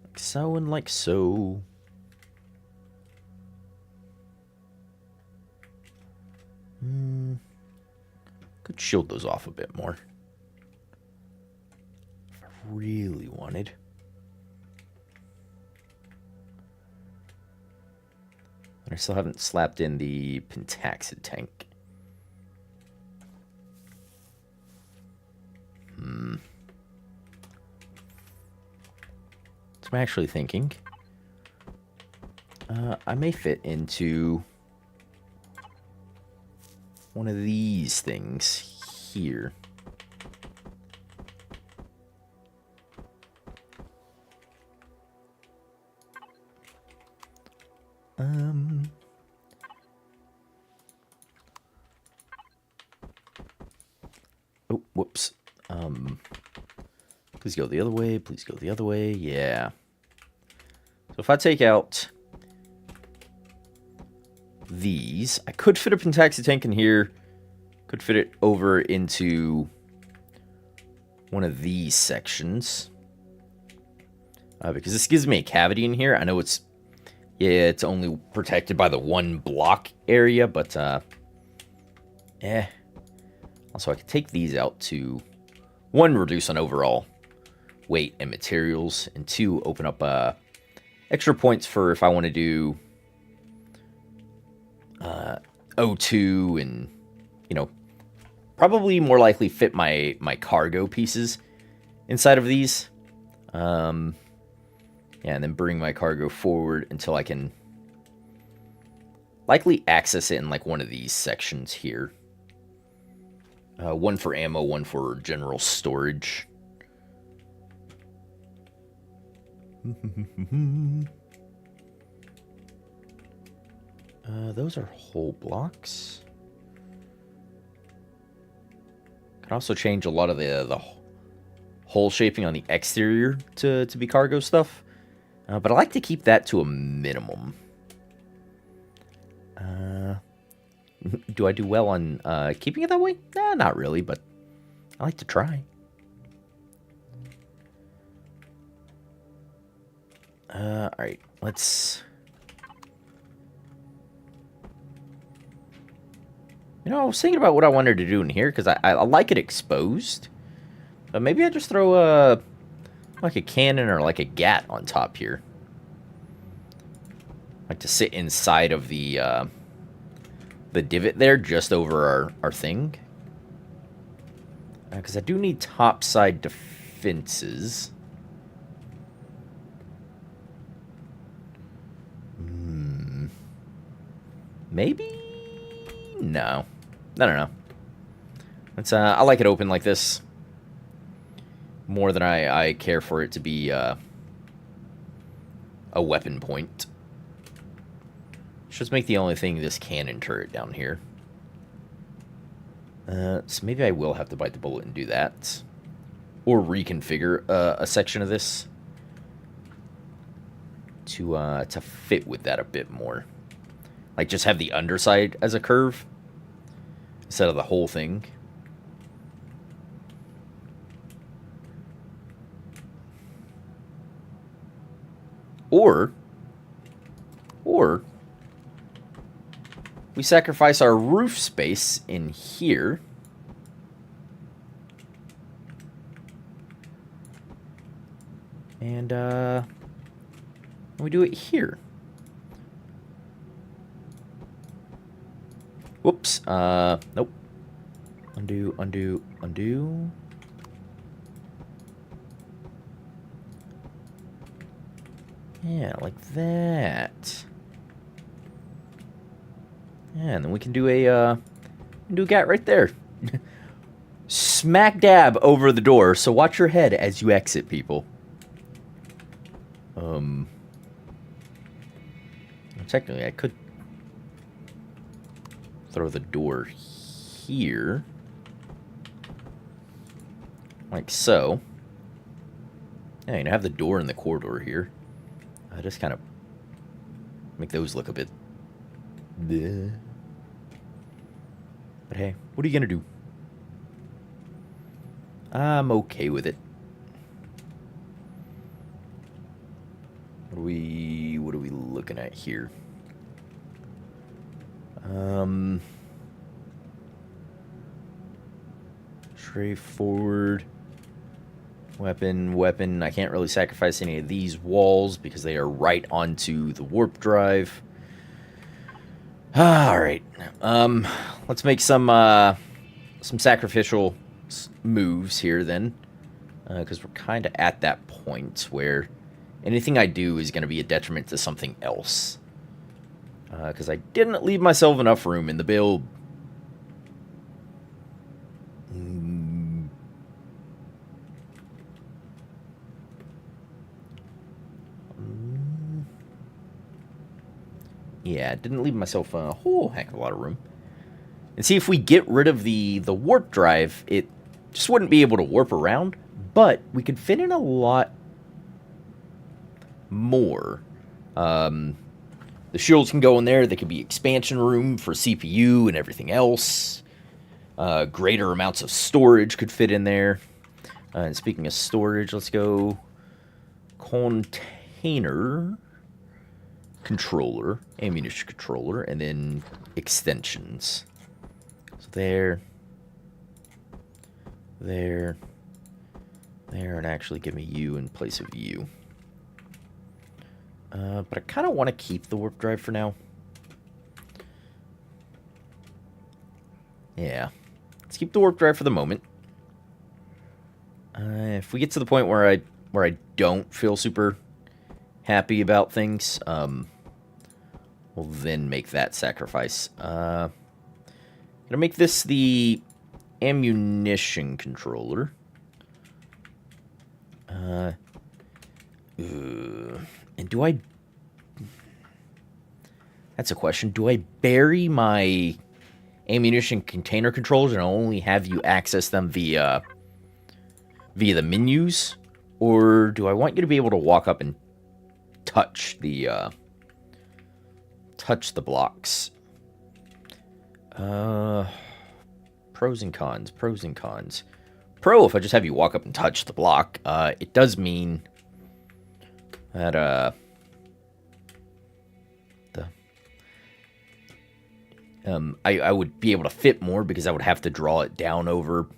Like so and like so. Could shield those off a bit more if I really wanted. And I still haven't slapped in the pentaxid tank. So I'm actually thinking I may fit into one of these things here. Oh, whoops. Please go the other way. Please go the other way. Yeah. So if I take out these, I could fit a pentaxid tank in here. Could fit it over into one of these sections. Because this gives me a cavity in here. I know it's only protected by the one block area, but Also, I could take these out to, one, reduce on overall weight and materials, and two, open up extra points for if I want to do O2 and, you know, probably more likely fit my cargo pieces inside of these. Yeah, and then bring my cargo forward until I can likely access it in like one of these sections here. One for ammo, one for general storage. Those are whole blocks. Can also change a lot of the hole shaping on the exterior to be cargo stuff. But I like to keep that to a minimum. Do I do well on keeping it that way? Nah, not really, but I like to try. Alright, let's... You know, I was thinking about what I wanted to do in here, because I like it exposed. But maybe I just throw like a cannon or like a gat on top here. Like to sit inside of the divot there, just over our thing. Because I do need topside defenses. Maybe? No. No. It's, I like it open like this. More than I care for it to be a weapon point. Just make the only thing this cannon turret down here. So maybe I will have to bite the bullet and do that. Or reconfigure a section of this to fit with that a bit more. Like, just have the underside as a curve instead of the whole thing. Or we sacrifice our roof space in here. And we do it here. Whoops. Nope. Undo. Yeah, like that. Yeah, and then we can do a gat right there. Smack dab over the door, so watch your head as you exit, people. Technically, I could throw the door here. Like so. Yeah, you know, have the door in the corridor here. I just kind of make those look a bit... bleh. But hey, what are you going to do? I'm okay with it. What are we looking at here? Straightforward. Weapon. I can't really sacrifice any of these walls because they are right onto the warp drive. Alright. Let's make some sacrificial moves here then. Because we're kind of at that point where anything I do is going to be a detriment to something else. Because I didn't leave myself enough room in the build. Yeah, didn't leave myself a whole heck of a lot of room. And see, if we get rid of the warp drive, it just wouldn't be able to warp around. But we could fit in a lot more. The shields can go in there. There could be expansion room for CPU and everything else. Greater amounts of storage could fit in there. And speaking of storage, let's go container controller, ammunition controller, and then extensions. So there, and actually give me you in place of you. But I kind of want to keep the warp drive for now. Yeah, let's keep the warp drive for the moment. If we get to the point where I don't feel super happy about things, we'll then make that sacrifice. Gonna make this the ammunition controller. And do I... That's a question. Do I bury my ammunition container controls and I'll only have you access them via the menus? Or do I want you to be able to walk up and touch the blocks? Pros and cons, pros and cons. Pro, if I just have you walk up and touch the block, it does mean that, I would be able to fit more because I would have to draw it down over,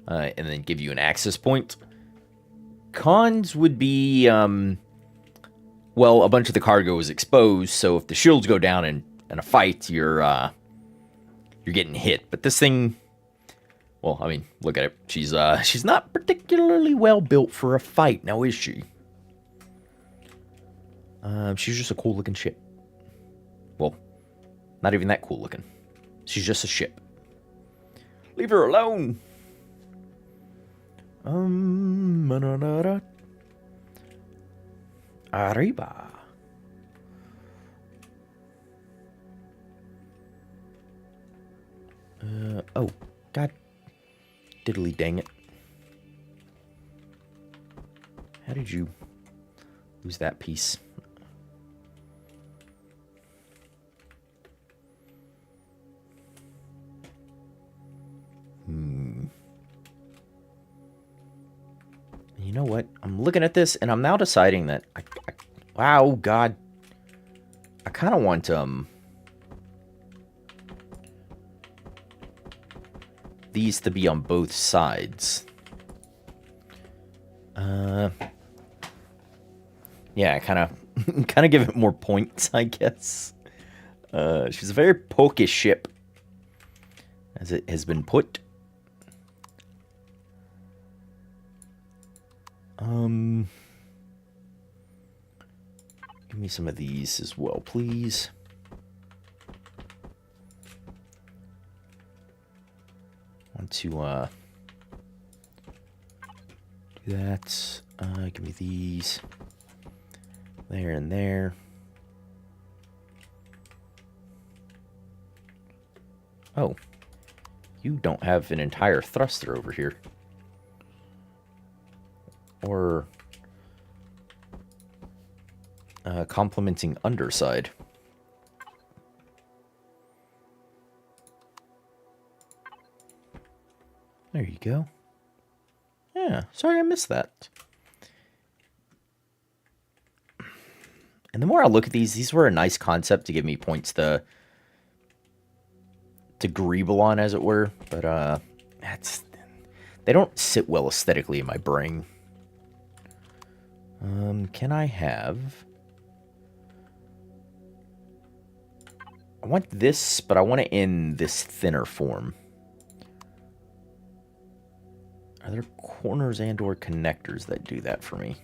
and then give you an access point. Cons would be, well, a bunch of the cargo is exposed, so if the shields go down in a fight, you're getting hit. But this thing, well, I mean, look at it. She's not particularly well built for a fight, now is she? She's just a cool looking ship. Well, not even that cool looking. She's just a ship. Leave her alone. Arriba. Oh, god diddly dang it. How did you lose that piece? You know what? I'm looking at this, and I'm now deciding that wow, God. I kind of want, these to be on both sides. Yeah, kind of give it more points, I guess. She's a very pokey ship, as it has been put. Give me some of these as well, please. Want to do that. Give me these. There and there. Oh, you don't have an entire thruster over here. Or complementing underside. There you go. Yeah, sorry I missed that. And the more I look at these were a nice concept to give me points to greeble on, as it were. But they don't sit well aesthetically in my brain. Can I have... I want this, but I want it in this thinner form. Are there corners and or connectors that do that for me?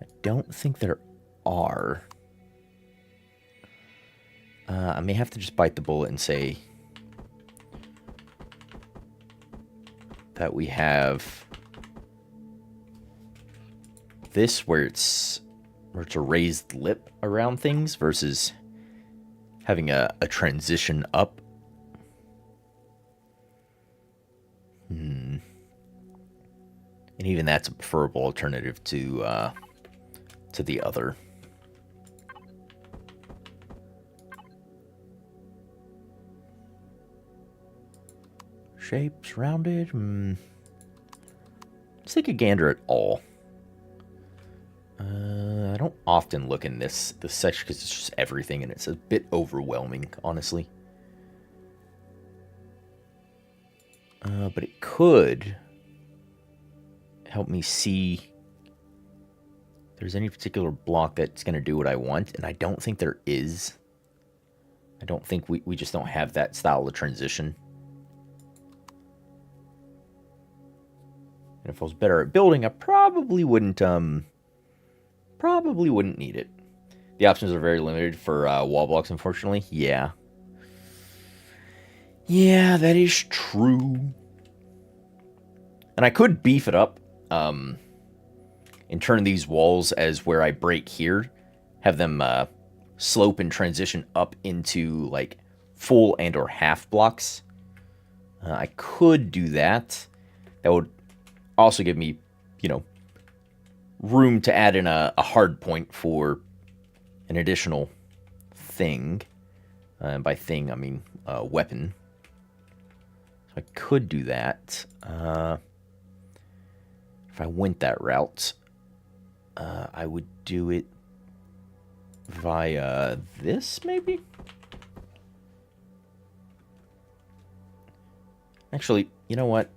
I don't think there are. I may have to just bite the bullet and say that we have this where it's a raised lip around things versus having a transition up. And even that's a preferable alternative to the other. Shapes, rounded. Let's take a gander at all. I don't often look in this section because it's just everything, and it's a bit overwhelming, honestly. But it could help me see if there's any particular block that's going to do what I want, and I don't think there is. I don't think we just don't have that style of transition. And if I was better at building, I probably wouldn't need it. The options are very limited for wall blocks, unfortunately. Yeah. Yeah, that is true. And I could beef it up and turn these walls as where I break here. Have them slope and transition up into like full and or half blocks. I could do that. That would also give me, you know, room to add in a hard point for an additional thing. And by thing, I mean weapon. So I could do that. If I went that route, I would do it via this, maybe? Actually, you know what?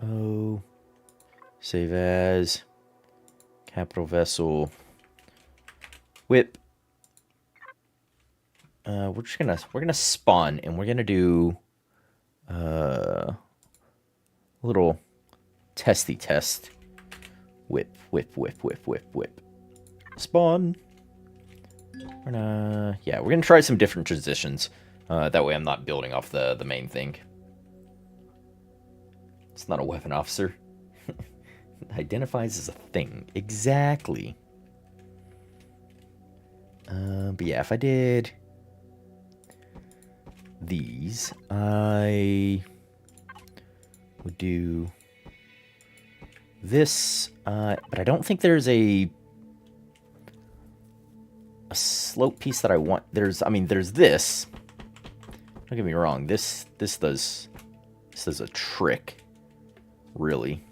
Oh, save as capital vessel whip. We're gonna spawn and we're gonna do a little testy test. Whip. Spawn. We're gonna try some different transitions. That way I'm not building off the main thing. It's not a weapon officer. It identifies as a thing. Exactly. But yeah, if I did these, I would do this, but I don't think there's a slope piece that I want. There's this. Don't get me wrong. This does a trick, really.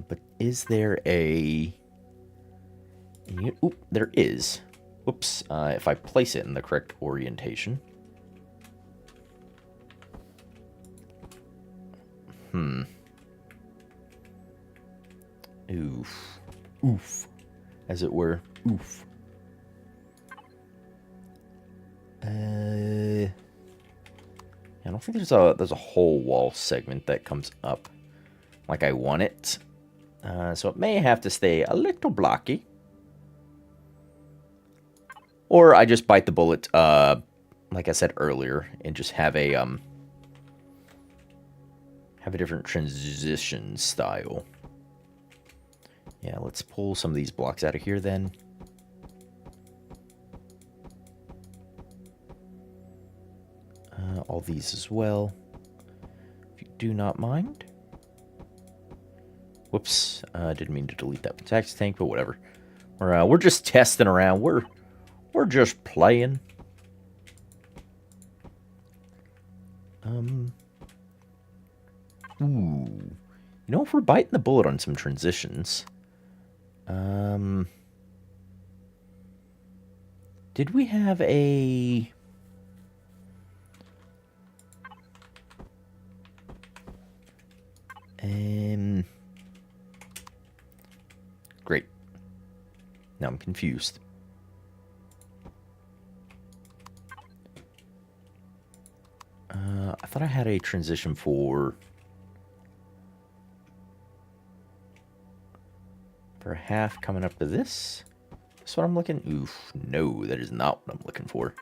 But is there a... Oop, there is. Whoops. If I place it in the correct orientation. Oof. Oof. As it were. Oof. I don't think there's a whole wall segment that comes up like I want it. So it may have to stay a little blocky. Or I just bite the bullet, like I said earlier, and just have a different transition style. Yeah, let's pull some of these blocks out of here then. All these as well, if you do not mind. Whoops, didn't mean to delete that text tank, but whatever. We're just testing around. We're just playing. Ooh. You know, if we're biting the bullet on some transitions. Did we have a... Great. Now I'm confused. I thought I had a transition for half coming up to this. That's what I'm looking. Oof, no, that is not what I'm looking for.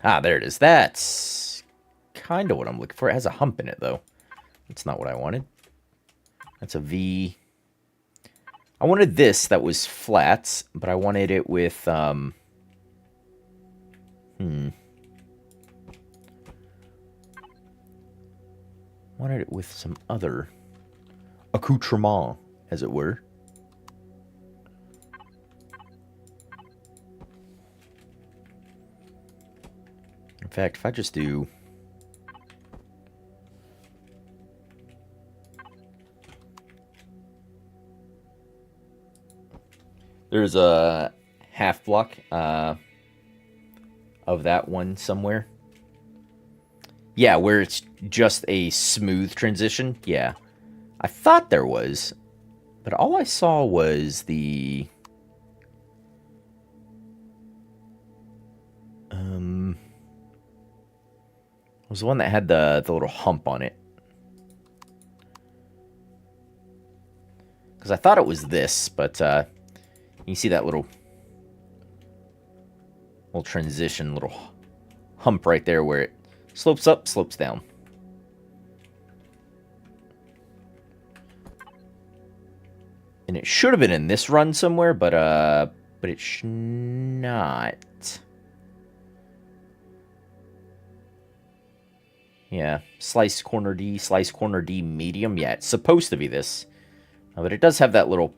Ah, there it is. That's kind of what I'm looking for. It has a hump in it, though. That's not what I wanted. That's a V. I wanted this that was flat, but I wanted it with, wanted it with some other accoutrement, as it were. In fact, if I just do... There's a half block of that one somewhere. Yeah, where it's just a smooth transition. Yeah. I thought there was, but all I saw was the... was the one that had the little hump on it. Because Because I thought it was this, but you see that little transition, little hump right there where it slopes up, slopes down. And it should have been in this run somewhere, but it's not. Yeah, slice corner D, medium. Yeah, it's supposed to be this. But it does have that little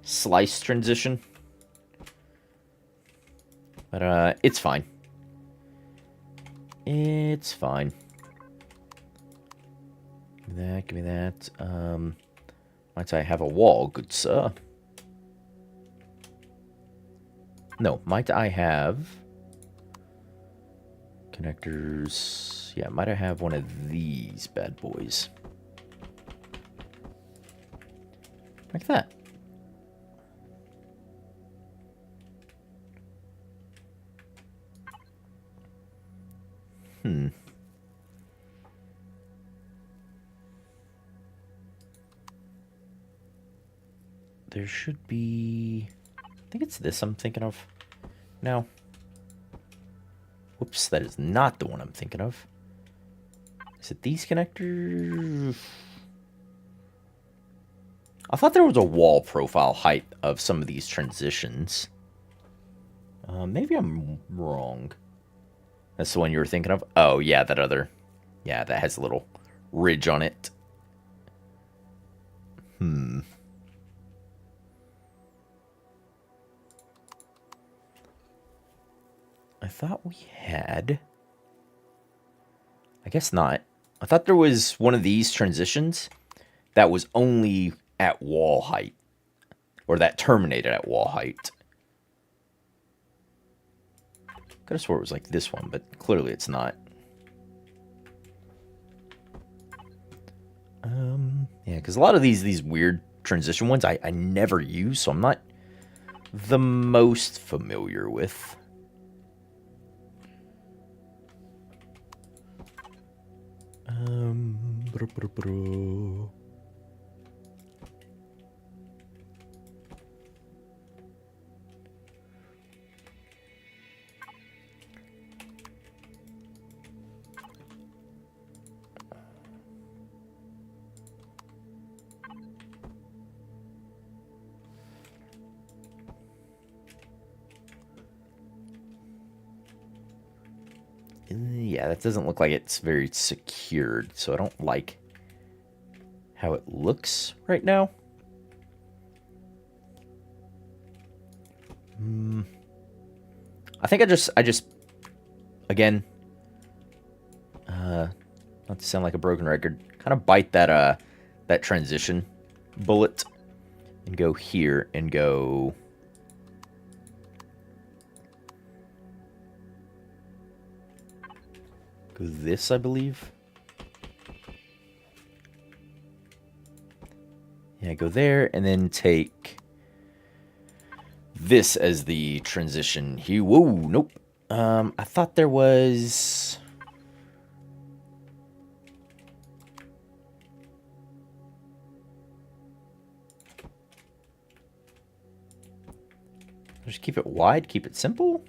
slice transition. But it's fine. It's fine. Give me that, give me that. Might I have a wall, good sir? No, might I have connectors? Yeah, might I have one of these bad boys? Like that. There should be... I think it's this I'm thinking of. No. Whoops, that is not the one I'm thinking of. Is it these connectors? I thought there was a wall profile height of some of these transitions. Maybe I'm wrong. That's the one you were thinking of? Oh, yeah, that other... Yeah, that has a little ridge on it. I thought we had... I guess not. I thought there was one of these transitions that was only at wall height. Or that terminated at wall height. Could have swore it was like this one, but clearly it's not. Yeah, because a lot of these weird transition ones I never use, so I'm not the most familiar with. Yeah, that doesn't look like it's very secured, so I don't like how it looks right now. I think I just again, not to sound like a broken record, kind of bite that that transition bullet and go here and go this, I believe. Yeah, go there and then take this as the transition here. Whoa, nope. I thought there was... Just keep it wide, keep it simple.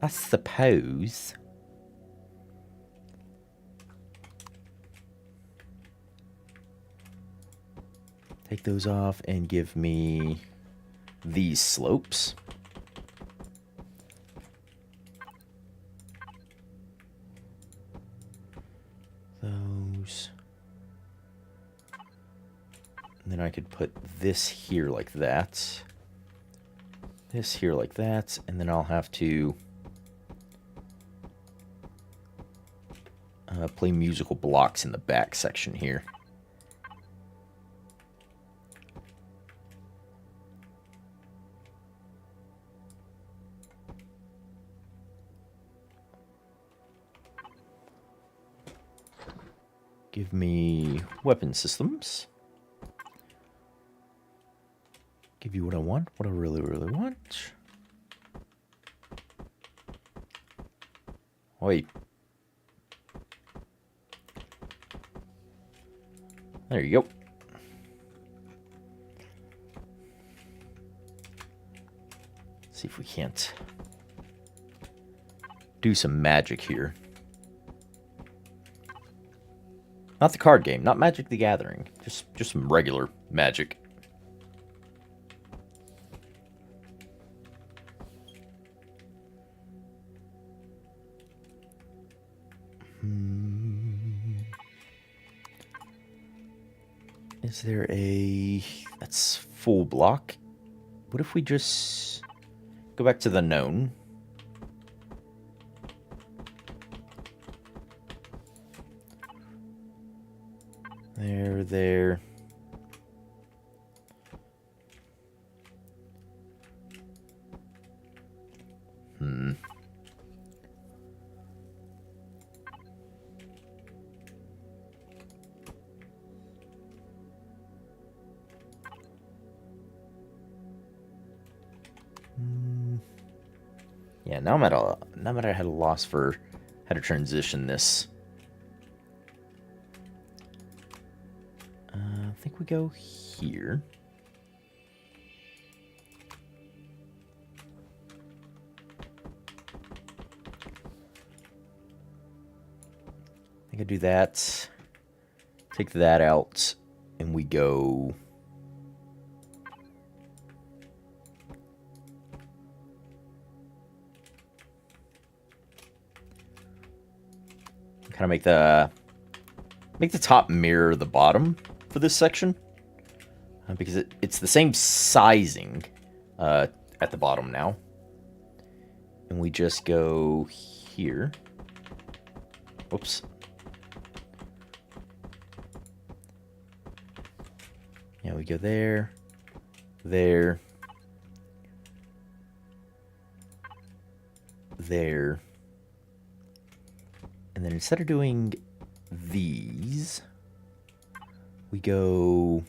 I suppose. Take those off and give me these slopes. Those. And then I could put this here like that. This here like that. And then I'll have to play musical blocks in the back section here. Give me weapon systems. Give you what I want, what I really, really want. Wait. There you go. See if we can't do some magic here. Not the card game, not Magic the Gathering. Just some regular magic. Is there a... That's full block. What if we just go back to the known? There. Yeah, now I'm at a loss for how to transition this. I think we go here. I think I do that. Take that out, and we go. Kind of make the top mirror the bottom for this section, because it's the same sizing at the bottom now, and we just go here. Whoops. Yeah, we go there, there, there. And then instead of doing these, we go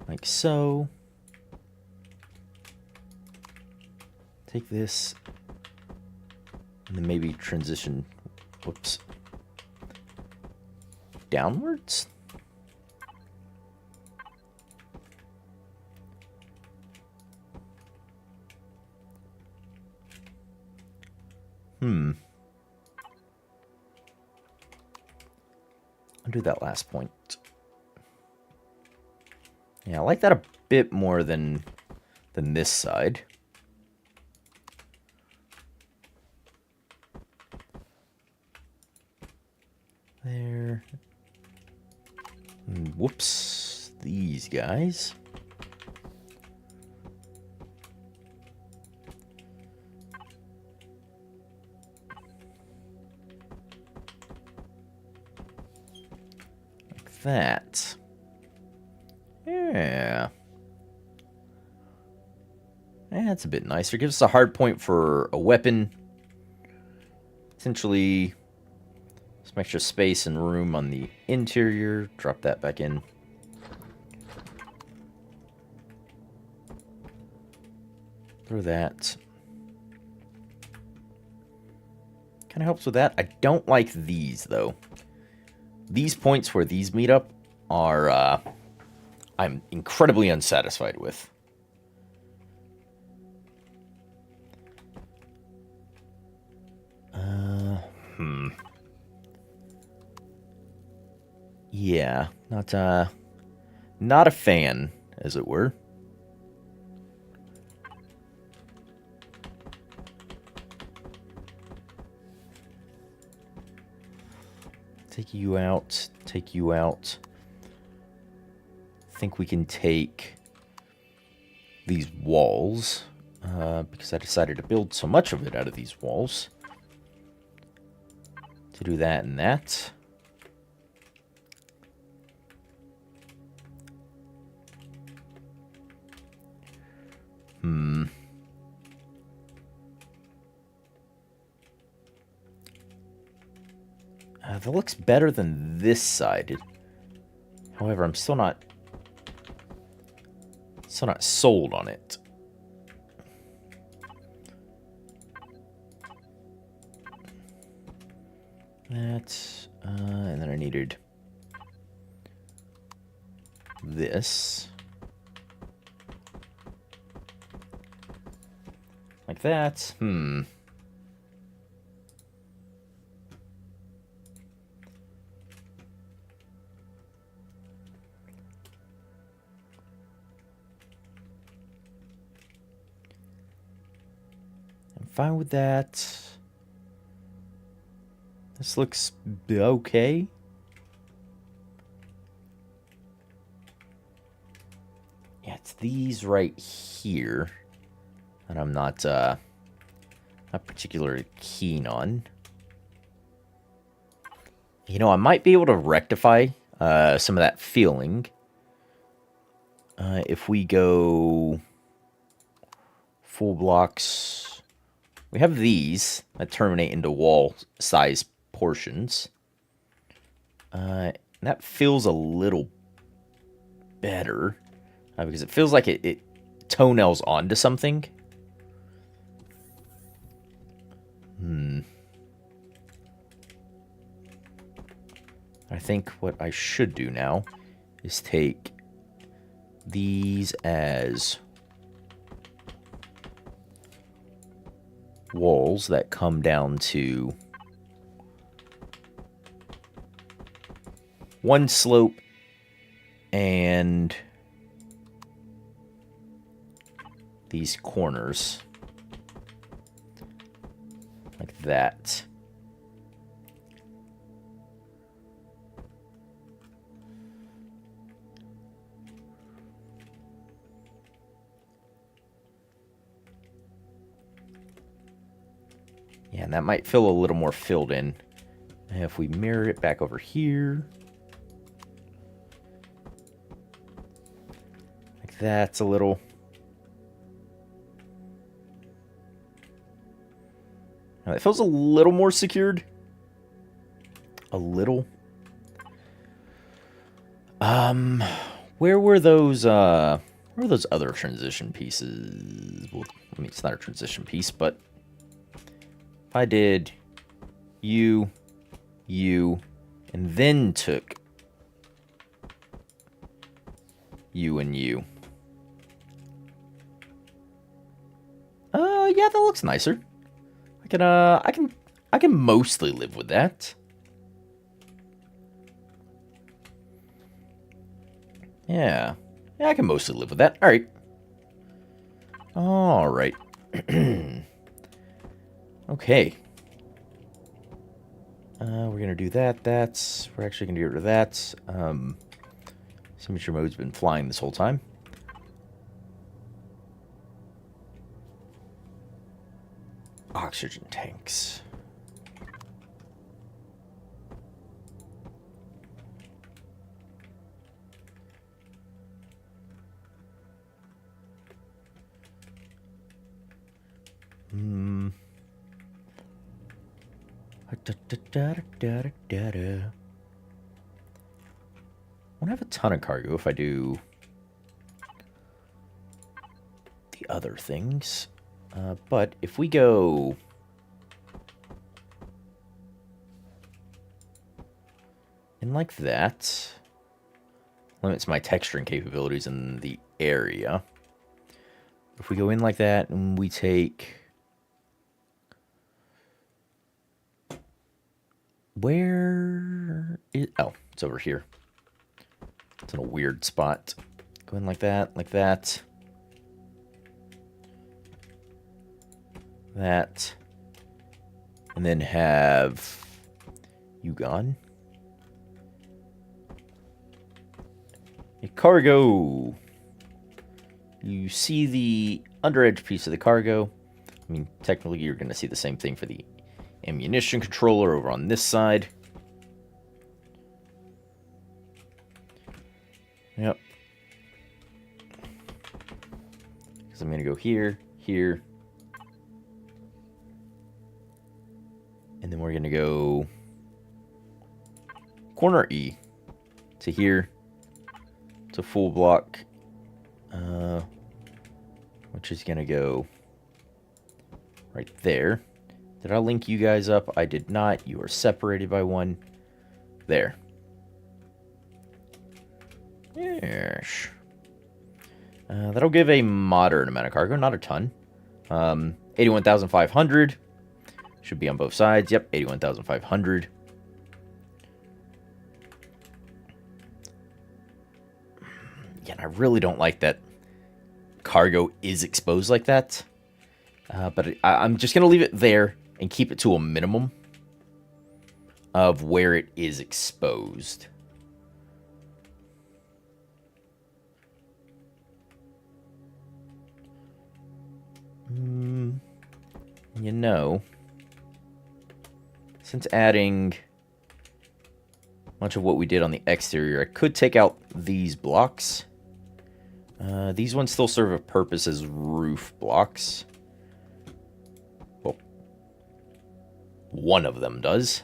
like so. Take this, and then maybe transition, whoops, downwards. I'll do that last point. Yeah, I like that a bit more than this side. There. And whoops, these guys. That. Yeah. That's a bit nicer. Gives us a hard point for a weapon. Essentially, some extra space and room on the interior. Drop that back in. Throw that. Kind of helps with that. I don't like these, though. These points where these meet up are, I'm incredibly unsatisfied with. Yeah, not a fan, as it were. Take you out, take you out. I think we can take these walls, because I decided to build so much of it out of these walls. To do that and that. That looks better than this side. However, I'm still not sold on it. that. And then I needed this. Like that. I'm fine with that. This looks okay. Yeah, it's these right here that I'm not particularly keen on. You know, I might be able to rectify some of that feeling if we go full blocks. We have these that terminate into wall size portions. That feels a little better because it feels like it toenails onto something. I think what I should do now is take these as walls that come down to one slope and these corners like that. Yeah, and that might feel a little more filled in. And if we mirror it back over here, like that's a little. Now it feels a little more secured. A little. Where were those other transition pieces? Well, I mean, it's not a transition piece, but if I did you, and then took you and you. Yeah, that looks nicer. I can mostly live with that. Yeah. Yeah, I can mostly live with that. Alright. Alright. Okay. We're gonna do that. We're actually gonna get rid of that. Signature mode's been flying this whole time. Oxygen tanks. Won't have a ton of cargo if I do the other things. But if we go in like that, limits my texturing capabilities in the area. If we go in like that and we take... Where is... Oh, it's over here. It's in a weird spot. Go in like that, like that. That. And then have you gone. A cargo. You see the under edge piece of the cargo. I mean, technically you're going to see the same thing for the ammunition controller over on this side. Yep. Because I'm going to go here, here. And then we're going to go corner E to here to full block, which is going to go right there. Did I link you guys up? I did not. You are separated by one. There. Yes. That'll give a moderate amount of cargo, not a ton. 81,500. Should be on both sides. Yep, 81,500. Yeah, I really don't like that cargo is exposed like that. But I'm just going to leave it there and keep it to a minimum of where it is exposed. You know, since adding much of what we did on the exterior, I could take out these blocks. These ones still serve a purpose as roof blocks. Well, one of them does.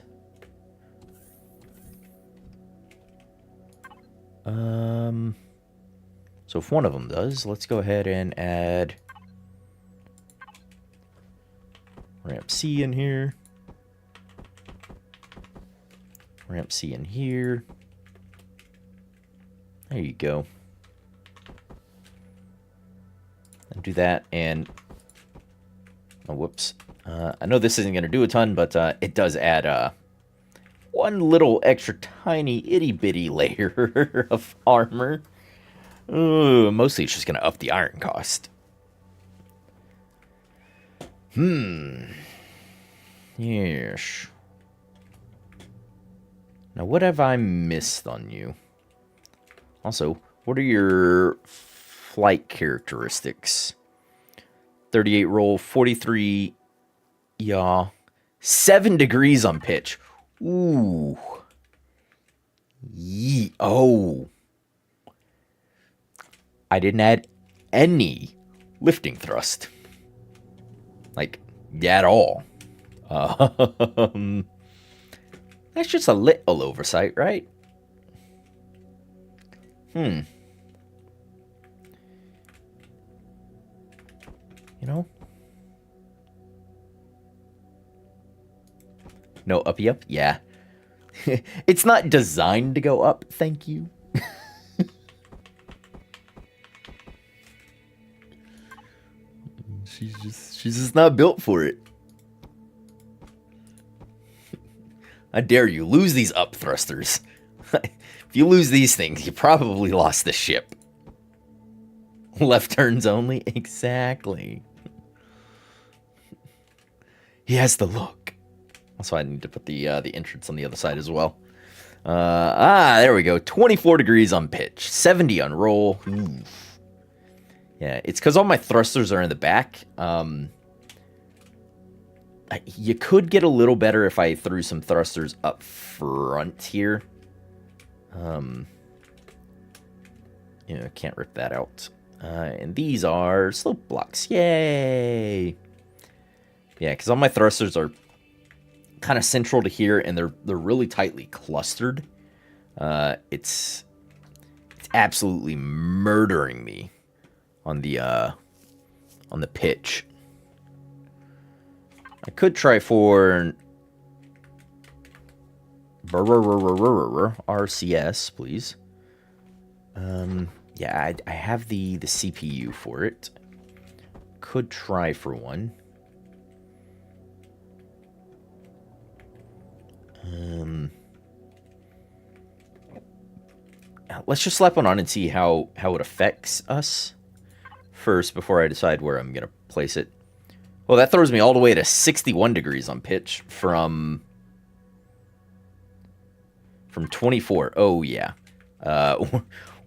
So if one of them does, let's go ahead and add ramp C in here. Ramp C in here. There you go. And do that, and oh, whoops. I know this isn't going to do a ton, but it does add one little extra tiny itty-bitty layer of armor. Mostly it's just going to up the iron cost. Yes. Now, what have I missed on you? Also, what are your flight characteristics? 38 roll, 43 yaw, 7 degrees on pitch. Ooh. Yee. Oh. I didn't add any lifting thrust. Like, at all. That's just a little oversight, right? You know? No uppy up? Yeah. It's not designed to go up, thank you. She's just not built for it. I dare you, lose these up thrusters. If you lose these things, you probably lost the ship. Left turns only? Exactly. He has the look. That's why I need to put the entrance on the other side as well. There we go. 24 degrees on pitch. 70 on roll. Oof. Yeah, it's because all my thrusters are in the back. You could get a little better if I threw some thrusters up front here. Can't rip that out. And these are slope blocks. Yay! Yeah, because all my thrusters are kind of central to here, and they're really tightly clustered. It's absolutely murdering me on the pitch. I could try for RCS, please. Yeah, I have the CPU for it. Could try for one. Let's just slap one on and see how it affects us first before I decide where I'm going to place it. Well, that throws me all the way to 61 degrees on pitch from 24. Oh, yeah.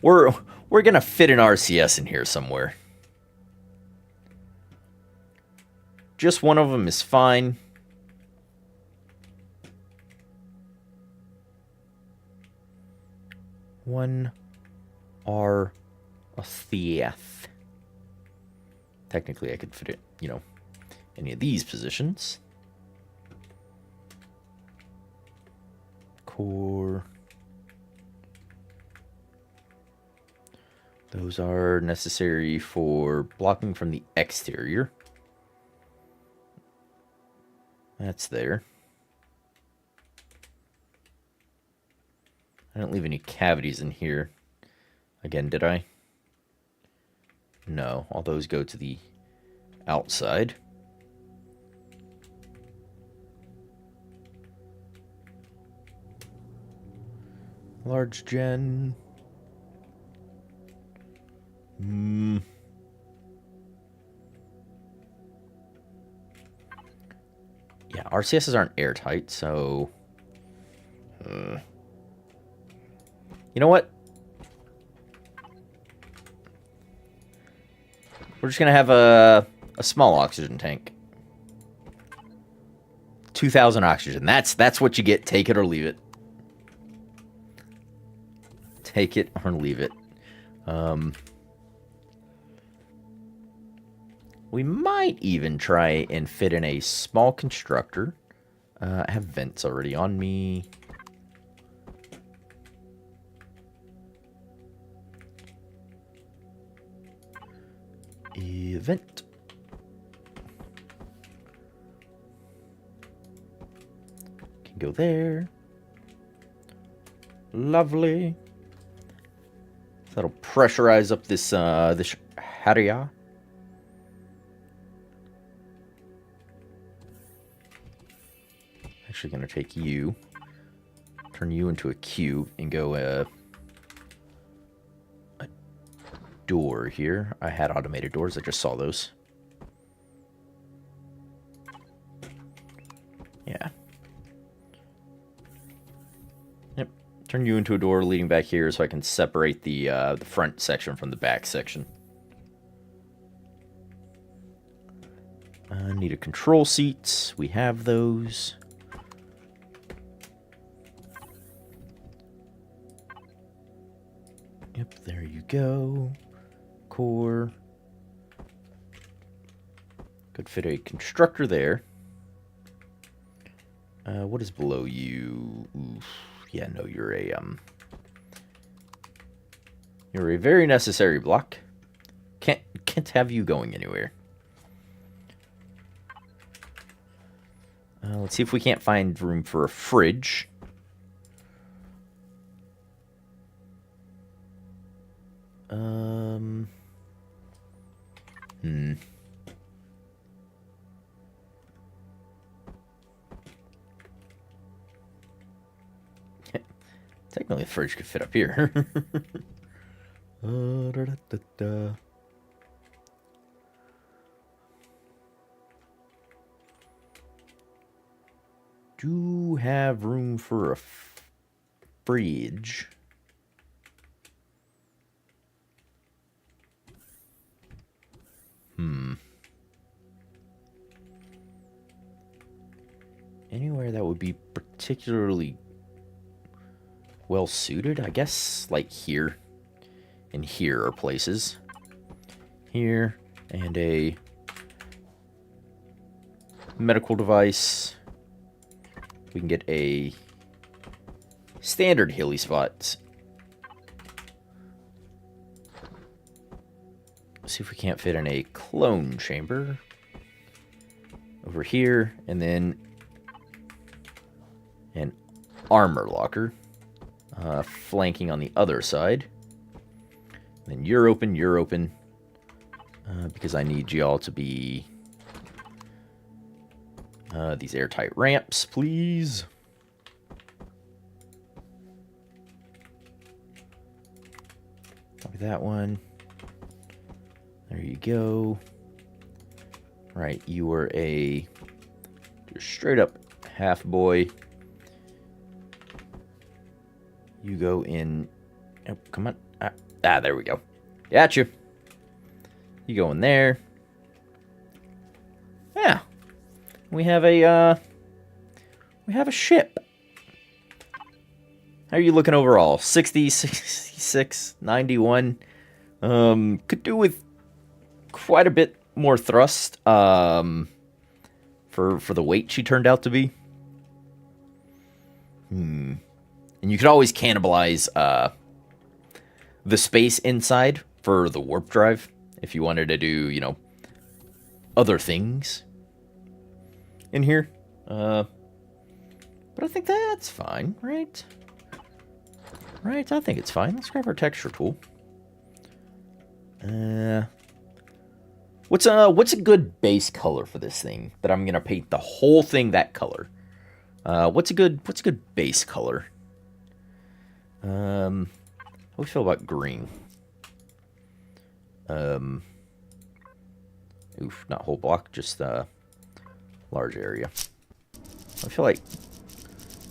We're going to fit an RCS in here somewhere. Just one of them is fine. One RCS. Technically, I could fit it, any of these positions. Core. Those are necessary for blocking from the exterior. That's there. I didn't leave any cavities in here. Again, did I? No, all those go to the outside. Large gen. Yeah, RCSs aren't airtight, so... You know what? We're just gonna have a small oxygen tank. 2,000 oxygen. That's what you get. Take it or leave it. Take it or leave it. We might even try and fit in a small constructor. I have vents already on me. Event. Can go there. Lovely. That'll pressurize up this this area. Actually gonna take you, turn you into a cube, and go a door here. I had automated doors. I just saw those. Yeah. Yep. Turn you into a door leading back here so I can separate the front section from the back section. I need a control seat. We have those. Yep, there you go. Core. Could fit a constructor there. What is below you? Oof. Yeah, no, you're a very necessary block. Can't have you going anywhere. Let's see if we can't find room for a fridge. Technically, the fridge could fit up here. Do have room for a fridge. Anywhere that would be particularly well suited, I guess, like here and here are places. Here, and a medical device. We can get a standard hilly spot. See if we can't fit in a clone chamber over here, and then an armor locker flanking on the other side. And then you're open, because I need y'all to be these airtight ramps, please. Copy that one. There you go. Right, you were a just straight up half boy. You go in. Oh, come on. There we go. Got you. You go in there. Yeah. We have a ship. How are you looking overall? 60, 66, 91. Could do with quite a bit more thrust for the weight she turned out to be. And you could always cannibalize the space inside for the warp drive if you wanted to do, other things in here. But I think that's fine, right? Right, I think it's fine. Let's grab our texture tool. What's a good base color for this thing that I'm gonna paint the whole thing that color? What's a good base color? How do we feel about green? Oof, not whole block, just large area. I feel like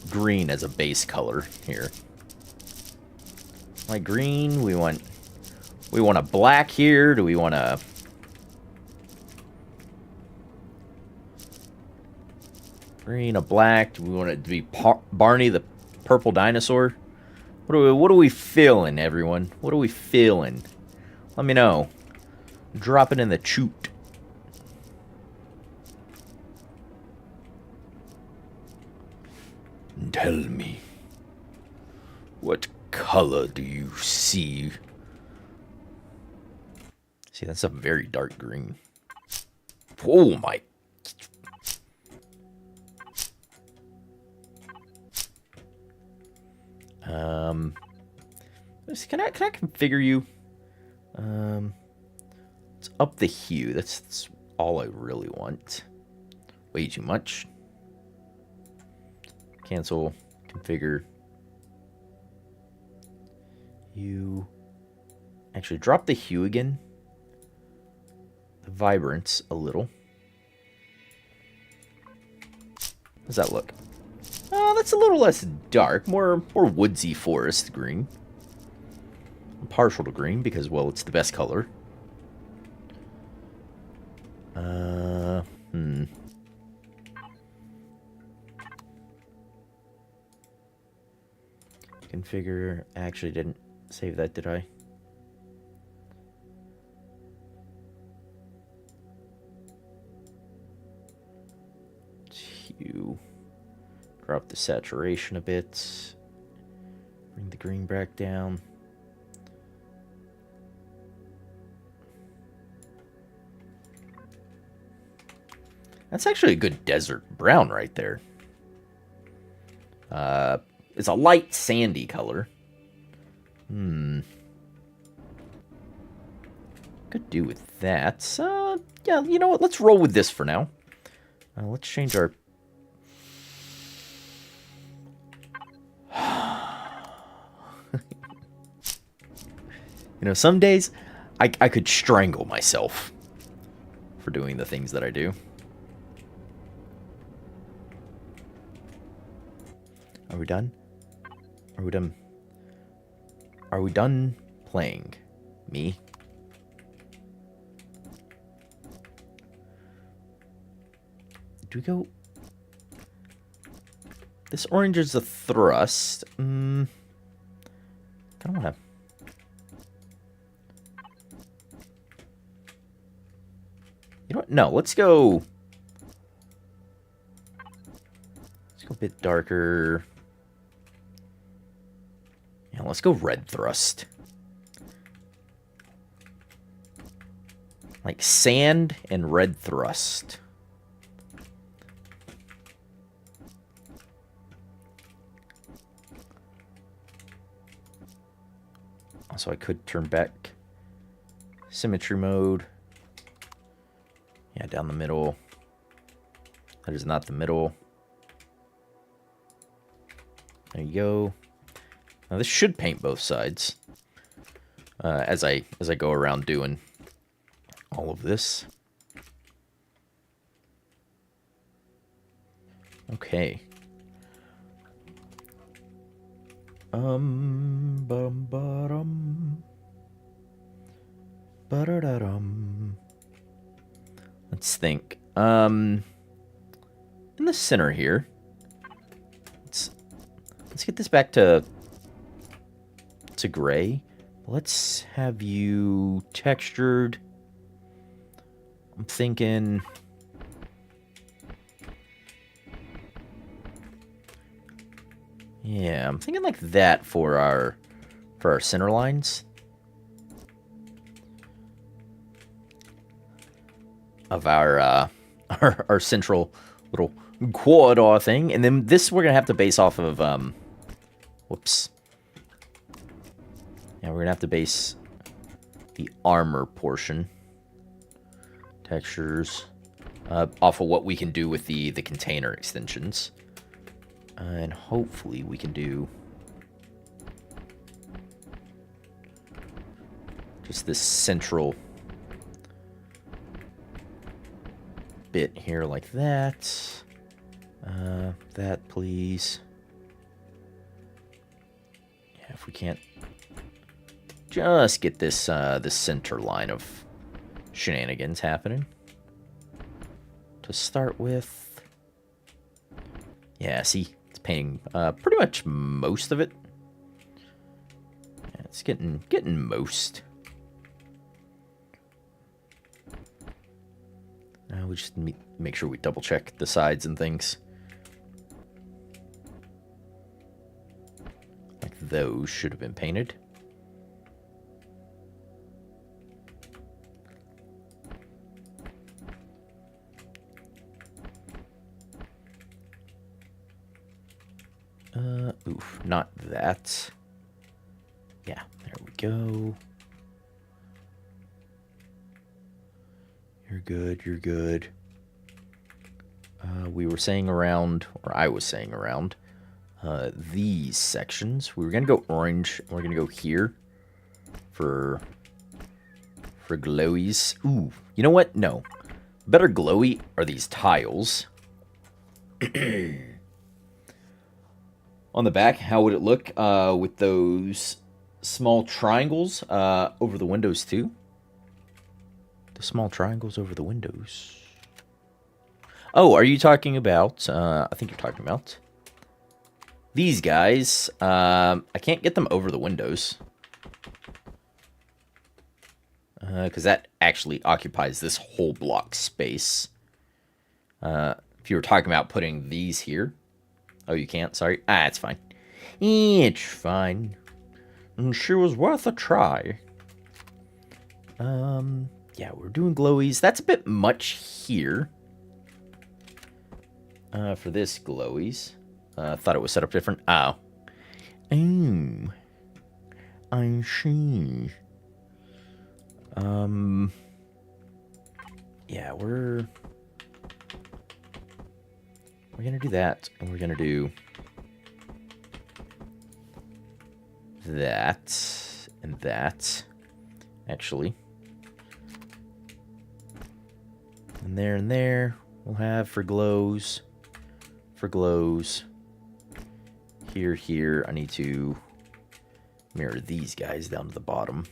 green as a base color here. Like green, we want a black here. Do we want a green, a black? Do we want it to be Barney the purple dinosaur? What are we feeling, everyone? What are we feeling? Let me know. Drop it in the choot. Tell me, what color do you see? See, that's a very dark green. Oh my. Can I configure you? Let's up the hue. That's all I really want. Way too much. Cancel. Configure. Hue. Actually, drop the hue again. The vibrance a little. How does that look? That's a little less dark. More woodsy forest green. I'm partial to green because, well, it's the best color. Configure. Actually didn't save that, did I? Hue. Drop the saturation a bit. Bring the green back down. That's actually a good desert brown right there. It's a light sandy color. Could do with that. Yeah, you know what? Let's roll with this for now. Let's change our... You know, some days I could strangle myself for doing the things that I do. Are we done? Are we done? Are we done playing? Me? Do we go... This orange is a thrust. I don't want to... You know what? No, let's go... Let's go a bit darker. Yeah, let's go red thrust. Like sand and red thrust. So I could turn back symmetry mode. Yeah, down the middle. That is not the middle. There you go. Now this should paint both sides. As I go around doing all of this. Okay. Bum ba-dum. Ba-da-da-dum. Let's think. In the center here. Let's get this back to gray. Let's have you textured. I'm thinking... Yeah, I'm thinking like that for our center lines. Of our central little corridor thing. And then this we're going to have to base off of, whoops. Yeah, we're going to have to base the armor portion. Textures. Off of what we can do with the container extensions. And hopefully we can do just this central bit here like that. That, please. Yeah, if we can't just get this this center line of shenanigans happening to start with. Yeah, see, it's painting pretty much most of it. Yeah, it's getting most. We just make sure we double check the sides and things. Like those should have been painted. Oof, not that. Yeah, there we go. You're good, you're good. We were saying around, or I was saying around, these sections. We were going to go orange, and we're going to go here for glowies. Ooh, you know what? No. Better glowy are these tiles. On the back, how would it look with those small triangles over the windows too? The small triangles over the windows. Oh, are you talking about... I think you're talking about these guys. I can't get them over the windows. Because that actually occupies this whole block space. If you were talking about putting these here. Oh, you can't? Sorry. Ah, it's fine. It's fine. And she was worth a try. Yeah, we're doing glowies. That's a bit much here. For this glowies. Thought it was set up different. Oh. I see. Yeah, we're gonna do that, and we're gonna do that and that, actually. And there we'll have for glows. Here, I need to mirror these guys down to the bottom.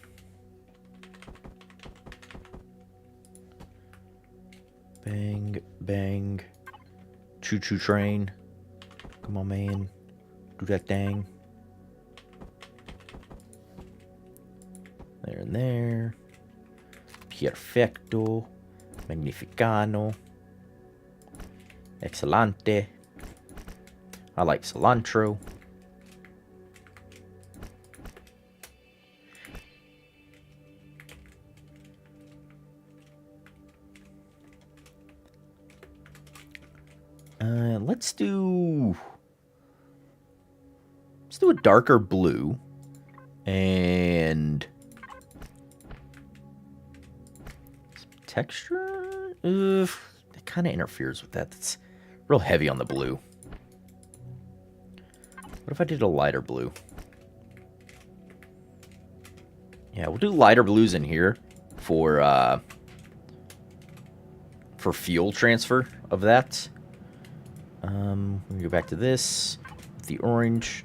Bang, bang. Choo-choo train. Come on, man. Do that thing. There and there. Perfecto. Magnificano. Excelente. I like cilantro. Let's do a darker blue and some texture. It kind of interferes with that. That's real heavy on the blue. What if I did a lighter blue? Yeah, we'll do lighter blues in here for fuel transfer of that. We go back to this, the orange.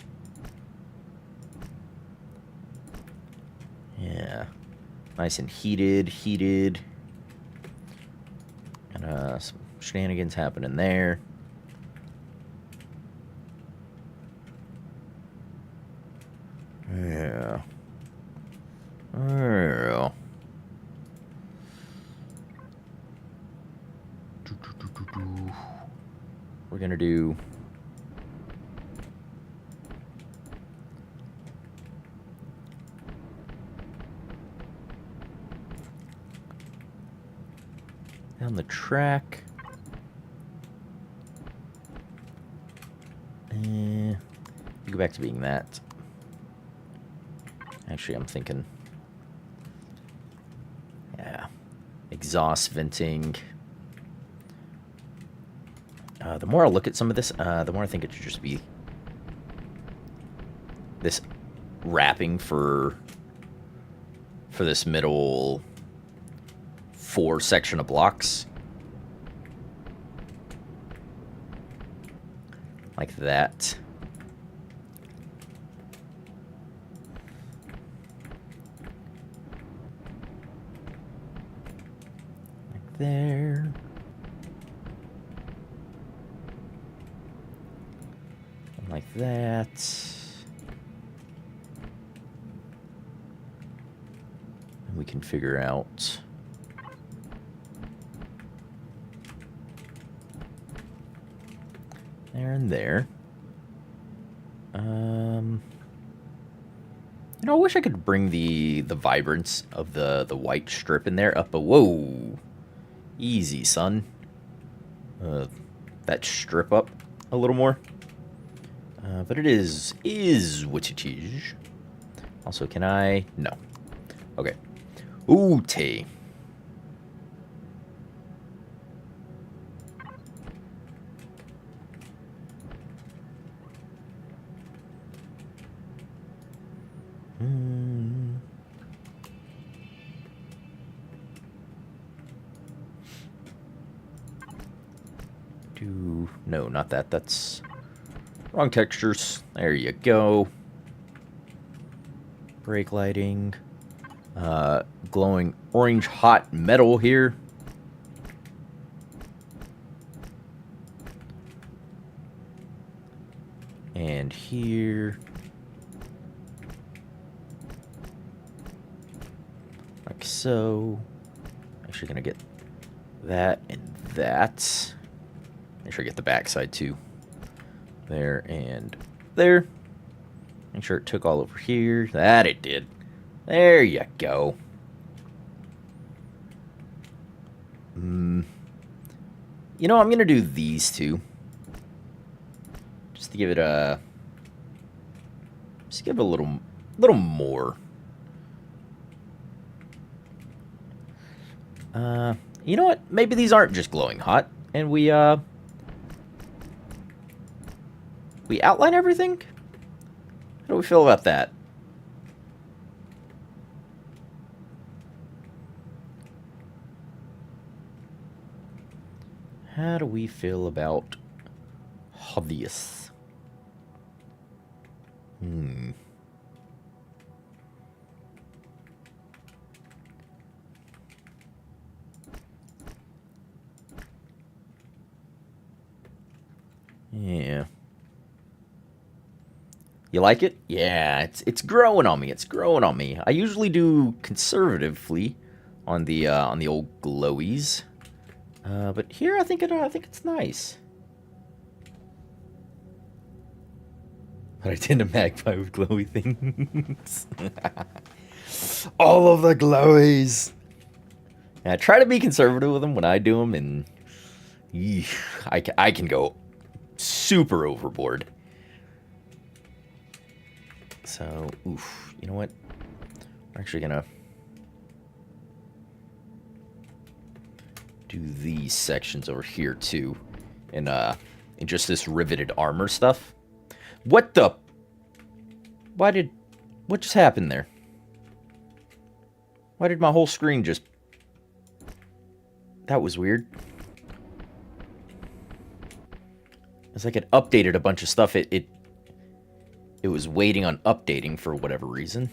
Yeah, nice and heated. And some shenanigans happening there. Yeah. Yeah. We're gonna do down the track. go back to being that. Actually, I'm thinking... Yeah. Exhaust venting. The more I look at some of this, the more I think it should just be this wrapping for this middle 4 section of blocks. Like that. Like there. And like that. And we can figure out... There and there. You know, I wish I could bring the vibrance of the white strip in there up. But whoa, easy, son. That strip up a little more. But it is what it is. Also, can I? No. Okay. Ooh-tee. No, not that. That's wrong textures. There you go. Brake lighting. Glowing orange hot metal here. And here. Like so. Actually gonna get that and that. Make sure I get the backside too. There and there. Make sure it took all over here. That it did. There you go. You know, I'm gonna do these two. Just to give it a... Just give it a little more. You know what? Maybe these aren't just glowing hot. And we outline everything? How do we feel about that? How do we feel about obvious? Yeah. You like it? Yeah, it's growing on me. It's growing on me. I usually do conservatively on the old glowies, but here I think it's nice. But I tend to magpie with glowy things. All of the glowies. Yeah, I try to be conservative with them when I do them, and I can go super overboard. So, oof, you know what? We're actually gonna do these sections over here too, in just this riveted armor stuff. What the? What just happened there? Why did my whole screen just? That was weird. It's like it updated a bunch of stuff. It was waiting on updating for whatever reason.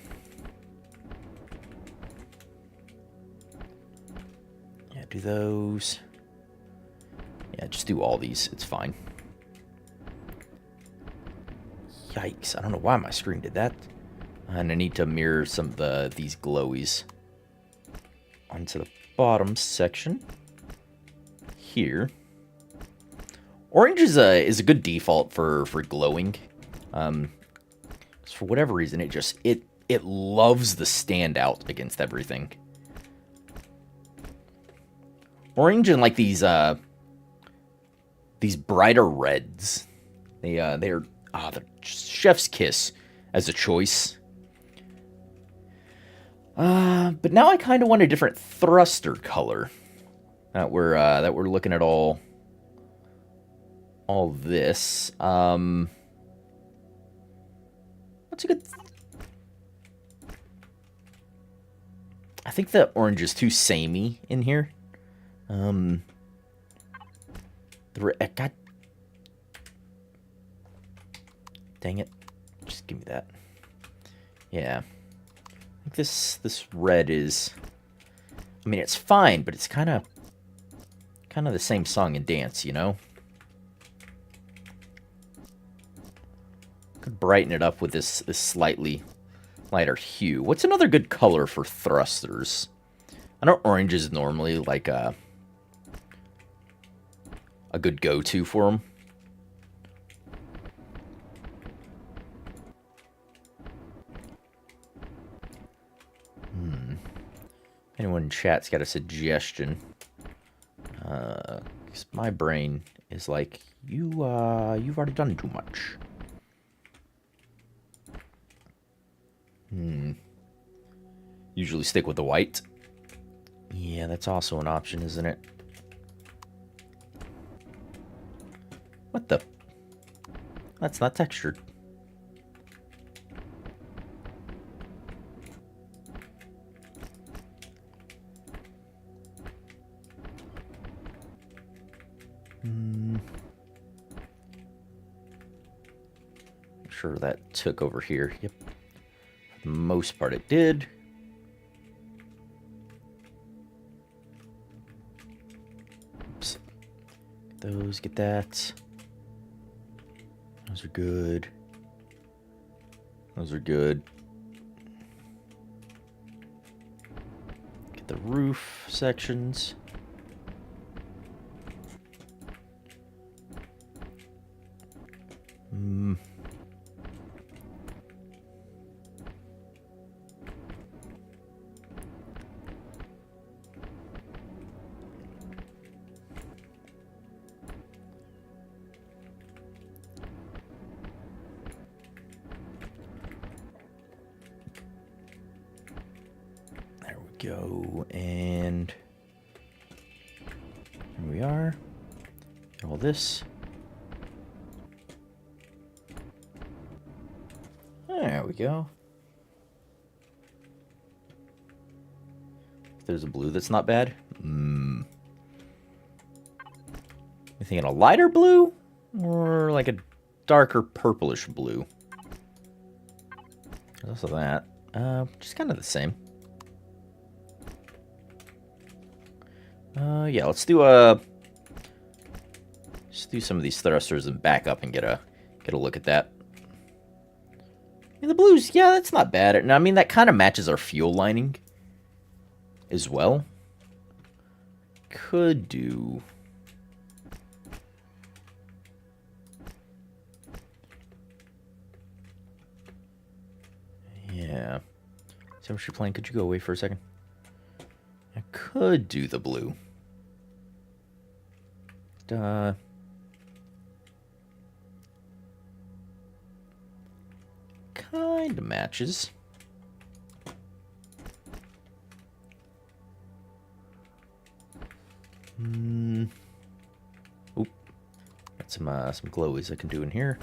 Yeah, do those. Yeah, just do all these. It's fine. Yikes. I don't know why my screen did that. And I need to mirror some of these glowies onto the bottom section. Here. Orange is a good default for glowing. For whatever reason, it loves the standout against everything. Orange and like these brighter reds, they're the chef's kiss as a choice. But now I kind of want a different thruster color. That we're looking at all this. What's a good? I think the orange is too samey in here. God. Dang it. Just give me that. Yeah. I think this red is... I mean, it's fine, but it's kind of the same song and dance, you know? Could brighten it up with this slightly lighter hue. What's another good color for thrusters? I know orange is normally like a good go-to for them. Anyone in chat's got a suggestion? 'Cause my brain is like, you've already done too much. Usually stick with the white. Yeah, that's also an option, isn't it? What the? That's not textured. Sure that took over here. Yep. For the most part it did. Oops. Get those, get that. Those are good. Those are good. Get the roof sections. Go, and here we are. All this. There we go. There's a blue that's not bad. You thinking a lighter blue or like a darker purplish blue? There's also that. Just kind of the same. Yeah, let's do some of these thrusters and back up and get a look at that. And the blues, yeah, that's not bad. And I mean, that kind of matches our fuel lining as well. Could do. Yeah. So what you're playing? Could you go away for a second? I could do the blue. Kind of matches. Oop. Got some glowies I can do in here.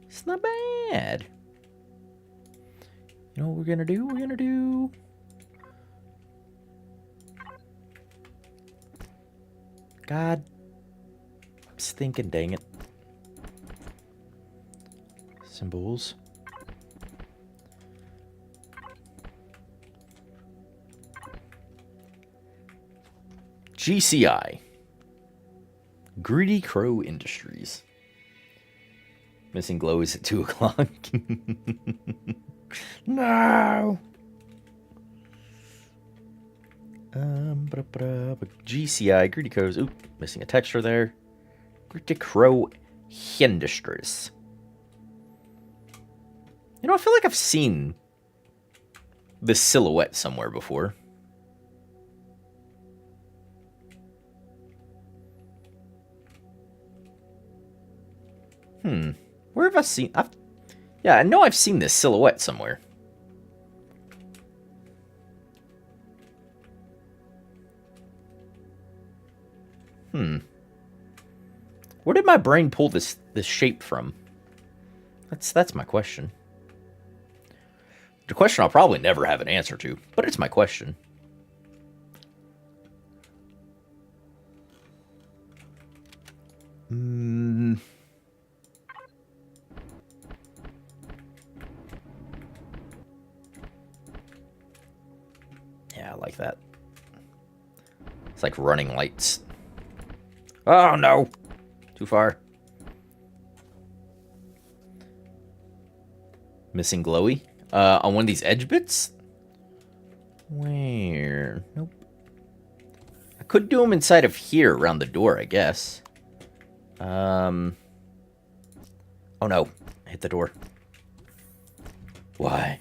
It's not bad. You know what we're gonna do? We're gonna do... God. Stinking dang it. Symbols. GCI. Greedy Crow Industries. Missing glow is at 2 o'clock. No! GCI, Greedy Crows. Oop, missing a texture there. Greedy Crow Hindustris. You know, I feel like I've seen this silhouette somewhere before. Where have I seen... yeah, I know I've seen this silhouette somewhere. Where did my brain pull this shape from? That's my question. The question I'll probably never have an answer to, but it's my question. Yeah, I like that. It's like running lights. Oh, no! Too far. Missing glowy? On one of these edge bits? Where? Nope. I could do them inside of here around the door, I guess. Oh no. I hit the door. Why?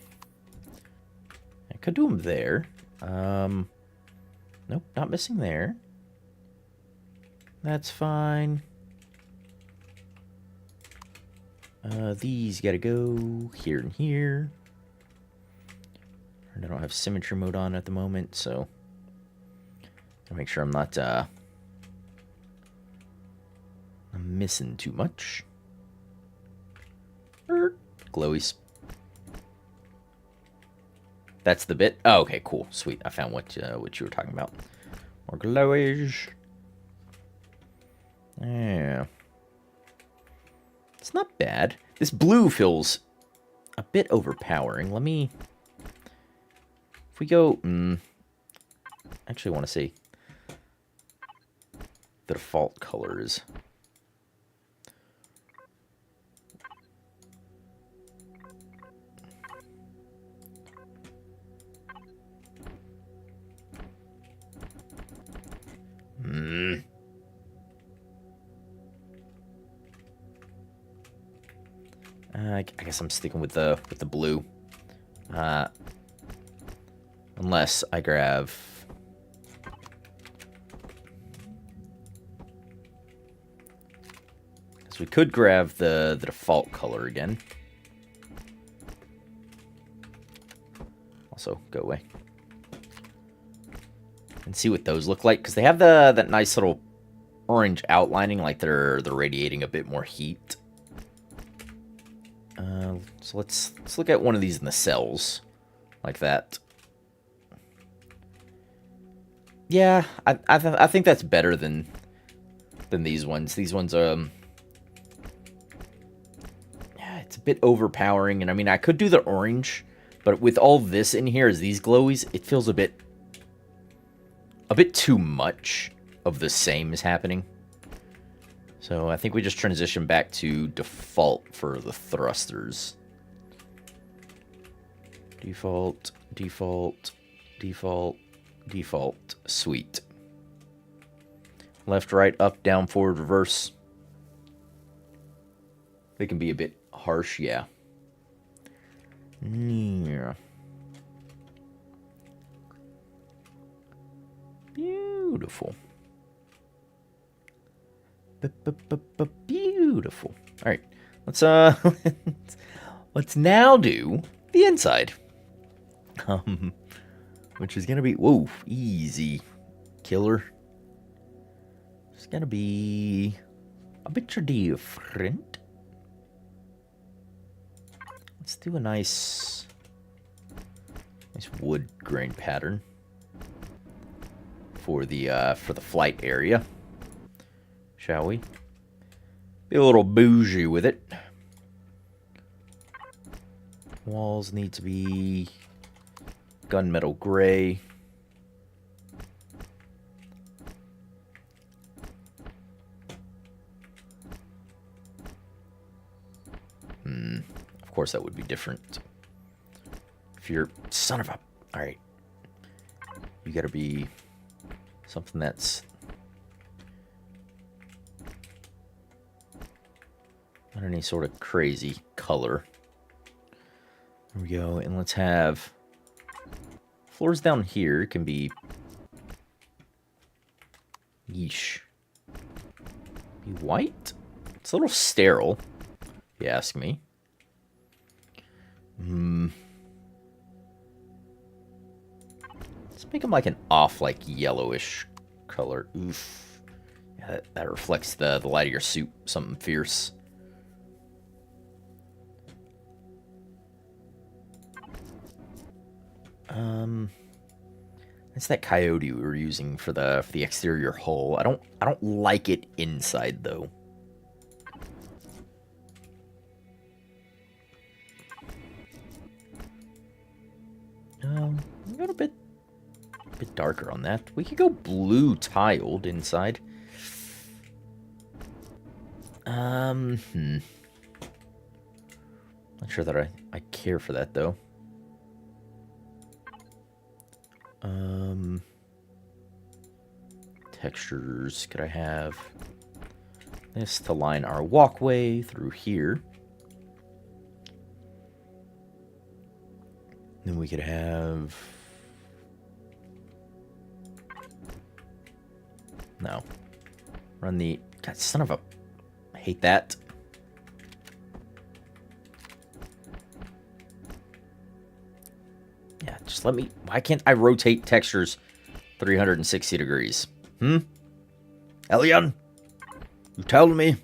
I could do them there. Nope, not missing there. That's fine. These gotta go here and here. And I don't have symmetry mode on at the moment, so I'll make sure I'm not I'm missing too much. Glowies. That's the bit. Oh, okay, cool, sweet. I found what you were talking about. More glowies. Yeah. It's not bad. This blue feels a bit overpowering. Let me... If we go... actually want to see the default colors. I guess I'm sticking with the blue. Unless I grab... So we could grab the default color again. Also, go away. And see what those look like, because they have that nice little orange outlining, like they're radiating a bit more heat. So let's look at one of these in the cells, like that. Yeah, I think that's better than these ones. These ones yeah, it's a bit overpowering, and I mean I could do the orange, but with all this in here as these glowies, it feels a bit too much of the same is happening. So I think we just transition back to default for the thrusters. Default, default, default, default. Sweet. Left, right, up, down, forward, reverse. They can be a bit harsh, yeah. Yeah. Beautiful. Beautiful. All right, let's now do the inside, which is gonna be easy killer. It's gonna be a bit different. Let's do a nice wood grain pattern for the flight area. Shall we? Be a little bougie with it. Walls need to be gunmetal gray. Of course that would be different. If you're... Son of a... Alright. You gotta be... Something that's not any sort of crazy color. There we go. And let's have floors down here can be yeesh. Be white? It's a little sterile, if you ask me. Let's make them like an off, like yellowish color. Oof. Yeah, that reflects the light of your suit. Something fierce. It's that coyote we were using for the exterior hull. I don't like it inside though. We got a bit darker on that. We could go blue tiled inside. Not sure that I care for that though. Textures. Could I have this to line our walkway through here? Then we could have... No. Run the... God, son of a... I hate that. Yeah, just let me... Why can't I rotate textures 360 degrees? Elion? You tell me?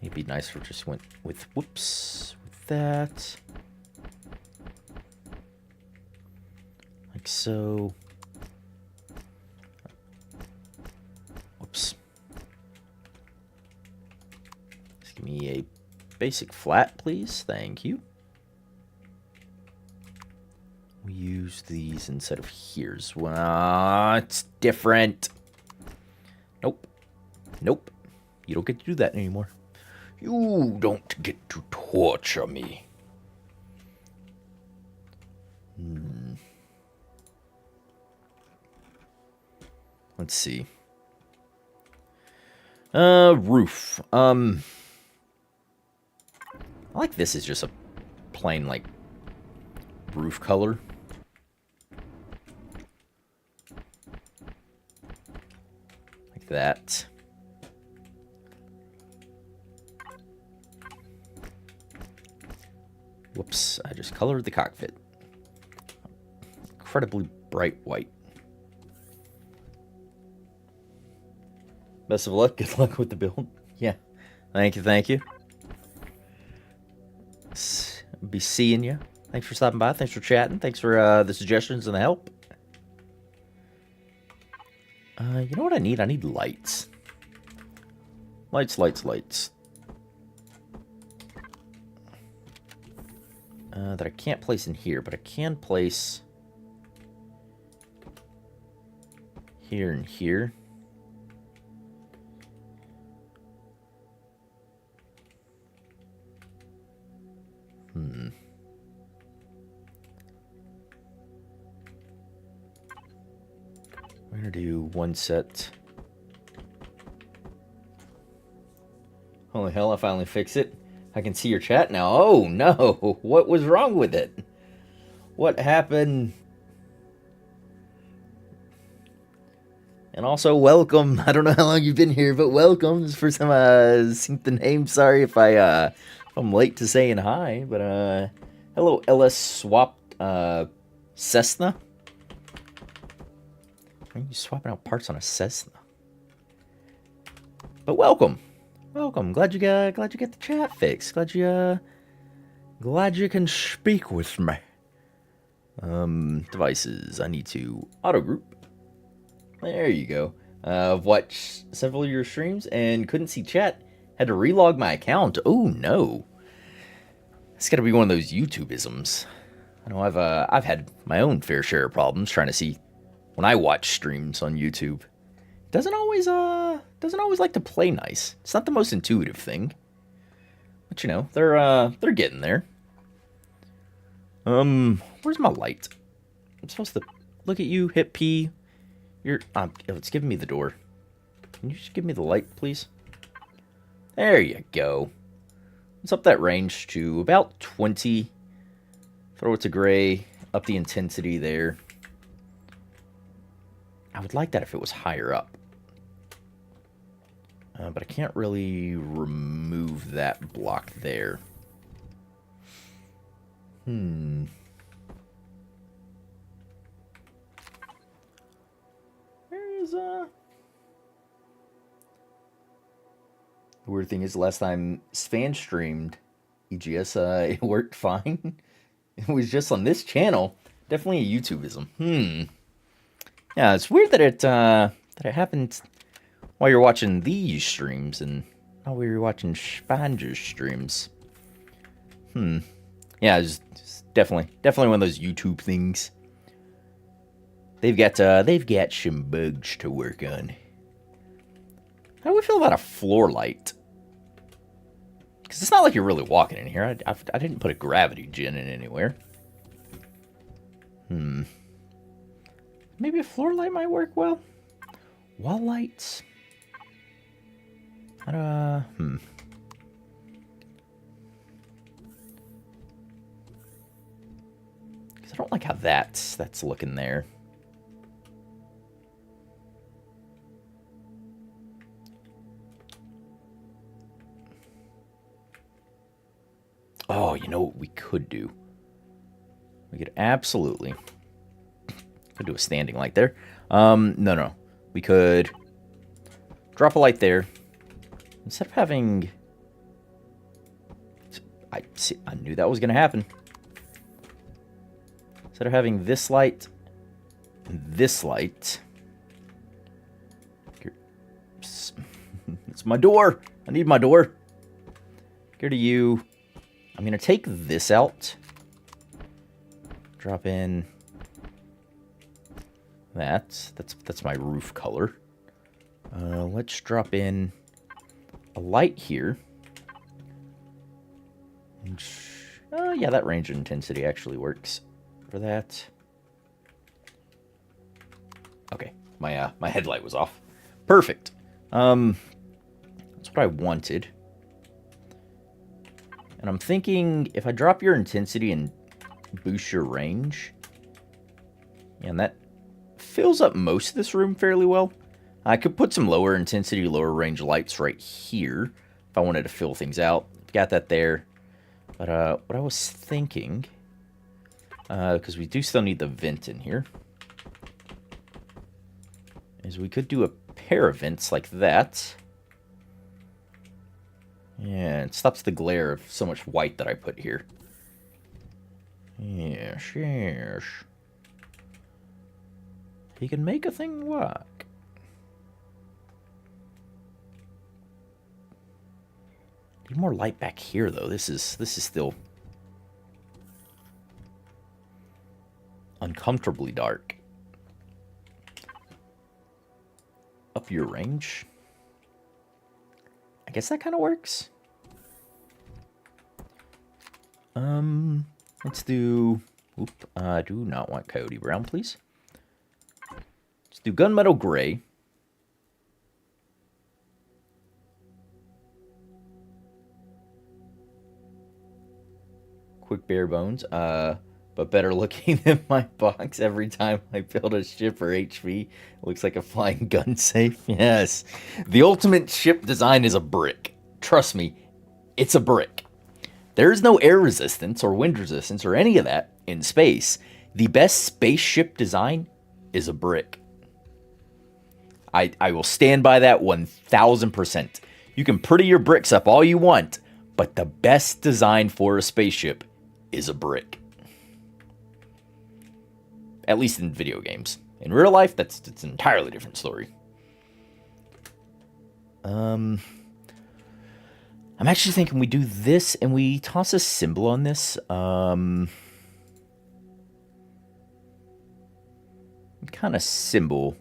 It'd be nice if we just went with whoops with that. Like so. Whoops. Just give me a basic flat, please. Thank you. We use these instead of here's. Well, it's different. Nope. Nope. You don't get to do that anymore. You don't get to torture me. Let's see. Roof. I like this is just a plain, like, roof color. Like that. Whoops, I just colored the cockpit. Incredibly bright white. Best of luck. Good luck with the build. Yeah. Thank you, thank you. Be seeing you. Thanks for stopping by. Thanks for chatting. Thanks for the suggestions and the help. You know what I need? I need lights. Lights, lights, lights. That I can't place in here, but I can place here and here. We're gonna do one set. Holy hell, I finally fixed it. I can see your chat now. Oh, no. What was wrong with it? What happened? And also, welcome. I don't know how long you've been here, but welcome. This is the first time I synced the name. Sorry if I'm late to saying hi. But, hello, LS Swapped Cessna. Why are you swapping out parts on a Cessna? But welcome. Welcome. Glad you get the chat fixed. Glad you can speak with me. Devices. I need to auto group. There you go. I've watched several of your streams and couldn't see chat. Had to relog my account. Oh no. It's got to be one of those YouTube-isms. I know I've had my own fair share of problems trying to see when I watch streams on YouTube. Doesn't always like to play nice. It's not the most intuitive thing. But you know, they're getting there. Where's my light? I'm supposed to look at you, hit P. It's giving me the door. Can you just give me the light, please? There you go. Let's up that range to about 20. Throw it to gray. Up the intensity there. I would like that if it was higher up. But I can't really remove that block there. There's the weird thing is, last time Svan streamed EGS, it worked fine. It was just on this channel. Definitely a YouTubeism. Yeah, it's weird that it happened while you're watching these streams and not while you're watching Spanger's streams. Yeah, it's definitely one of those YouTube things. They've got some bugs to work on. How do we feel about a floor light? Because it's not like you're really walking in here. I didn't put a gravity gen in anywhere. Maybe a floor light might work well. Wall lights. Because I don't like how that's looking there. Oh, you know what we could do? We could absolutely could do a standing light there. No. We could drop a light there. Instead of having... I knew that was going to happen. Instead of having this light and this light... It's my door! I need my door! Go to you. I'm going to take this out. Drop in... That's my roof color. Let's drop in a light here. Yeah, that range of intensity actually works for that. Okay, my headlight was off. Perfect. That's what I wanted. And I'm thinking if I drop your intensity and boost your range, and that fills up most of this room fairly well. I could put some lower intensity, lower range lights right here if I wanted to fill things out. Got that there. But what I was thinking, because we do still need the vent in here, is we could do a pair of vents like that. Yeah, it stops the glare of so much white that I put here. Yes. He can make a thing work. Need more light back here, though. This is still uncomfortably dark. Up your range. I guess that kind of works. Let's do... Oop, I do not want Coyote Brown, please. Let's do Gunmetal Gray. Quick bare bones. But better looking than my box every time I build a ship or HV. It looks like a flying gun safe. Yes. The ultimate ship design is a brick. Trust me, it's a brick. There is no air resistance or wind resistance or any of that in space. The best spaceship design is a brick. I will stand by that 1000%. You can pretty your bricks up all you want, but the best design for a spaceship is a brick. At least in video games. In real life, it's an entirely different story. I'm actually thinking we do this and we toss a symbol on this. What kind of symbol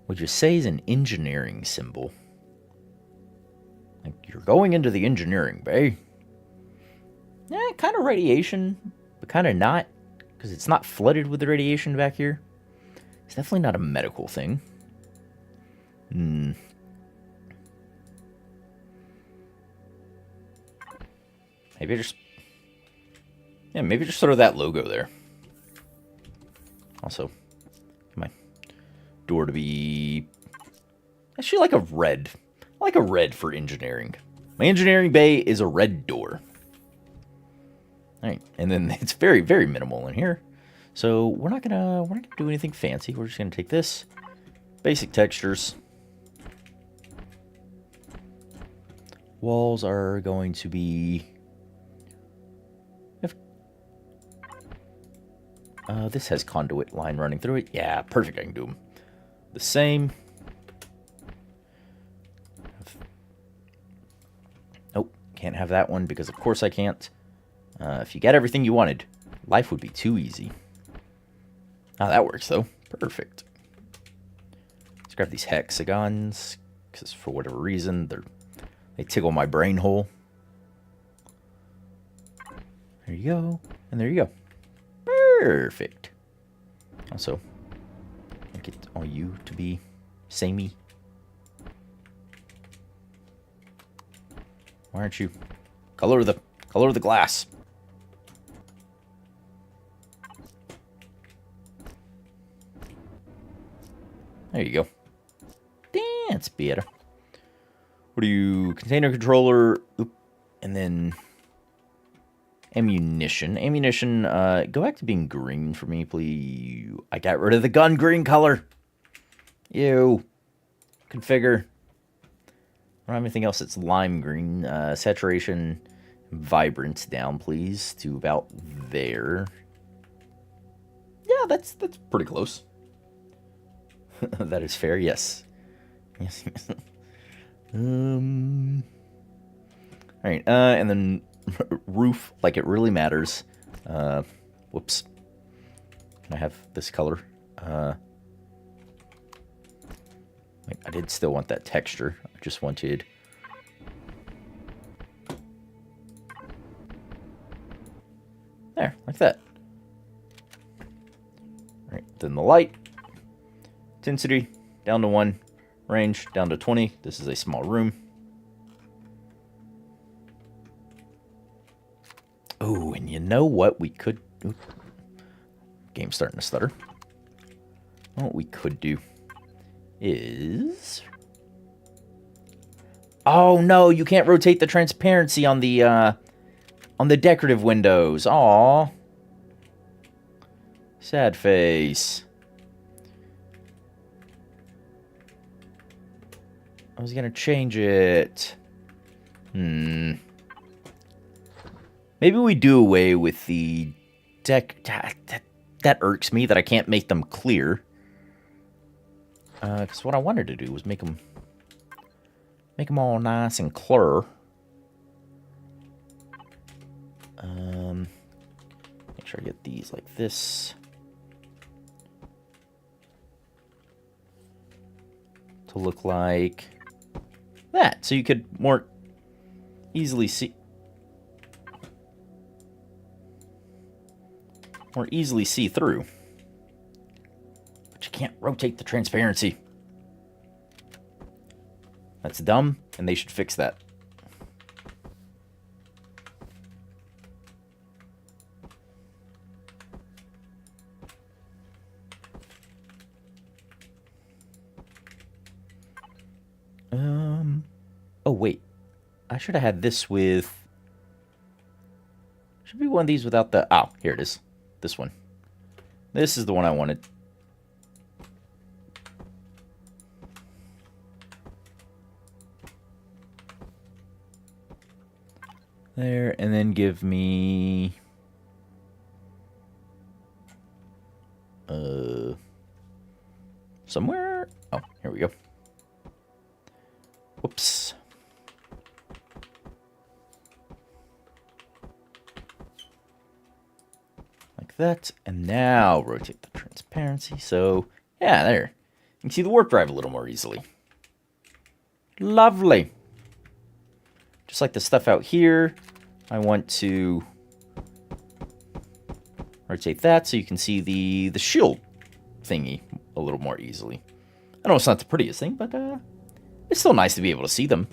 would you say is an engineering symbol? Like, you're going into the engineering bay. Yeah, kind of radiation, but kind of not. Because it's not flooded with the radiation back here. It's definitely not a medical thing. Maybe just... Yeah, maybe just throw that logo there. Also, my door to be... Actually, like a red. I like a red for engineering. My engineering bay is a red door. Alright, and then it's very, very minimal in here. So we're not gonna do anything fancy. We're just gonna take this. Basic textures. Walls are going to be... this has conduit line running through it. Yeah, perfect. I can do them the same. Nope, can't have that one because of course I can't. If you get everything you wanted, life would be too easy. Ah, that works though. Perfect. Let's grab these hexagons because for whatever reason they tickle my brain hole. There you go, and there you go. Perfect. Also, make it all you to be samey. Why aren't you? Color the glass. There you go. Dance better. What are you? Container controller. Oop, and then ammunition. Ammunition, go back to being green for me, please. I got rid of the gun green color. Ew. Configure. I don't have anything else that's lime green. Saturation, vibrance down, please, to about there. Yeah, that's pretty close. That is fair, yes. Yes. Alright, and then roof, like it really matters. Whoops. Can I have this color? Wait, I did still want that texture. I just wanted... There, like that. Alright, then the light. Intensity, down to 1. Range, down to 20. This is a small room. Oh, and you know what we could... Ooh, game's starting to stutter. What we could do is... Oh, no, you can't rotate the transparency on the decorative windows. Aw. Sad face. I was gonna change it. Maybe we do away with the deck. That irks me that I can't make them clear. Because what I wanted to do was make them all nice and clear. Make sure I get these like this. To look like that, so you could more easily see through. But you can't rotate the transparency. That's dumb, and they should fix that. Oh, wait. I should have had this with... Should be one of these without the... Oh, here it is. This one. This is the one I wanted. There, and then give me... somewhere? Oh, here we go. Whoops. Like that. And now rotate the transparency. So, yeah, there. You can see the warp drive a little more easily. Lovely. Just like the stuff out here, I want to rotate that so you can see the shield thingy a little more easily. I know it's not the prettiest thing, but it's still nice to be able to see them.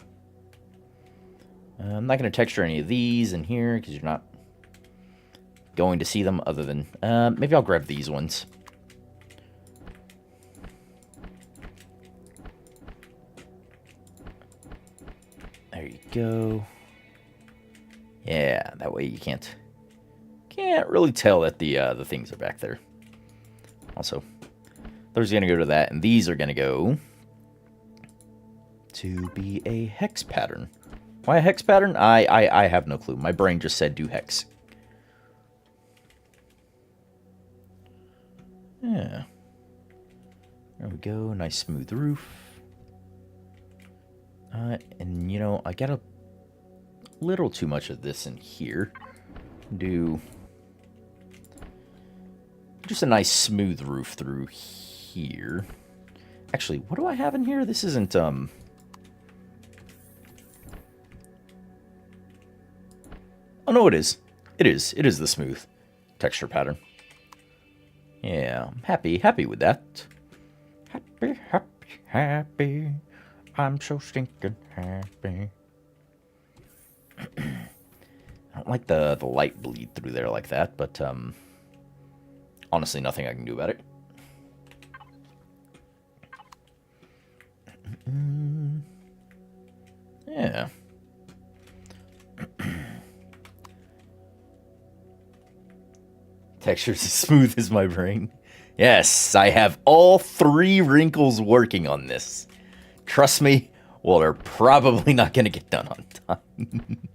I'm not going to texture any of these in here because you're not going to see them other than... maybe I'll grab these ones. There you go. Yeah, that way you can't really tell that the things are back there. Also, those are going to go to that, and these are going to go to be a hex pattern. Why a hex pattern? I have no clue. My brain just said do hex. Yeah. There we go. Nice smooth roof. And, you know, I got a little too much of this in here. Do just a nice smooth roof through here. Actually, what do I have in here? This isn't, Oh, no, it is. It is. It is the smooth texture pattern. Yeah, I'm happy with that. Happy. I'm so stinking happy. I don't like the light bleed through there like that, but honestly, nothing I can do about it. Yeah. Texture's as smooth as my brain. Yes, I have all 3 wrinkles working on this. Trust me, well, they're probably not going to get done on time.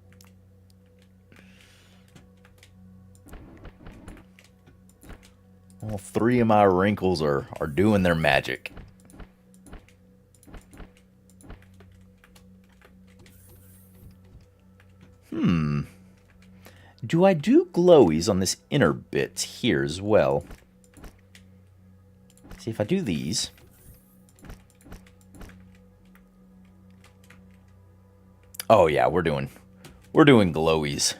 All 3 of my wrinkles are doing their magic. Do I do glowies on this inner bit here as well? See, if I do these... Oh yeah, we're doing glowies.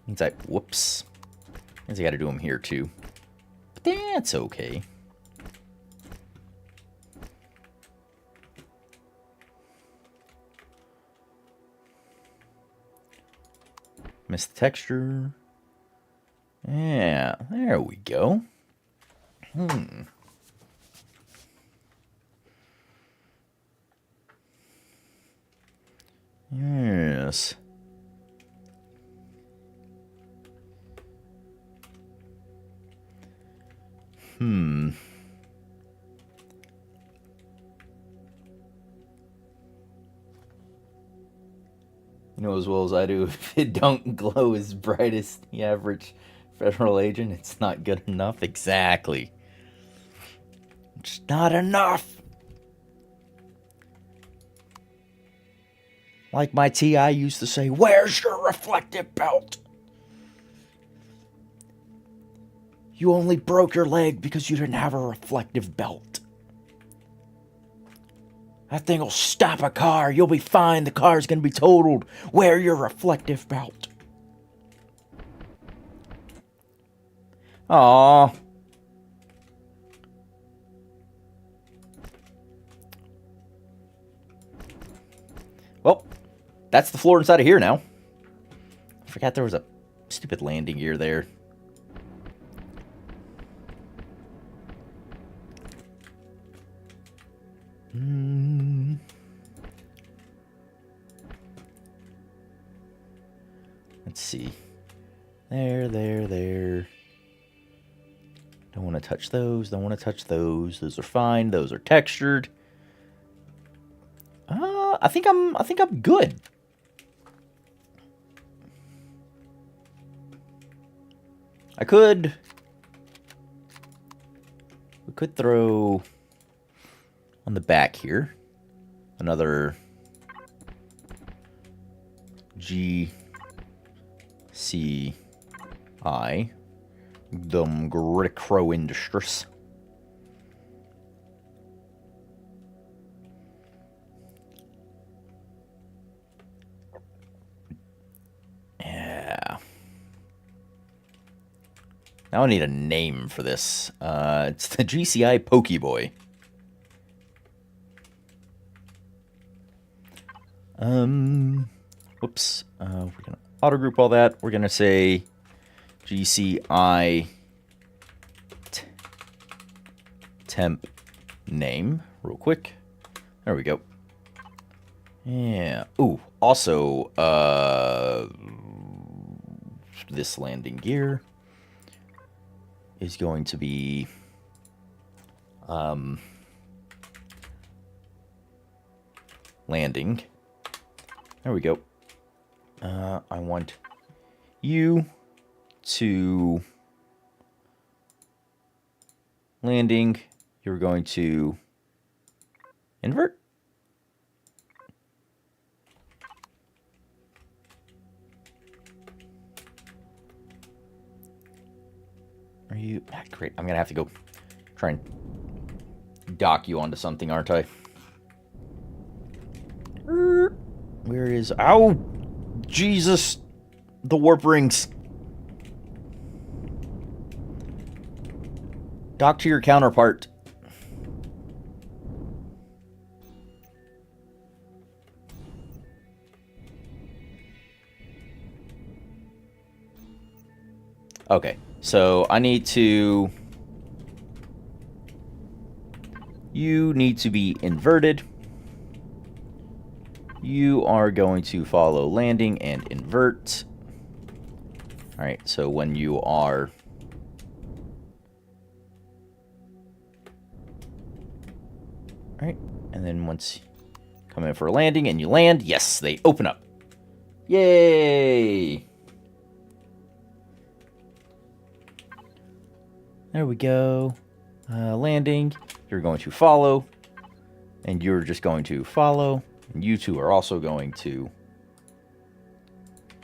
Means I... Whoops. Means I gotta do them here too. But that's okay. Missed the texture. Yeah, there we go. Yes. You know as well as I do, if it don't glow as bright as the average federal agent, it's not good enough. Exactly. It's not enough. Like my TI used to say, where's your reflective belt? You only broke your leg because you didn't have a reflective belt. That thing will stop a car. You'll be fine. The car's going to be totaled. Wear your reflective belt. Aww. Well, that's the floor inside of here now. I forgot there was a stupid landing gear there. Let's see. There. Don't want to touch those. Don't want to touch those. Those are fine. Those are textured. I think I'm good. We could throw on the back here another GCI, them Gritcrow Industries. Yeah. Now I need a name for this. It's the GCI Pokeboy. Whoops. We're gonna auto group all that. We're gonna say GCI temp name real quick. There we go. Yeah. Ooh. Also, this landing gear is going to be landing. There we go. I want you to landing. You're going to invert. Are you... Ah, great. I'm going to have to go try and dock you onto something, aren't I? Where is... Ow! Jesus! The warp rings. Dock to your counterpart. Okay, so I need to... You need to be inverted. You are going to follow landing and invert. Alright, so when you are... Alright, and then once you come in for a landing and you land, yes, they open up. Yay! There we go. Landing. You're going to follow. And you're just going to follow. And you two are also going to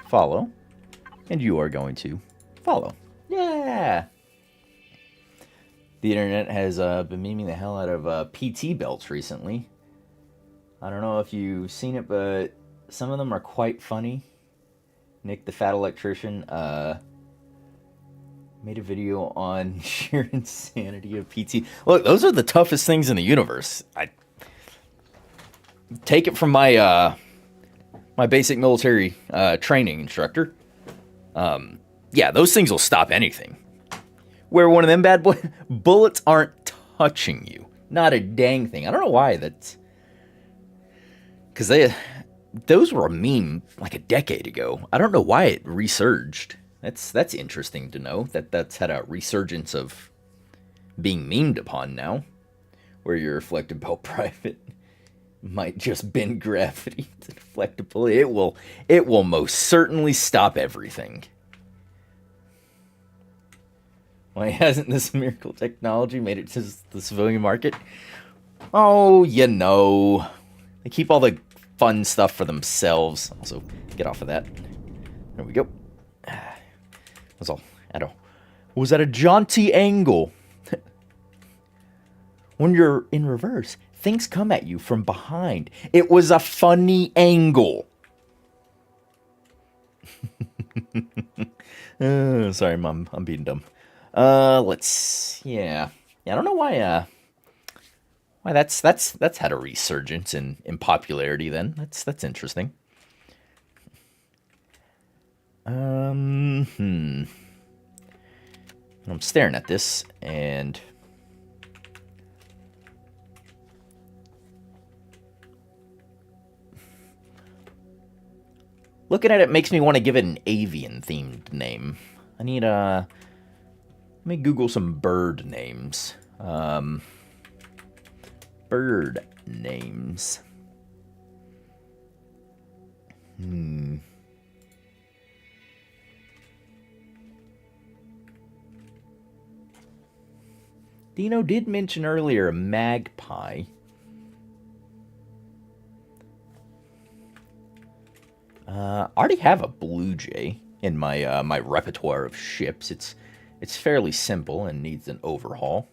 follow. And you are going to follow. Yeah! The internet has been memeing the hell out of PT belts recently. I don't know if you've seen it, but some of them are quite funny. Nick the Fat Electrician made a video on sheer insanity of PT. Look, those are the toughest things in the universe. I take it from my my basic military training instructor. Yeah, those things will stop anything. Where one of them bad boy bullets aren't touching you. Not a dang thing. I don't know why that's... Because those were a meme like a decade ago. I don't know why it resurged. That's interesting to know. That's had a resurgence of being memed upon now. Where your reflected belt private might just bend gravity to deflect a bullet. It will most certainly stop everything. Why hasn't this miracle technology made it to the civilian market? Oh, you know. They keep all the fun stuff for themselves. Also, get off of that. There we go. That's all. Was at a jaunty angle. When you're in reverse, things come at you from behind. It was a funny angle. Sorry, Mom. I'm being dumb. Yeah, I don't know why that's had a resurgence in popularity then. That's interesting. I'm staring at this and looking at it makes me want to give it an avian themed name. I need let me Google some bird names. Bird names. Dino did mention earlier a magpie. I already have a blue jay in my my repertoire of ships. It's fairly simple and needs an overhaul.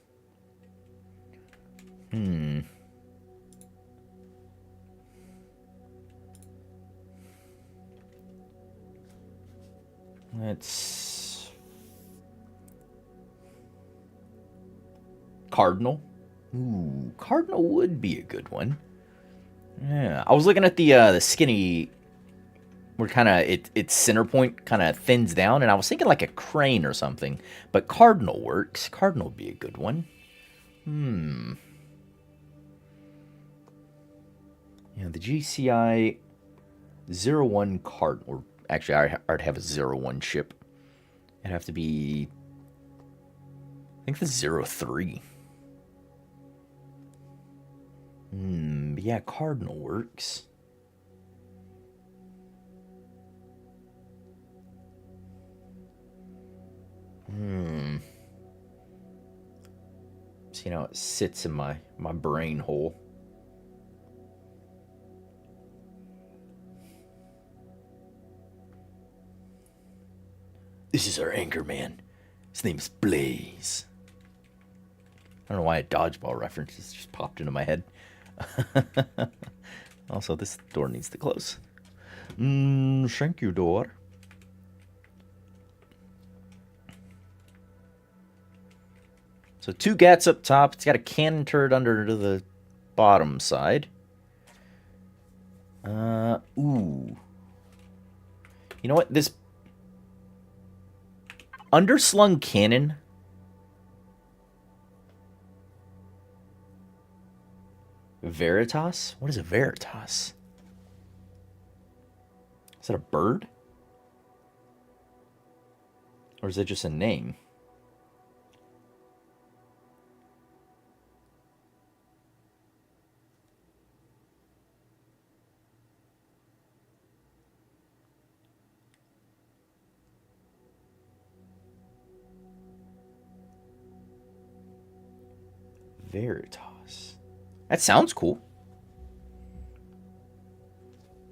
Let's... Cardinal. Ooh, Cardinal would be a good one. Yeah, I was looking at the skinny, where kind of its center point kind of thins down, and I was thinking like a crane or something. But Cardinal works. Cardinal would be a good one. Yeah, the GCI 01 Cardinal. Or actually, I already have a 01 ship. It'd have to be, I think, the 03. Yeah, Cardinal works. See how it sits in my brain hole. This is our anchor man. His name's Blaze. I don't know why a dodgeball reference just popped into my head. Also, this door needs to close. Thank you, door. So 2 gats up top. It's got a cannon turret under to the bottom side. Ooh. You know what? This underslung cannon. Veritas? What is a Veritas? Is that a bird? Or is it just a name? Veritas. That sounds cool.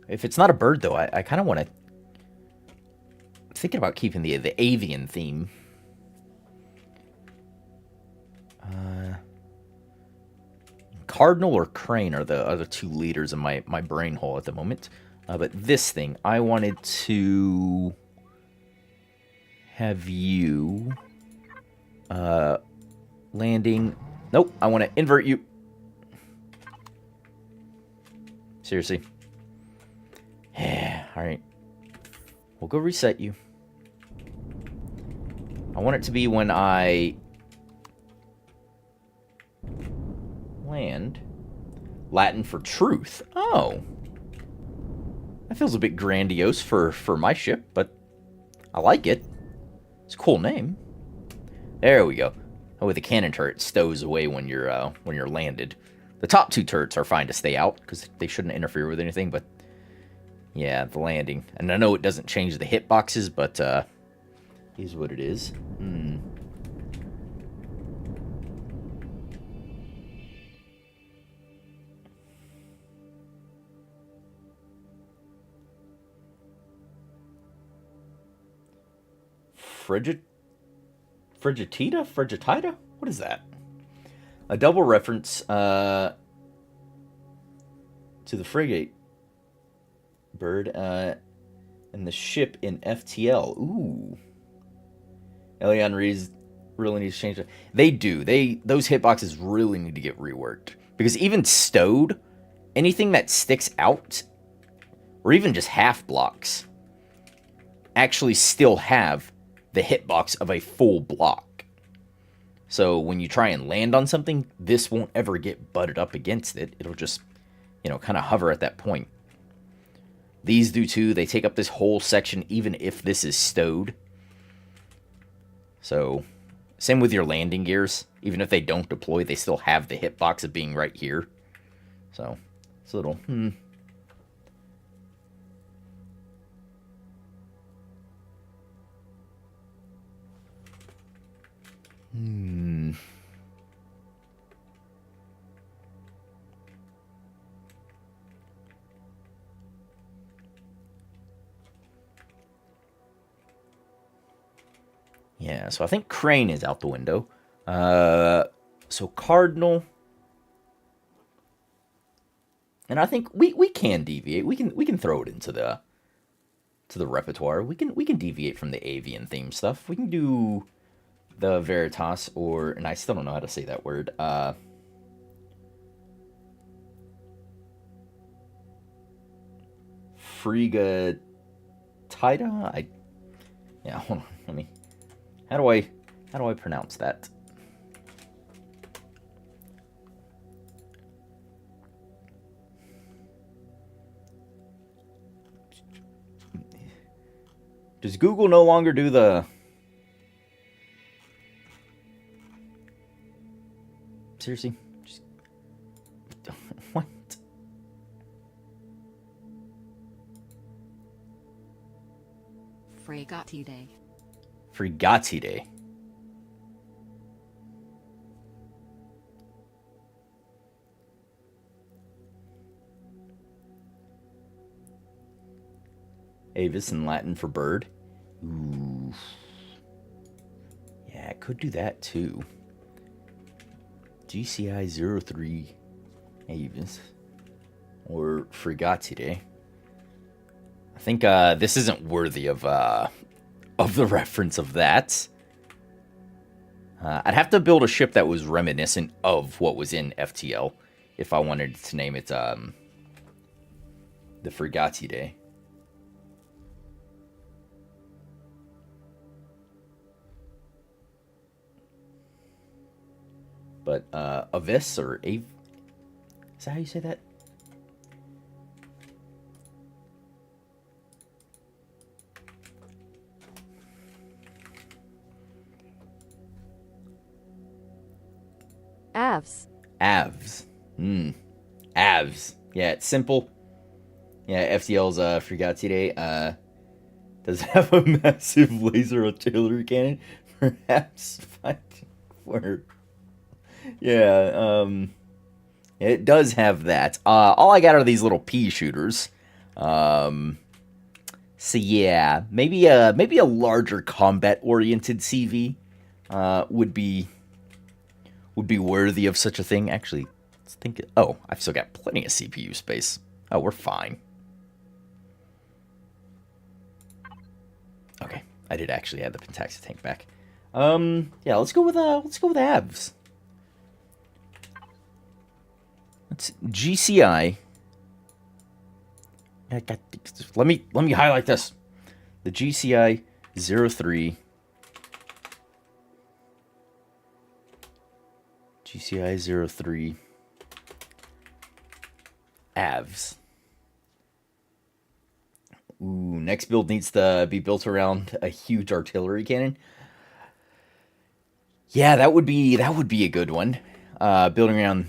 If it's not a bird, though, I kind of want to... I'm thinking about keeping the avian theme. Cardinal or Crane are the other 2 leaders in my brain hole at the moment. But this thing, I wanted to have you landing... Nope, I want to invert you. Seriously. Yeah, alright. We'll go reset you. I want it to be when I land. Latin for truth. Oh. That feels a bit grandiose for my ship, but I like it. It's a cool name. There we go. Oh, with the cannon turret stows away when you're landed. The top 2 turrets are fine to stay out because they shouldn't interfere with anything. But yeah, the landing, and I know it doesn't change the hitboxes, but is what it is. Frigitida? What is that? A double reference to the frigate bird and the ship in FTL. Ooh. Elion Rees really needs to change that. They do. Those hitboxes really need to get reworked. Because even stowed, anything that sticks out, or even just half blocks, actually still have the hitbox of a full block. So when you try and land on something, this won't ever get butted up against it. It'll just, kind of hover at that point. These do too. They take up this whole section, even if this is stowed. So, same with your landing gears. Even if they don't deploy, they still have the hitbox of being right here. So, it's a little, Yeah, so I think Crane is out the window. So Cardinal. And I think we can deviate. We can throw it into the repertoire. We can deviate from the avian theme stuff. We can do the Veritas, or, and I still don't know how to say that word. Frigatida? Yeah, hold on. Let me. How do I pronounce that? Does Google no longer do the... Seriously? Just... What? Fregatide. Fregatide. Avis in Latin for bird. Ooh. Yeah, it could do that too. GCI 03 Avis. Or Fregatide. I think this isn't worthy of the reference of that. I'd have to build a ship that was reminiscent of what was in FTL if I wanted to name it the Fregatide. But Avis or Ave, is that how you say that? Avs. Avs. Avs. Yeah, it's simple. Yeah, FTL's Fregatide does have a massive laser artillery cannon. Perhaps fighting for... Yeah, it does have that. All I got are these little pea shooters. So yeah, maybe a larger combat-oriented CV would be worthy of such a thing. Actually, let's think. Oh, I've still got plenty of CPU space. Oh, we're fine. Okay, I did actually add the Pentaxi tank back. Yeah, let's go with Avs. It's GCI. Let me highlight this. The GCI 03. GCI 03. Avs. Ooh, next build needs to be built around a huge artillery cannon. Yeah, that would be a good one. Building around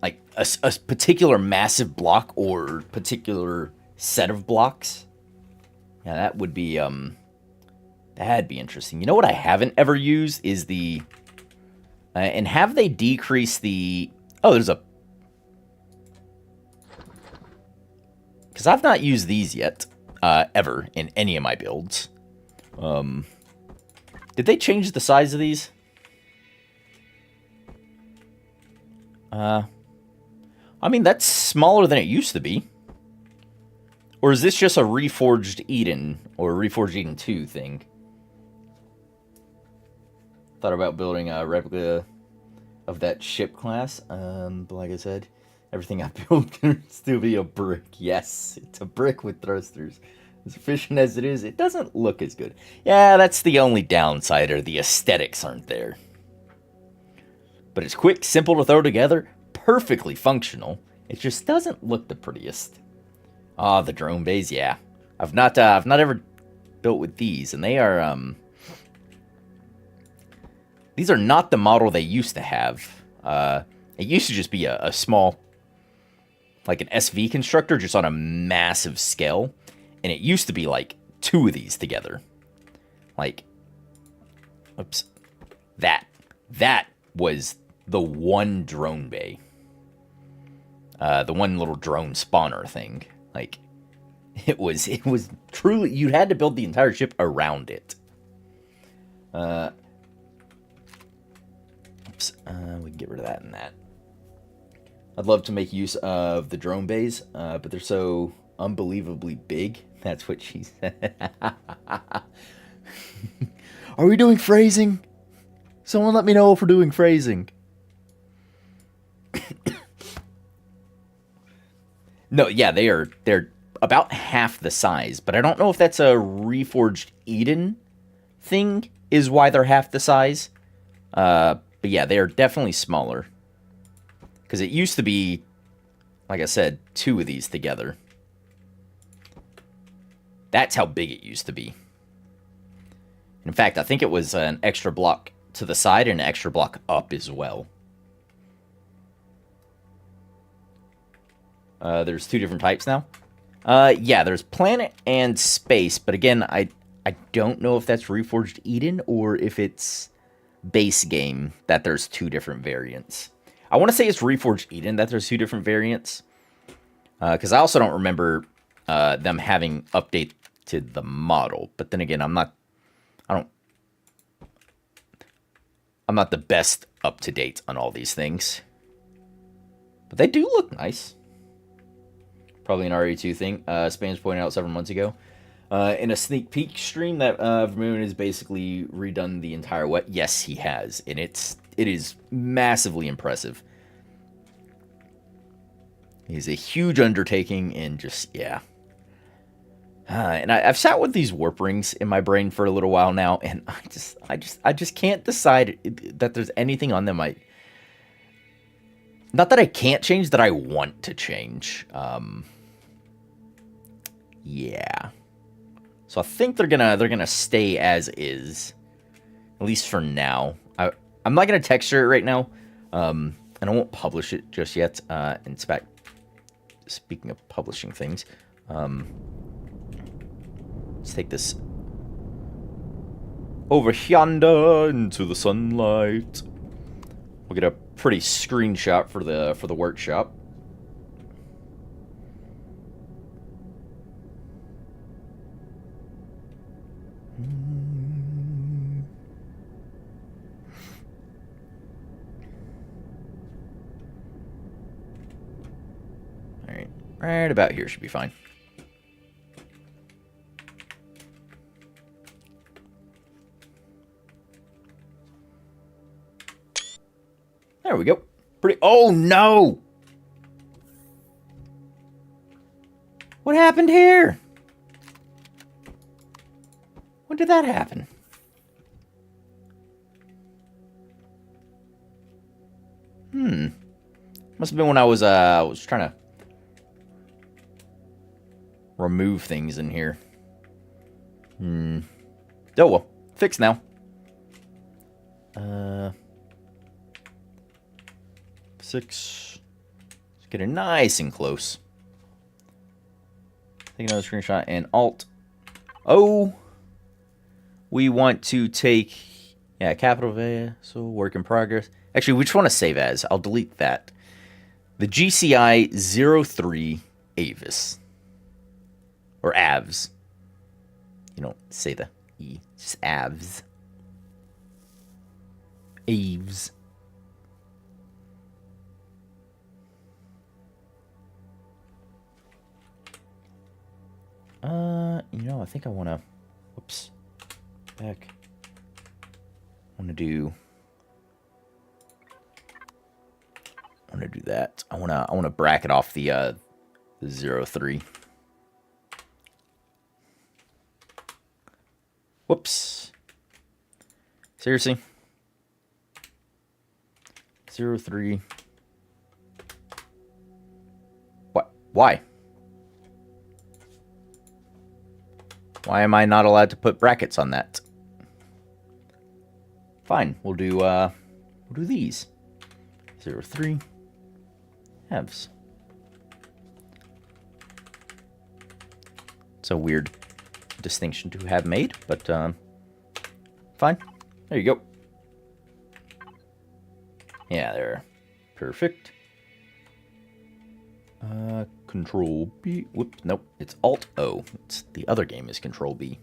like a particular massive block or particular set of blocks. Yeah, that would be that'd be interesting. You know what I haven't ever used is the and have they decreased the... Oh, there's a... Because I've not used these yet, ever, in any of my builds. Did they change the size of these? I mean, that's smaller than it used to be. Or is this just a Reforged Eden, or Reforged Eden 2 thing? Thought about building a replica of that ship class, but like I said, everything I build can still be a brick. Yes, it's a brick with thrusters. As efficient as it is, it doesn't look as good. Yeah, that's the only downside, or the aesthetics aren't there. But it's quick, simple to throw together, perfectly functional. It just doesn't look the prettiest. Ah, the drone bays, yeah. I've not ever built with these, and they are, these are not the model they used to have. It used to just be a small, like an SV constructor, just on a massive scale. And it used to be like 2 of these together. Like, oops. That was the one drone bay. The one little drone spawner thing. Like, it was truly, you had to build the entire ship around it. Oops, we can get rid of that and that. I'd love to make use of the drone bays, but they're so unbelievably big. That's what she said. Are we doing phrasing? Someone let me know if we're doing phrasing. No, yeah, they're about half the size, but I don't know if that's a Reforged Eden thing is why they're half the size. But yeah, they are definitely smaller. Because it used to be, like I said, 2 of these together. That's how big it used to be. In fact, I think it was an extra block to the side and an extra block up as well. There's 2 different types now. Yeah, there's planet and space, but again, I don't know if that's Reforged Eden or if it's base game that there's 2 different variants. I want to say it's Reforged Eden that there's 2 different variants, because I also don't remember them having updated the model. But then again, I'm not the best up to date on all these things, but they do look nice. Probably an RE2 thing. Spam's pointed out several months ago in a sneak peek stream that Vermillion has basically redone the entire wet. Yes, he has, and it is massively impressive. It's a huge undertaking, and just yeah. And I've sat with these warp rings in my brain for a little while now, and I just can't decide that there's anything on them. Not that I can't change, that I want to change. Yeah. So I think they're gonna stay as is, at least for now. I'm not gonna texture it right now, and I won't publish it just yet. In fact, speaking of publishing things, let's take this over yonder into the sunlight. We'll get a pretty screenshot for the workshop. All right, right about here should be fine. There we go. Pretty. Oh no! What happened here? When did that happen? Must have been when I was trying to remove things in here. Oh well, fixed now. Six. Let's get it nice and close. Take another screenshot and Alt. Oh, we want to take, yeah, capital V, so work in progress. Actually, we just want to save as. I'll delete that. The GCI 03 Avis. Or AVS. You don't say the E, it's just AVS. Aves. You know, I think I want to, whoops, back. I want to do that. I want to bracket off the 03. Whoops. Seriously? 03. What? Why? Why am I not allowed to put brackets on that? Fine, we'll do these. 03 halves. It's a weird distinction to have made, but fine. There you go. Yeah, there. Perfect. Control B. Whoops, nope. It's Alt O. The other game is Control B.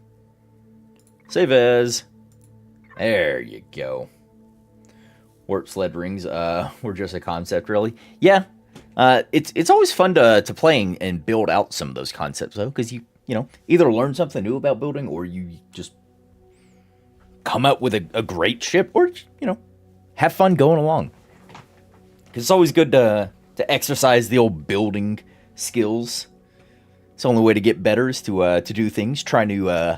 Save as. There you go. Warp sled rings were just a concept, really. Yeah, it's always fun to play and build out some of those concepts, though, because you know, either learn something new about building or you just come up with a great ship, or, you know, have fun going along. Because it's always good to exercise the old building skills. It's the only way to get better is to do things, try new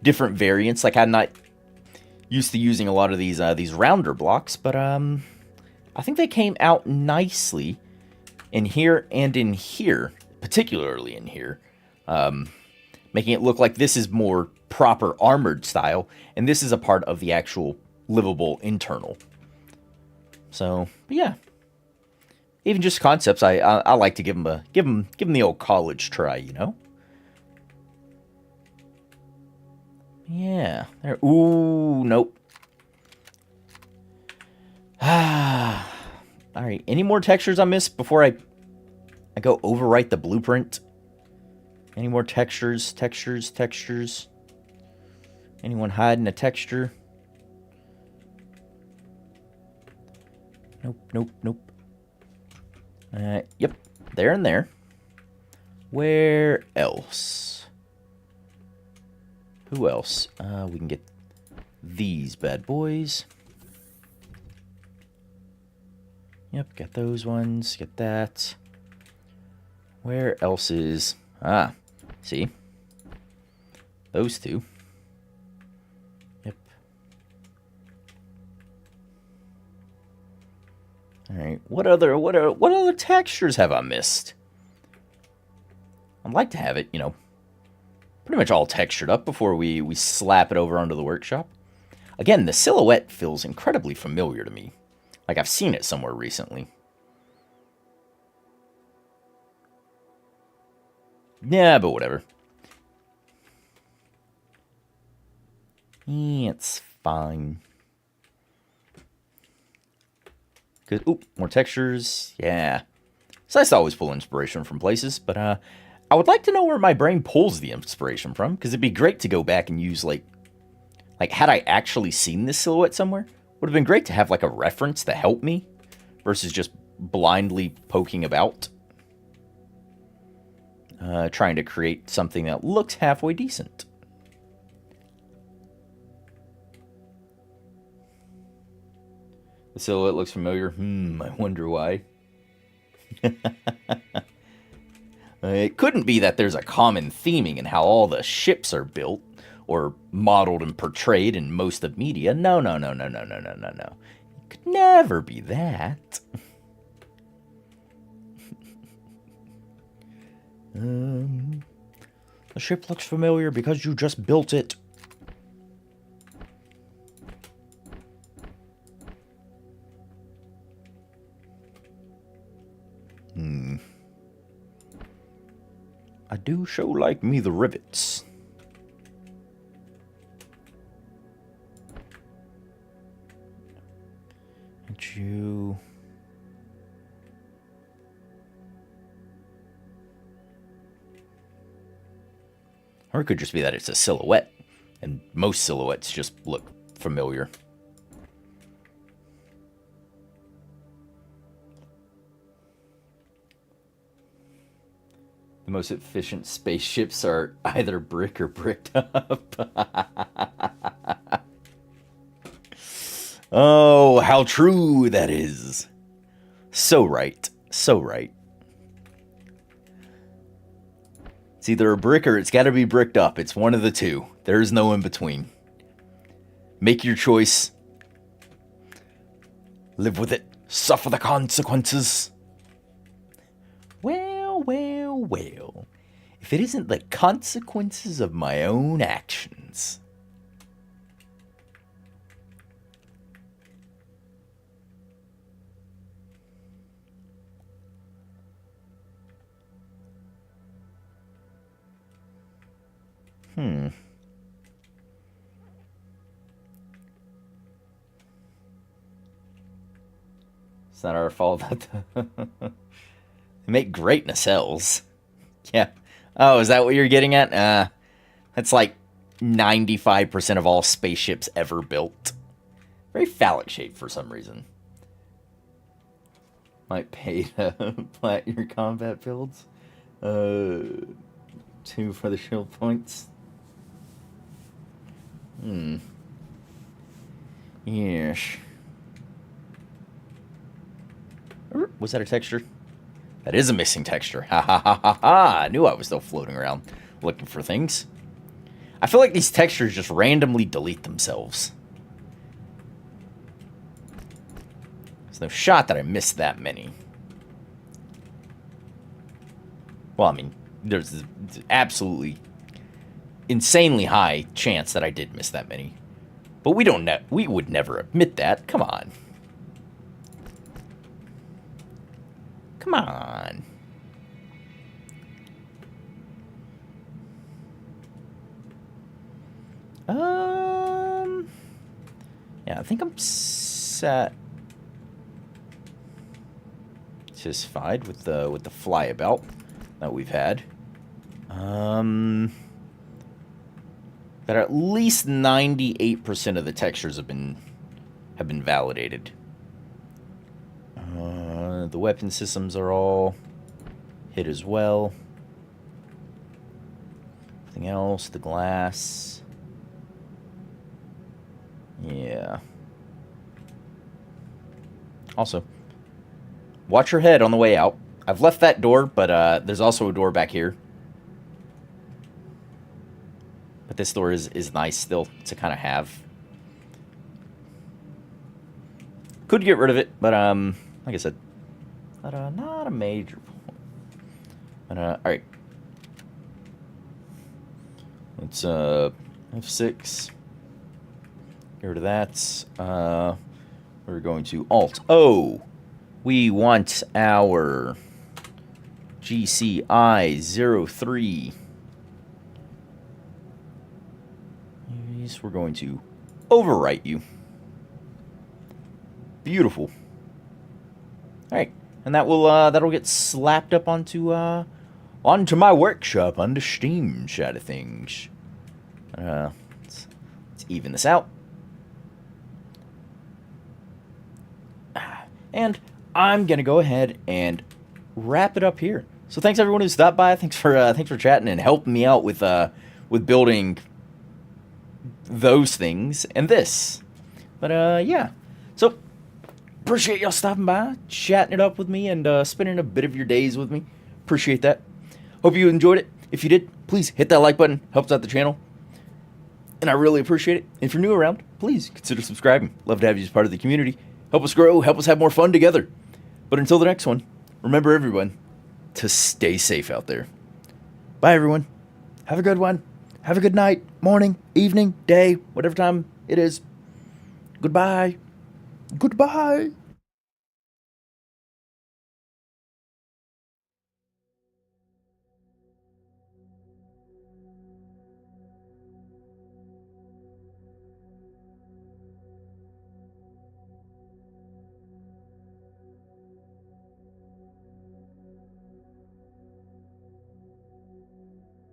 different variants. Like, I'm not used to using a lot of these rounder blocks, but I think they came out nicely in here and in here, particularly in here, making it look like this is more proper armored style, and this is a part of the actual livable internal. So, yeah, even just concepts, I like to give them the old college try, you know. Yeah. There. Ooh, nope. Ah. All right. Any more textures I missed before I go overwrite the blueprint? Any more textures? Anyone hiding a texture? Nope. Yep. There and there. Where else? Who else? We can get these bad boys. Yep, got those ones. Get that. Where else is... Ah, see? Those two. Yep. Alright, what other textures have I missed? I'd like to have it, you know, pretty much all textured up before we slap it over onto the workshop. Again, the silhouette feels incredibly familiar to me. Like I've seen it somewhere recently. Yeah, but whatever. It's fine. Good. Oop, more textures. Yeah. It's nice to always pull inspiration from places, but I would like to know where my brain pulls the inspiration from, because it'd be great to go back and use, like, had I actually seen this silhouette somewhere, would have been great to have, like, a reference to help me, versus just blindly poking about. Trying to create something that looks halfway decent. The silhouette looks familiar. I wonder why. It couldn't be that there's a common theming in how all the ships are built, or modeled and portrayed in most of media. No. It could never be that. The ship looks familiar because you just built it. I do show like me the rivets. And you... Or it could just be that it's a silhouette, and most silhouettes just look familiar. The most efficient spaceships are either brick or bricked up. Oh, how true that is. So right. So right. It's either a brick or it's got to be bricked up. It's one of the two. There's no in between. Make your choice. Live with it. Suffer the consequences. Well. If it isn't the consequences of my own actions. It's not our fault that they make great nacelles. Yeah. Oh, is that what you're getting at? That's like 95% of all spaceships ever built. Very phallic shape for some reason. Might pay to plant your combat builds. 2 for the shield points. Yes. Was that a texture? That is a missing texture. Ha ha ha ha ha. I knew I was still floating around looking for things. I feel like these textures just randomly delete themselves. There's no shot that I missed that many. Well, I mean, there's absolutely insanely high chance that I did miss that many. But we would never admit that. Come on. Come on. Yeah, I think I'm satisfied with the flyabout that we've had. That at least 98% of the textures have been validated. The weapon systems are all hit as well. Anything else? The glass. Yeah. Also, watch your head on the way out. I've left that door, but there's also a door back here. But this door is nice still to kind of have. Could get rid of it, but like I said, not a major point. But all right. Let's F6. Get rid of that. We're going to Alt O. We want our GCI 03. We're going to overwrite you. Beautiful. All right, and that'll get slapped up onto my workshop on the Steam side of things. Let's even this out. And I'm gonna go ahead and wrap it up here. So thanks everyone who stopped by. Thanks for chatting and helping me out with building those things and this. But yeah. So appreciate y'all stopping by, chatting it up with me, and spending a bit of your days with me. Appreciate that. Hope you enjoyed it. If you did, please hit that like button. Helps out the channel. And I really appreciate it. If you're new around, please consider subscribing. Love to have you as part of the community. Help us grow, help us have more fun together. But until the next one, remember everyone to stay safe out there. Bye everyone. Have a good one. Have a good night, morning, evening, day, whatever time it is. Goodbye. Goodbye.